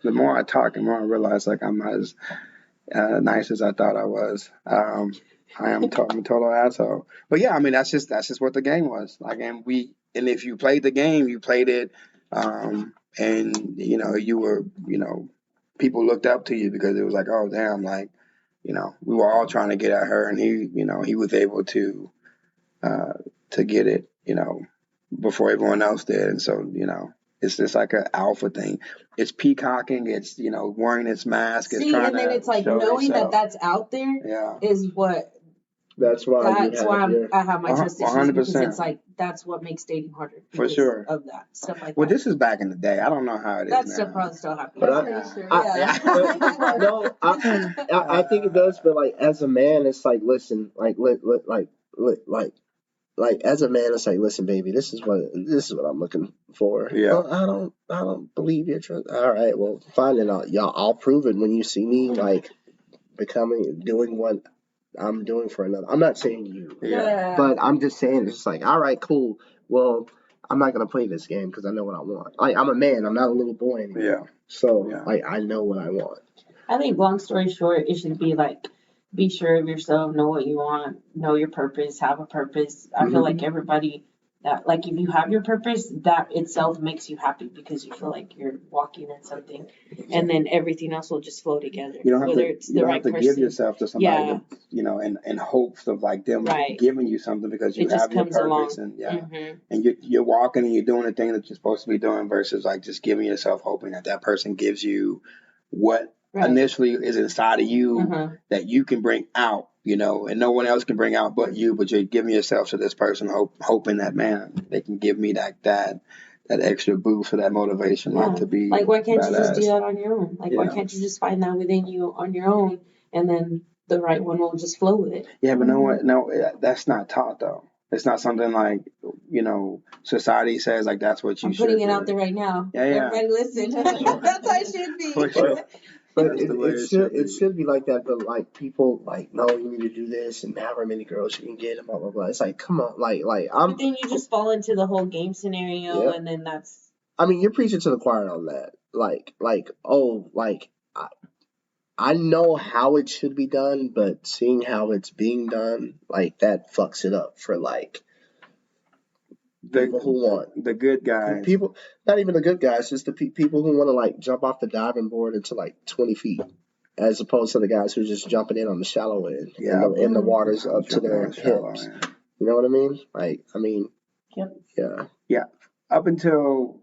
the more I talk, the more I realize like I'm not as nice as I thought I was. I am a total asshole. But yeah, I mean that's just what the game was. Like, and if you played the game, you played it, and you were people looked up to you because it was like, oh damn, like we were all trying to get at her, and he was able to get it before everyone else did, and so it's just like an alpha thing. It's peacocking. It's wearing its mask. See, and then it's like knowing that that's out there is what. That's why I have my trust issues 100%. because it's like that's what makes dating harder. For sure. Of that stuff like well, that. this is back in the day. I don't know how it is that now. stuff probably still happens. I think it does, but like as a man, it's like listen, like as a man, it's like listen, baby, this is what I'm looking for. Yeah. Well, I don't believe your trust. All right, well, fine, and I'll prove it when you see me like doing what I'm doing for another. I'm not saying you, but I'm just saying it's like, all right, cool. Well, I'm not gonna play this game because I know what I want. Like I'm a man. I'm not a little boy anymore. Yeah. So like I know what I want. I think long story short, it should be like be sure of yourself, know what you want, know your purpose, have a purpose. I feel like everybody that like if you have your purpose, that itself makes you happy because you feel like you're walking in something, and then everything else will just flow together. You don't have Whether to, it's the right have to person. give yourself to somebody, in hopes of like them giving you something because you have your purpose and and you're walking and you're doing the thing that you're supposed to be doing versus like just giving yourself hoping that person gives you what initially is inside of you that you can bring out. And no one else can bring out but you, but you're giving yourself to this person, hoping that, man, they can give me that extra boost or that motivation, like to be like, why can't badass. you just do that on your own? Like, why can't you just find that within you on your own, and then the right one will just flow with it? Yeah, but no, that's not taught though. It's not something like, society says like that's what you should do. I'm putting it out there right now. Yeah. Everybody listen. That's how it should be. For sure. But That's the way it should be like that. But like people like, no, you need to do this and however many girls you can get and blah blah blah. It's like, come on, But then you just fall into the whole game scenario, Yeah. and then that's. I mean, you're preaching to the choir on that. I know how it should be done, but seeing how it's being done, like that fucks it up for like people who want the good guys. people, not even the good guys, just the people who want to like jump off the diving board into like 20 feet, as opposed to the guys who are just jumping in on the shallow end, in the waters up to their hips. You know what I mean? Like, I mean, yeah. Up until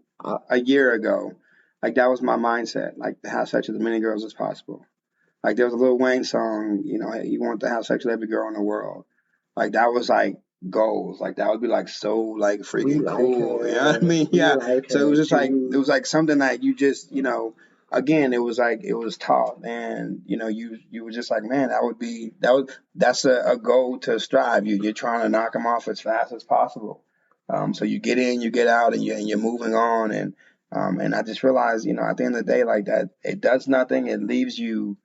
a year ago, like that was my mindset, like to have sex with as many girls as possible. Like there was a Lil Wayne song, you know, you want to have sex with every girl in the world. Like that was like goals. Like that would be like so like freaking cool. You know what I mean? Yeah. So it was just like it was like something that you just, you know, again, it was like it was taught, and you know, you were just like, man, that's a goal to strive. You're trying to knock them off as fast as possible. So you get in, you get out, and you're moving on, and I just realized, you know, at the end of the day, like that, it does nothing. It leaves you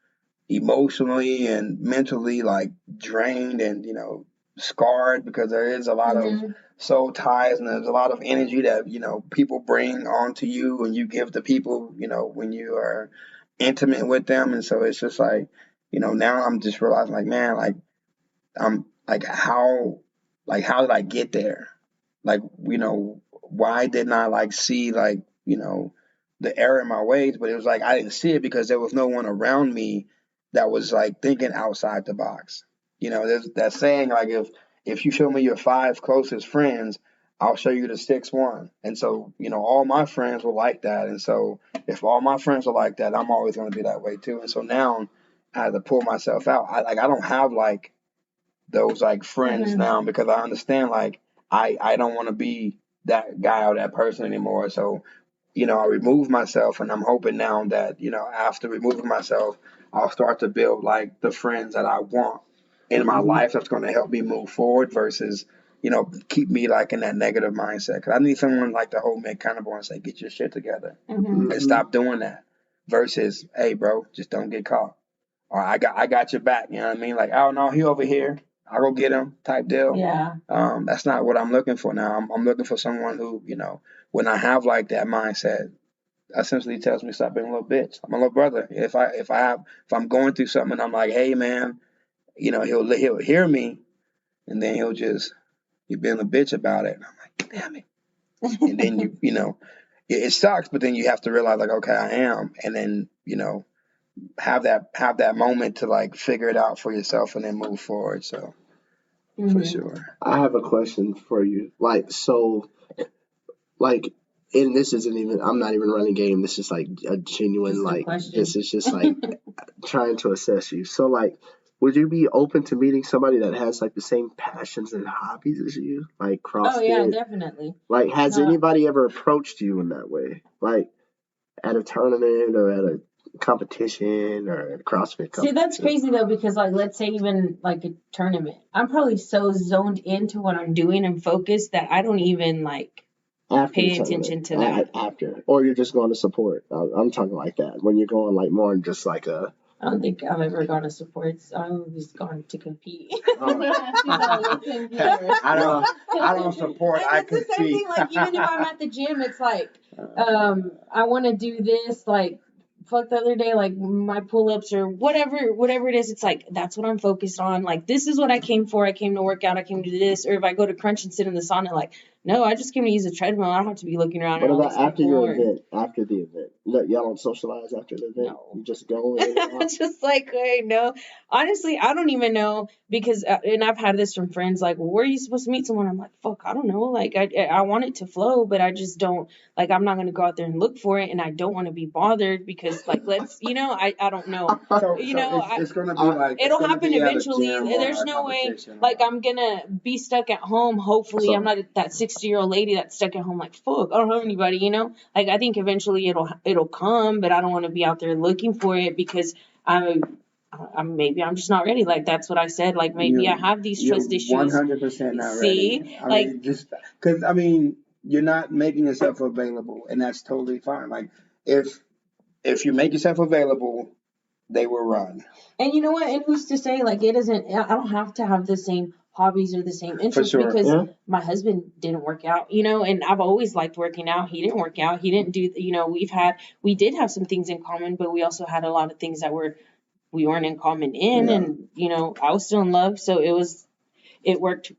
emotionally and mentally like drained and, you know, scarred, because there is a lot of soul ties and there's a lot of energy that, you know, people bring onto you and you give to people, you know, when you are intimate with them. And so it's just like, you know, now I'm just realizing like, man, like I'm like how did I get there? Like, you know, why didn't I like see like, you know, the error in my ways? But it was like I didn't see it because there was no one around me that was like thinking outside the box. You know, there's that saying like if you show me your 5 closest friends, I'll show you the 6th one. And so, you know, all my friends were like that. And so if all my friends are like that, I'm always going to be that way too. And so now I had to pull myself out. I don't have like those like friends now, because I understand like I don't want to be that guy or that person anymore. So, you know, I remove myself, and I'm hoping now that, you know, after removing myself, I'll start to build like the friends that I want in my life that's going to help me move forward versus, you know, keep me like in that negative mindset. Because I need someone like to hold me accountable and say, get your shit together and stop doing that, versus, hey, bro, just don't get caught. Or I got your back. You know what I mean? Like, oh no, he over here, I'll go get him type deal. Yeah. That's not what I'm looking for now. I'm looking for someone who, you know, when I have like that mindset, essentially tells me stop being a little bitch. I'm a little brother. If I'm going through something and I'm like, hey man, you know, he'll hear me, and then he'll just be being a bitch about it. And I'm like, damn it. And then you know, it sucks, but then you have to realize like, okay, I am, and then, you know, have that moment to like figure it out for yourself and then move forward. So for sure. I have a question for you. Like, so, like, and this isn't even, I'm not even running game. This is like a genuine, like, this is just like trying to assess you. So, like, would you be open to meeting somebody that has like the same passions and hobbies as you? Like CrossFit? Oh, yeah, definitely. Like, has anybody ever approached you in that way? Like, at a tournament or at a competition or a CrossFit competition? See, that's crazy though, because like, let's say even like a tournament, I'm probably so zoned into what I'm doing and focused that I don't even like pay attention to that. After, or you're just going to support. I'm talking like that. When you're going like more than just like a. I don't think I've ever gone to support. I've just gone to compete. I don't support. And it's the same thing. Like even if I'm at the gym, it's like I want to do this. Like fuck the other day, like my pull-ups or whatever it is. It's like that's what I'm focused on. Like this is what I came for. I came to work out. I came to do this. Or if I go to crunch and sit in the sauna, like no, I just came to use a treadmill. I don't have to be looking around. What about after your event? After the event, y'all don't socialize after the event. No. You just go. It's just like, hey, no. Honestly, I don't even know because, and I've had this from friends. Like, well, where are you supposed to meet someone? I'm like, fuck, I don't know. Like, I want it to flow, but I just don't. Like, I'm not gonna go out there and look for it, and I don't want to be bothered because, like, let's, you know, I don't know. It's gonna be like it'll happen eventually. There's no way. Like, I'm gonna be stuck at home. Hopefully, I'm not that 60-year-old lady that's stuck at home. Like, fuck, I don't have anybody. You know, like I think eventually it'll come, but I don't want to be out there looking for it because I'm I'm just not ready. Like that's what I said. Like maybe I have these trust issues. 100% not ready. I mean, just because you're not making yourself available, and that's totally fine. Like if you make yourself available they will run. And you know what? And who's to say, like, it isn't, I don't have to have the same hobbies or the same interests sure. because my husband didn't work out, you know, and I've always liked working out. He didn't work out. He didn't do, you know, we did have some things in common, but we also had a lot of things that we weren't in common in. Yeah. And, you know, I was still in love. So it worked.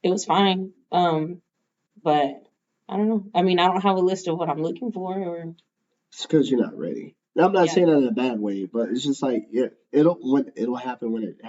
It was fine. But I don't know. I mean, I don't have a list of what I'm looking for or. It's because you're not ready. And I'm not Yeah. saying that in a bad way, but it's just like it'll happen when it'll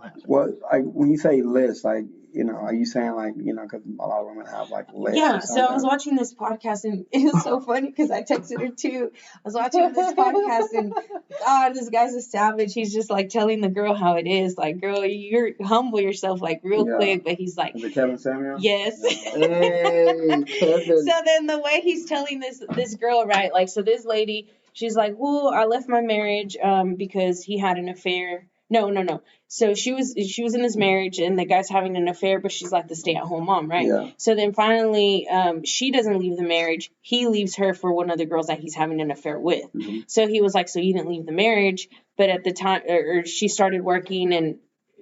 happen. Well, like when you say list, like, you know, are you saying like, you know, because a lot of women have like lists? Yeah, or so I was something? watching this podcast and it was so funny because I texted her too. I was watching this podcast and God, this guy's a savage. He's just like telling the girl how it is. Like, girl, you're humble yourself like real Yeah. quick. But he's like, Is it Kevin Samuel? yes. Hey, Kevin. So then the way he's telling this girl, right? Like, so this lady, she's like, well, I left my marriage because he had an affair. No. So she was in this marriage and the guy's having an affair, but she's like the stay-at-home mom, right? Yeah. So then finally, she doesn't leave the marriage. He leaves her for one of the girls that he's having an affair with. Mm-hmm. So he was like, so you didn't leave the marriage, but at the time, or she started working and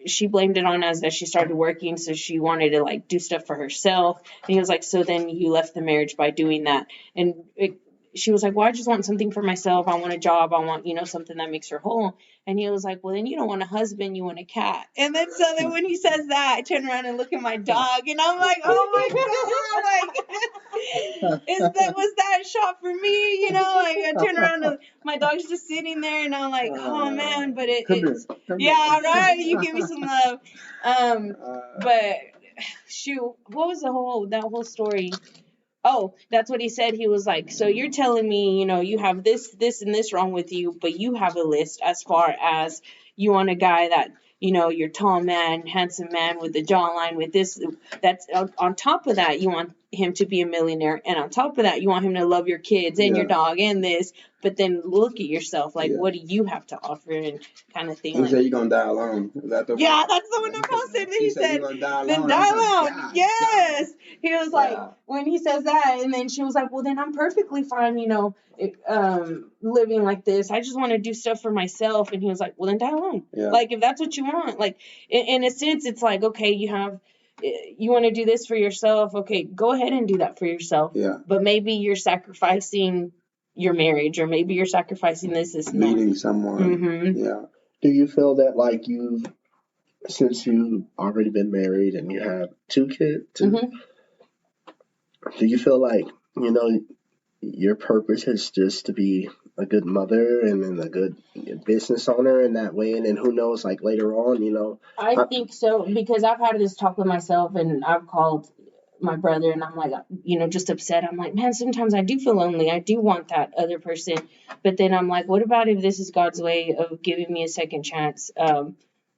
she blamed it on us that she started working, so she wanted to like do stuff for herself. And he was like, so then you left the marriage by doing that. And she was like, well, I just want something for myself. I want a job. I want, you know, something that makes her whole. And he was like, well, then you don't want a husband, you want a cat. And then so then when he says that, I turn around and look at my dog and I'm like, oh my God, like, was that a shot for me? You know, like I turn around and my dog's just sitting there and I'm like, oh man, but it's, yeah, right. You give me some love. But shoot, what was that whole story? Oh, that's what he said. He was like, so you're telling me, you know, you have this, and this wrong with you, but you have a list as far as you want a guy that, you know, you're tall man, handsome man with the jawline with this, that's on top of that, you want him to be a millionaire. And on top of that, you want him to love your kids and your dog and this, but then look at yourself. Like, what do you have to offer and kind of thing. He like, said you're going to die alone. Is that the yeah, that's the one I posted. He said, you're going to die alone. then die alone. God, Yes. God. He was like, when he says that, and then she was like, well, then I'm perfectly fine, you know, living like this. I just want to do stuff for myself. And he was like, well, then die alone. Yeah. Like, if that's what you want. Like, in a sense, it's like, okay, you want to do this for yourself. Okay, go ahead and do that for yourself. Yeah. But maybe you're sacrificing your marriage, or maybe you're sacrificing this and that. Meeting someone. Mm-hmm. Yeah. Do you feel that like since you've already been married and you have 2 kids, Mm-hmm. do you feel like, you know, your purpose is just to be a good mother and then a good business owner in that way? And then who knows, like later on, you know? I think so, because I've had this talk with myself and I've called my brother and I'm like, you know, just upset. I'm like, man, sometimes I do feel lonely. I do want that other person. But then I'm like, what about if this is God's way of giving me a second chance?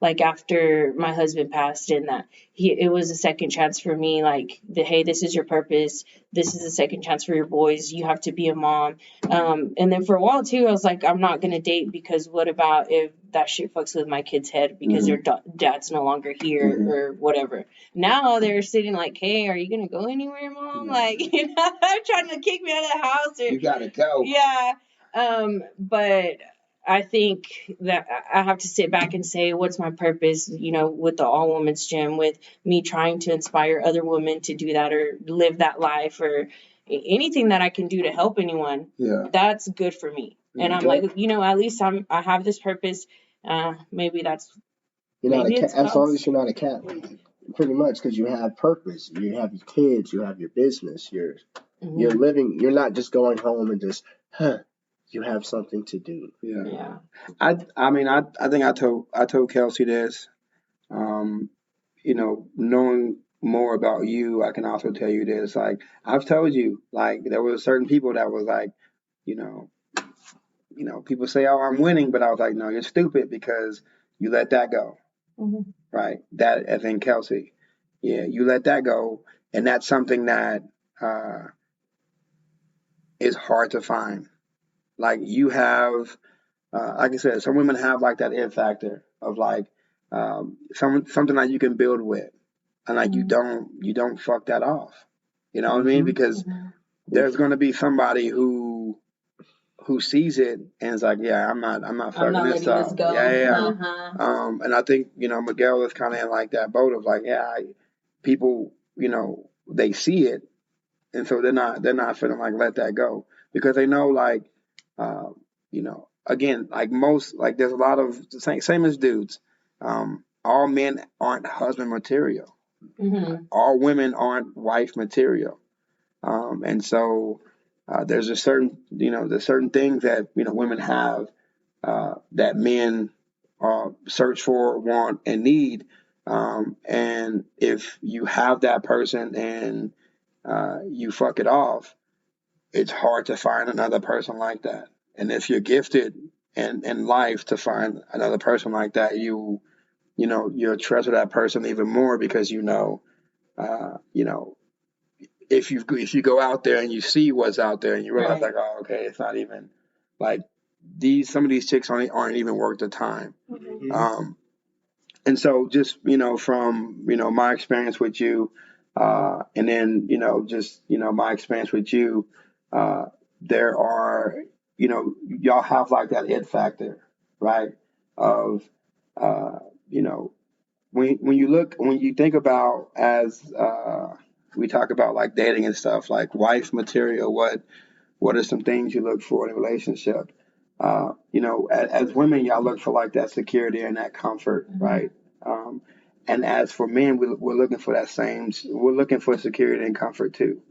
Like after my husband passed, and that it was a second chance for me, like hey, this is your purpose. This is a second chance for your boys. You have to be a mom. And then for a while too, I was like, I'm not going to date because what about if that shit fucks with my kid's head because their dad's no longer here or whatever. Now they're sitting like, hey, are you going to go anywhere, mom? Like, you know, trying to kick me out of the house. Or, you got to go. Yeah. But I think that I have to sit back and say, what's my purpose, you know, with the all women's gym, with me trying to inspire other women to do that or live that life or anything that I can do to help anyone. Yeah. That's good for me. And I'm like, you know, at least I have this purpose. Maybe that's. You're not a cat, as long as you're not a cat lady, pretty much, because you have purpose. You have your kids, you have your business, you're living. You're not just going home and just, you have something to do. Yeah. I mean, I think I told Kelsey this. You know, knowing more about you, I can also tell you this. Like I've told you, like there were certain people that was like, you know, people say, oh, I'm winning, but I was like, no, you're stupid because you let that go. Mm-hmm. Right. That, as in Kelsey. Yeah, you let that go. And that's something that is hard to find. Like you have, like I said, some women have like that it factor of like something that you can build with. And like you don't fuck that off. You know what I mean? Because there's going to be somebody who who sees it and is like, yeah, I'm not I'm fucking not this letting this up. go. Yeah. Uh-huh. And I think, Miguel is kind of in like that boat of like, people, they see it, and so they're not feeling like let that go because they know like, again, like most, like there's a lot of same as dudes. All men aren't husband material. All women aren't wife material. And so there's a certain, there's certain things that, women have that men search for, want, and need. And if you have that person and you fuck it off, it's hard to find another person like that. And if you're gifted in life to find another person like that, you'll treasure that person even more because if you go out there and you see what's out there and you realize like, oh, okay, it's not even like some of these chicks aren't even worth the time. And so just from my experience with you, and then just my experience with you, there are y'all have like that it factor, right? Of when you think about as we talk about like dating and stuff, like wife material, what are some things you look for in a relationship? As women, y'all look for like that security and that comfort, right? And as for men, we're looking for we're looking for security and comfort too.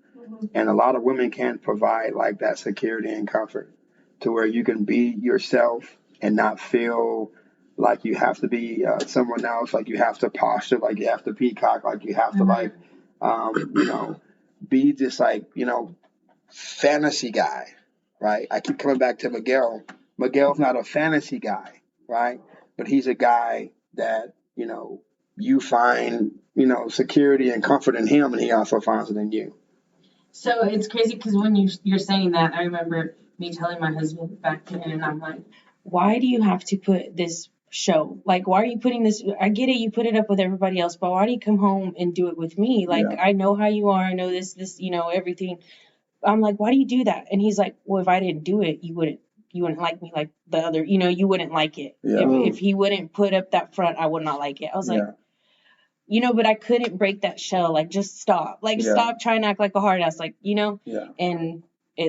And a lot of women can't provide like that security and comfort to where you can be yourself and not feel like you have to be someone else, like you have to posture, like you have to peacock, like you have to like, be this like, fantasy guy, right? I keep coming back to Miguel. Miguel's not a fantasy guy, right? But he's a guy that, you find, security and comfort in him, and he also finds it in you. So it's crazy because when you're saying that, I remember me telling my husband back then, and I'm like, why do you have to put this show? Like, why are you putting this? I get it, you put it up with everybody else, but why do you come home and do it with me? Like, I know how you are, I know this, everything. I'm like, why do you do that? And he's like, well, if I didn't do it, you wouldn't like me like the other, you wouldn't like it. If he wouldn't put up that front, I would not like it. I was like, but I couldn't break that shell. Like, just stop. Like, stop trying to act like a hard ass. Like, and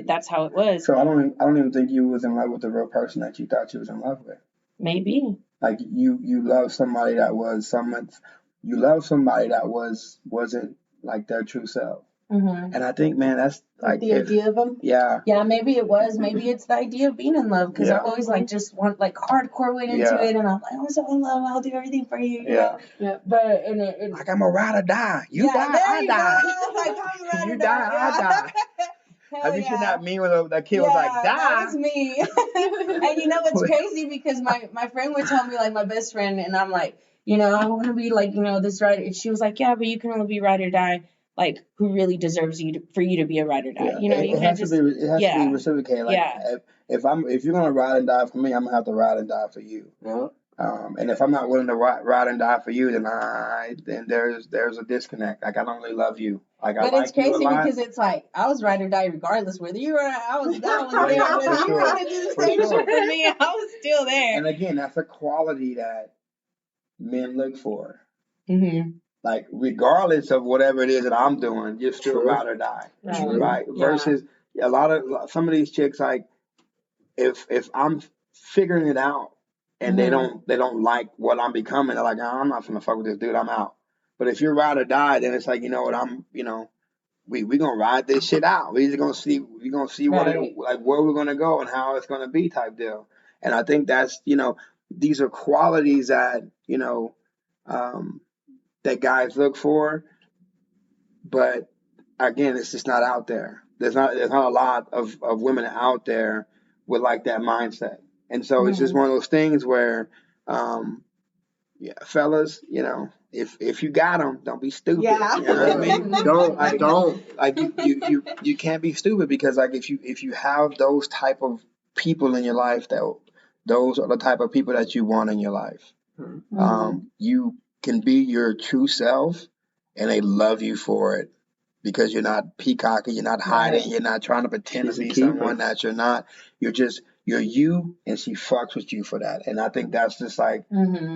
that's how it was. So I don't even think you was in love with the real person that you thought you was in love with. Maybe. Like you love somebody that was wasn't like their true self. And I think, man, that's like the idea of them. Yeah, maybe it was. Maybe it's the idea of being in love because I've always like just want like hardcore went into it, and I'm like, I'm so in love. I'll do everything for you. Yeah. But like I'm a ride or die. You die, I die. Like, you die, I die. Have you seen that meme where the kid was like, die? That was me. And what's crazy because my friend would tell me, like my best friend, and I'm like, I want to be like, this ride. And she was like, yeah, but you can only be ride or die. Like, who really deserves for you to be a ride or die? It has to be reciprocated. Like, if you're gonna ride and die for me, I'm gonna have to ride and die for you. And if I'm not willing to ride and die for you, then there's a disconnect. Like, I don't really love you. Like, but it's crazy because it's like I was ride or die regardless whether you were. I was there. Whether you wanted to do the same shit for me, I was still there. And again, that's a quality that men look for. Like, regardless of whatever it is that I'm doing, you're still ride or die, right? Versus some of these chicks, like, if I'm figuring it out and they don't like what I'm becoming, they're like, oh, I'm not gonna fuck with this dude, I'm out. But if you're ride or die, then it's like, you know what, we gonna ride this shit out. We're gonna see where we're gonna go and how it's gonna be type deal. And I think that's these are qualities that that guys look for, but again, it's just not out there. There's not a lot of women out there with like that mindset, and so it's just one of those things where, fellas, if you got them, don't be stupid. Yeah. You know what I mean? You can't be stupid because like if you have those type of people in your life, those are the type of people that you want in your life. You can be your true self and they love you for it because you're not peacocking, you're not hiding, you're not trying to pretend to be someone that you're not. You're you, and she fucks with you for that. And I think that's just like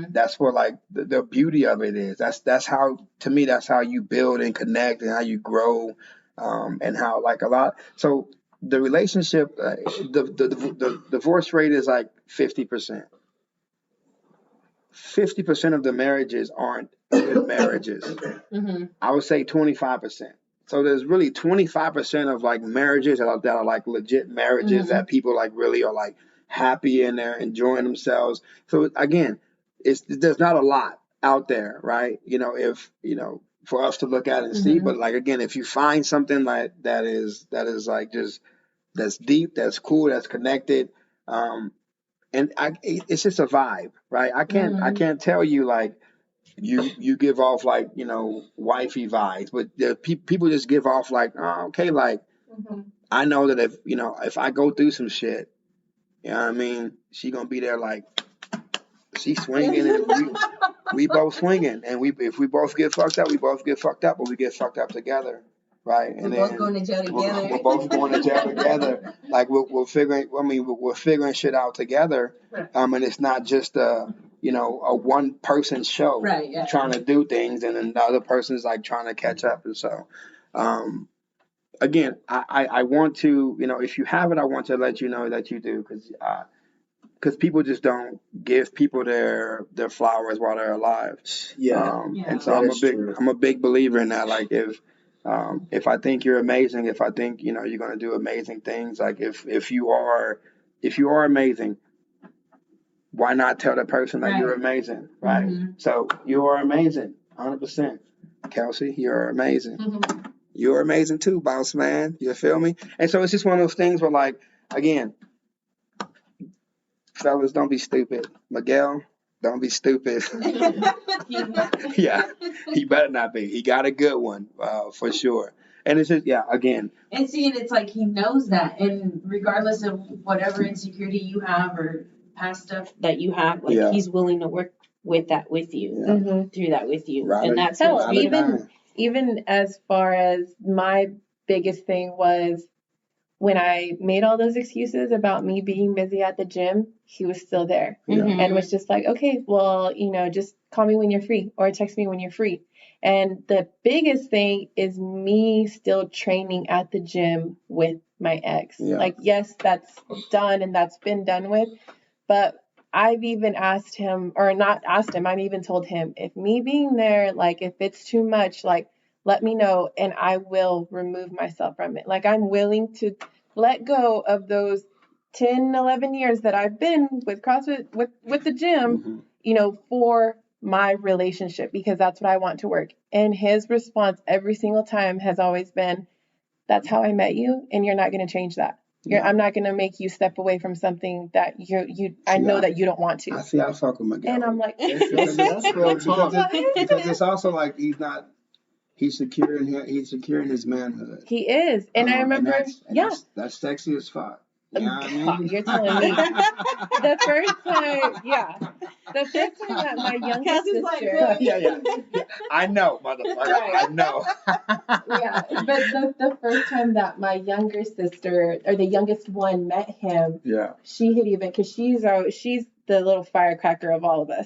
that's where like the beauty of it is. That's how, to me, that's how you build and connect and how you grow, and how like a lot. So the relationship, the divorce rate is like 50%. 50% of the marriages aren't good marriages. I would say 25%. So there's really 25% of like marriages that are like legit marriages that people like really are like happy in there, enjoying themselves. So again, there's not a lot out there, right? If for us to look at and see, but like again, if you find something like that is like just that's deep, that's cool, that's connected, and it's just a vibe, right? I can't tell you like you give off like wifey vibes, but people just give off like, oh, okay, like I know that if I go through some shit, you know what I mean, she gonna be there like she's swinging and we both swinging, and if we both get fucked up, we both get fucked up, but we get fucked up together. Right, and we're both going to jail together. We're both going to jail together. Like we're figuring. I mean, we're figuring shit out together. And it's not just a one person show. Right. Yeah. Trying to do things, and then the other person's like trying to catch up. And so, again, I want to, if you have it, I want to let you know that you do, because people just don't give people their flowers while they're alive. And so I'm a big believer in that. Like if I think you're amazing, if I think you're going to do amazing things, like if you are amazing, why not tell the person that you're amazing, right? So you are amazing, 100%. Kelsey, you're amazing. You're amazing too, boss man. You feel me? And so it's just one of those things where, like, again, fellas, don't be stupid. Miguel, don't be stupid. Yeah, he better not be. He got a good one, for sure. And it's just, again. And see, and it's like he knows that, and regardless of whatever insecurity you have or past stuff that you have, like he's willing to work with that with you, through that with you, and that's so even as far as my biggest thing was, when I made all those excuses about me being busy at the gym, he was still there and was just like, okay, well, just call me when you're free or text me when you're free. And the biggest thing is me still training at the gym with my ex. Like, yes, that's done and that's been done with, but I've even asked him, or not asked him, I've even told him, if me being there, like, if it's too much, like, let me know and I will remove myself from it. Like, I'm willing to let go of those 10, 11 years that I've been with CrossFit, with the gym, for my relationship, because that's what I want to work. And his response every single time has always been, that's how I met you, and you're not going to change that. I'm not going to make you step away from something that I know that you don't want to. I see. I fuck with Miguel. And I'm like, that's real talk. Because it's also like he's secure in his manhood. He is. And I remember, that's sexy as fuck. You know what I mean? You're telling me. The first time that my younger sister. Yeah. I know, motherfucker. Right. I know. But the first time that my younger sister, or the youngest one, met him, she had even, because she's the little firecracker of all of us.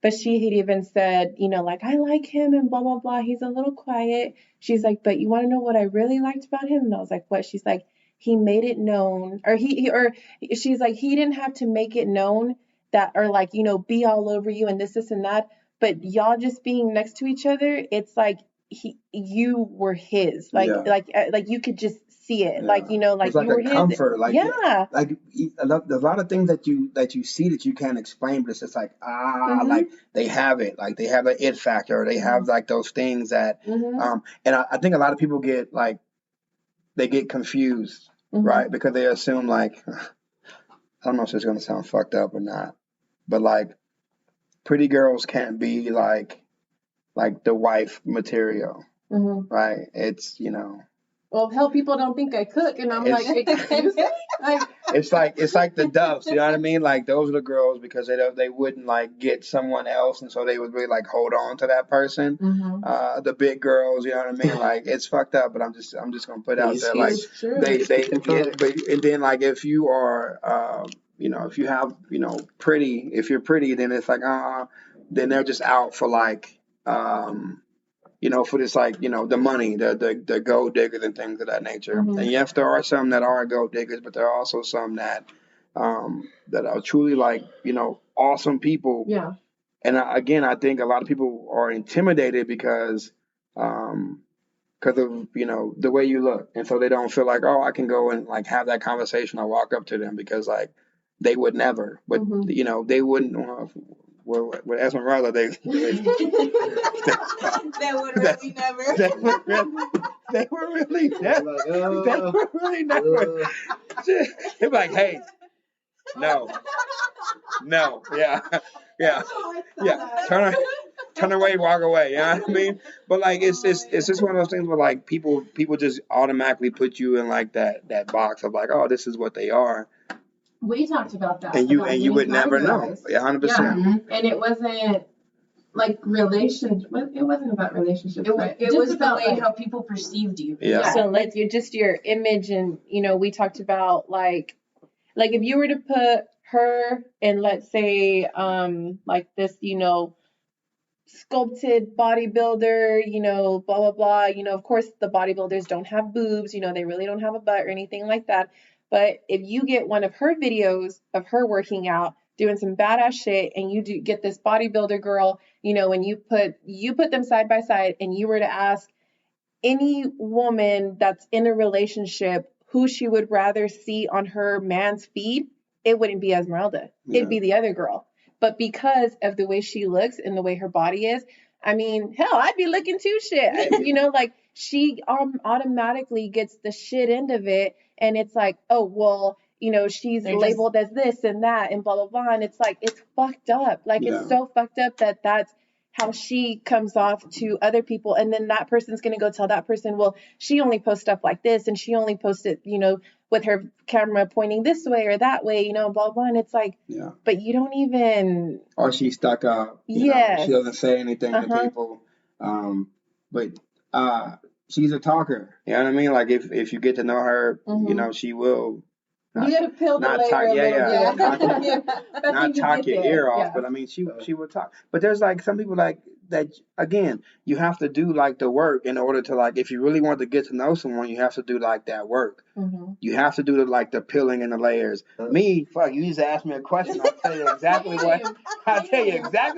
But she had even said, like, I like him and blah, blah, blah. He's a little quiet. She's like, but you want to know what I really liked about him? And I was like, what? She's like, he made it known, or she's like, he didn't have to make it known that, or like, be all over you and this and that. But y'all just being next to each other, it's like you were his, like you could just see it, like like it's like you were a comfort, his. like like a lot of things that you see that you can't explain, but it's just like like they have it, like they have an it factor, or they have like those things that and I think a lot of people get like they get confused, right? Because they assume like, I don't know if it's gonna sound fucked up or not, but like pretty girls can't be like the wife material, right? It's well, hell, people don't think I cook, and I'm like, excuse me? Like, it's like the Duffs, you know what I mean? Like those are the girls because they wouldn't like get someone else, and so they would really like hold on to that person. The big girls, you know what I mean? Like it's fucked up, but I'm just gonna put out there like it's true. they but and then like if you are if you have if you're pretty, then it's like then they're just out for like for this like the money, the gold diggers and things of that nature. And yes, there are some that are gold diggers, but there are also some that are truly like awesome people. Yeah. And again, I think a lot of people are intimidated because of the way you look, and so they don't feel like, oh, I can go and like have that conversation or walk up to them because like they would never, but they wouldn't. Well, Esmeralda, they They would really never. They were really never. They're like, hey, no, yeah. Turn away, walk away. You know what I mean? But like, it's just one of those things where like people just automatically put you in like that box of like, oh, this is what they are. We talked about that. And you would never know. Yeah, 100%. Yeah. And it wasn't like relationship. It wasn't about relationships. It was about the way how people perceived you. Yeah. So like your image, and we talked about like if you were to put her in, let's say, like this, sculpted bodybuilder, blah blah blah. Of course the bodybuilders don't have boobs. They really don't have a butt or anything like that. But if you get one of her videos of her working out, doing some badass shit, and you get this bodybuilder girl, and you put them side by side, and you were to ask any woman that's in a relationship who she would rather see on her man's feed, it wouldn't be Esmeralda. Yeah. It'd be the other girl. But because of the way she looks and the way her body is, I mean, hell, I'd be looking too shit. Like she automatically gets the shit end of it. And it's like, oh, well, she's labeled as this and that and blah, blah, blah. And it's like, it's fucked up. Like, it's so fucked up that that's how she comes off to other people. And then that person's going to go tell that person, well, she only posts stuff like this. And she only posts it, with her camera pointing this way or that way, blah, blah. And it's like, but you don't even. Or she's stuck up. Yes. She doesn't say anything to people. But she's a talker. You know what I mean? Like if you get to know her, she will. You gotta peel the layer a little bit. Not talk your ear off, but I mean, she would talk. But there's like some people like that. Again, you have to do like the work in order to like. If you really want to get to know someone, you have to do like that work. You have to do the peeling and the layers. Me, fuck, you just ask me a question. I'll tell you exactly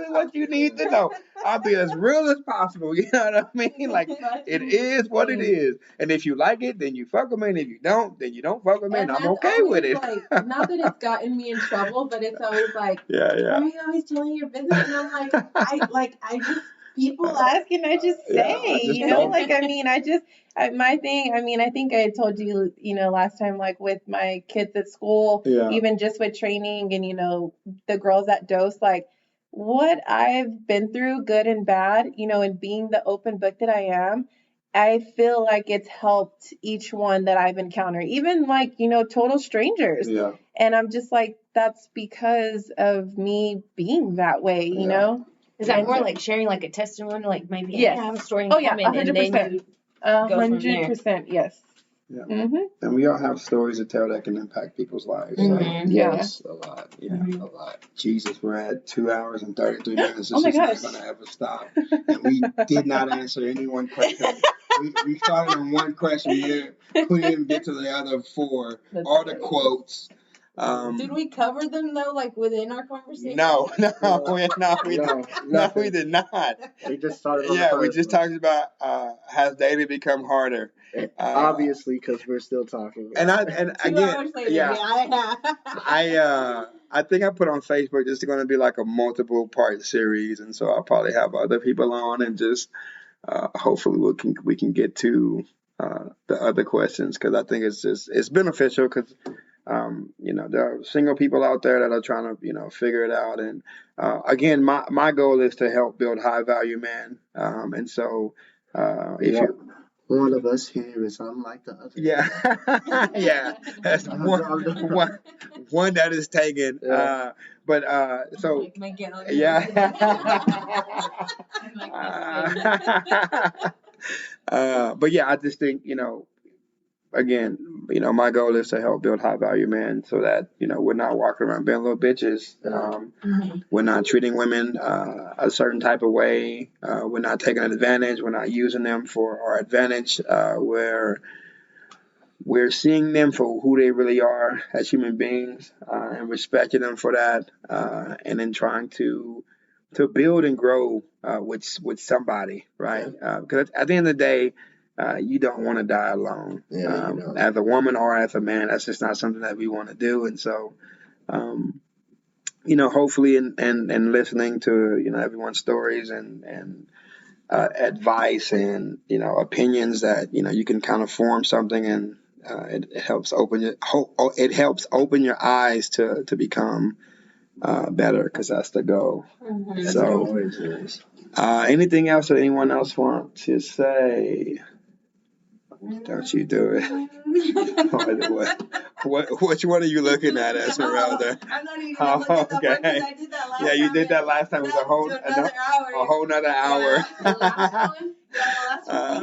what you need to know. I'll be as real as possible. You know what I mean? Like it is what it is. And if you like it, then you fuck with me. And if you don't, then you don't fuck with me. And I'm okay with it. Like, not that it's gotten me in trouble, but it's always like, why are you always telling your business? And I'm like, I just, people ask and I just say, my thing, I think I had told you, last time, like with my kids at school, even just with training and, the girls at Dose, like what I've been through, good and bad, and being the open book that I am, I feel like it's helped each one that I've encountered, even like, total strangers. Yeah. And I'm just like, that's because of me being that way, you know? Is that more like sharing like a testimony, like maybe I have a story in common, 100%. And then you 100%, yes. Yeah. Mm-hmm. And we all have stories to tell that can impact people's lives. Mm-hmm. Yes, a lot. Yeah, a lot. Jesus, we're at 2 hours and 33 minutes. This Oh my is not gosh. going to ever stop. And we did not answer any one question. We started on one question. We didn't get to the other four. All the quotes. Did we cover them though, like within our conversation? No, we did not. We just started. We just talked about has dating become harder. Obviously, because we're still talking. And 2 hours later, I think I put on Facebook this is going to be like a multiple part series, and so I'll probably have other people on and just hopefully we can get to the other questions because I think it's beneficial because. There are single people out there that are trying to, figure it out. And again, my goal is to help build high value men. And so if One of us here is unlike the other. Yeah. Yeah. That's one that is taken. Yeah. So Like Miguel. yeah. But yeah, I just think, again, my goal is to help build high value men so that, we're not walking around being little bitches. We're not treating women a certain type of way. We're not taking advantage. We're not using them for our advantage. We're seeing them for who they really are as human beings, and respecting them for that, and then trying to build and grow with somebody, right? Because at the end of the day, you don't want to die alone. Yeah, as a woman or as a man, that's just not something that we want to do. And so, hopefully, and listening to everyone's stories and advice and opinions, that you can kind of form something, and it helps open your eyes to become better, because that's the goal. So, anything else that anyone else want to say? Don't you do it. Which one are you looking at, Esmeralda? I'm not even gonna look at that one, 'cause I did that last time. Yeah, you did that last time. It was a whole nother hour. The last one, we had to go and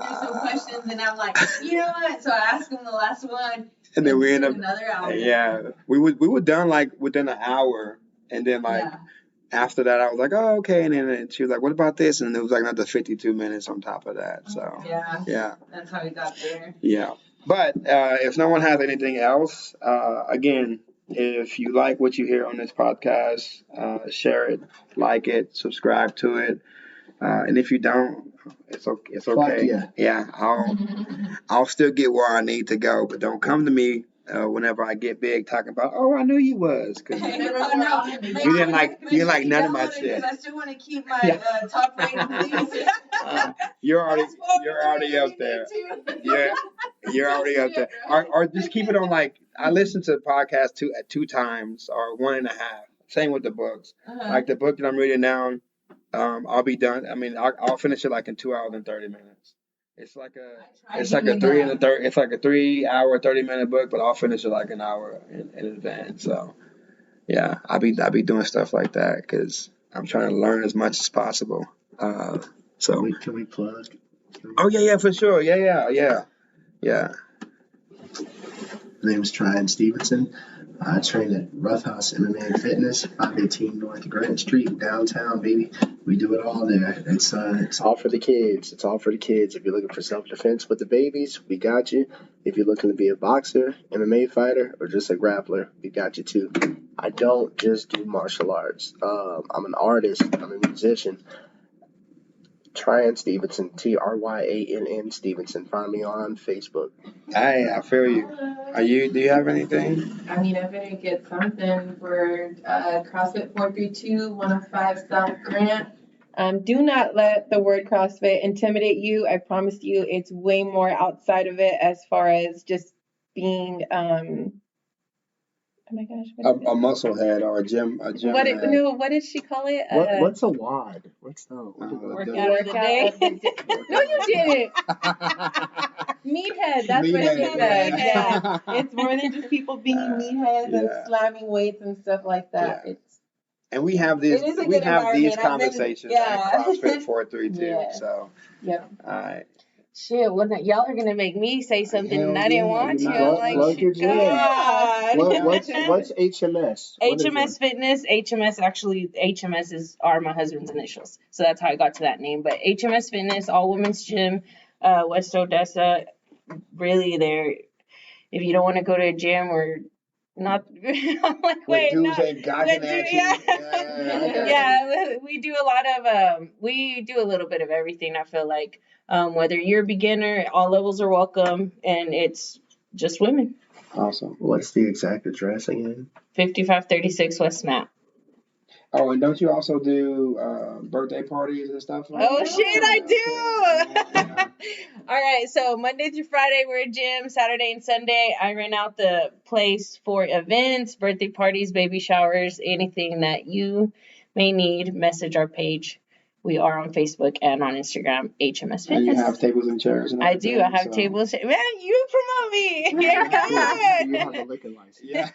do some questions, and I'm like, you know what? So I asked him the last one, and then we ended ended up another hour. Yeah, we were done like within an hour, and then after that, I was like, oh, okay. And then she was like, what about this? And it was like another 52 minutes on top of that. So, yeah. That's how we got there. Yeah. But if no one has anything else, again, if you like what you hear on this podcast, share it, like it, subscribe to it. And if you don't, it's okay. It's okay. Yeah. I'll still get where I need to go, but don't come to me whenever I get big talking about, oh, I knew you was. Cause you didn't like none of my shit. I still want to keep my top rating, please. You're already up there. Yeah, you're already up there. Or just keep it on, like, I listen to podcasts two times or 1.5. Same with the books. Like the book that I'm reading now, I'll be done. I mean, I'll finish it like in 2 hours and 30 minutes. It's like a 3 hour, 30-minute book, but I'll finish it like an hour in advance. So yeah, I'll be doing stuff like that because I'm trying to learn as much as possible. So can we plug? Oh yeah, for sure. Yeah. My name is Tryon Stevenson. I train at Rough House MMA and Fitness, 518 North Grant Street, downtown, baby. We do it all there. It's all for the kids. It's all for the kids. If you're looking for self-defense with the babies, we got you. If you're looking to be a boxer, MMA fighter, or just a grappler, we got you too. I don't just do martial arts. I'm an artist. I'm a musician. Tryon Stevenson, Tryann Stevenson. Find me on Facebook. Hey, I feel you. Do you have anything? I mean, I better get something for CrossFit 432 105 South Grant. Do not let the word CrossFit intimidate you. I promise you, it's way more outside of it, as far as just being oh my gosh, a muscle head or a gym head. What did she call it? What's a WOD? What's the workout of the day? No, you didn't. Meathead. That's what she said. Yeah, it's more than just people being meatheads and slamming weights and stuff like that. Yeah. And we have these conversations at CrossFit 432. Yeah. So yep. All right. Shit, y'all are gonna make me say something and I didn't want to. I'm plug your gym. What's HMS? HMS Fitness. HMS are my husband's initials, so that's how I got to that name. But HMS Fitness, all women's gym, West Odessa. Really, there. If you don't want to go to a gym or not, I'm like, wait, dudes ain't gawking at you. Yeah, we do a lot of we do a little bit of everything. I feel like. Whether you're a beginner, all levels are welcome, and it's just women. Awesome. What's the exact address again? 5536 West Map. Oh, and don't you also do birthday parties and stuff like that? Shit, I do! All right, so Monday through Friday, we're at gym. Saturday and Sunday, I rent out the place for events, birthday parties, baby showers, anything that you may need. Message our page. We are on Facebook and on Instagram, HMS And you Fitness. have tables and chairs. And I do. I everything, have tables. Man, you promote me. You're good. You have a liquor license. Yeah.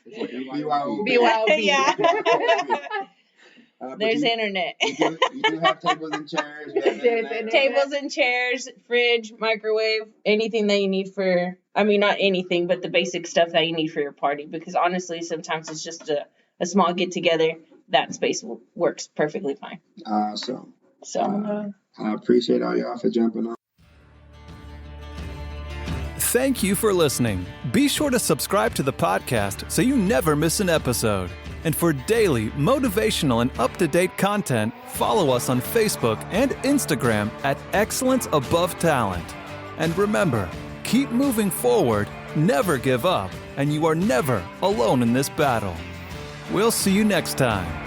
It's a BYOB. BYOB. Yeah. But There's you, internet. you do have tables and chairs. you have There's internet. Tables and chairs, fridge, microwave, anything that you need for, I mean, not anything, but the basic stuff that you need for your party. Because honestly, sometimes it's just a small get together. That space works perfectly fine. Awesome. So, I appreciate all y'all for jumping on. Thank you for listening. Be sure to subscribe to the podcast so you never miss an episode. And for daily motivational and up-to-date content, follow us on Facebook and Instagram at Excellence Above Talent. And remember, keep moving forward, never give up, and you are never alone in this battle. We'll see you next time.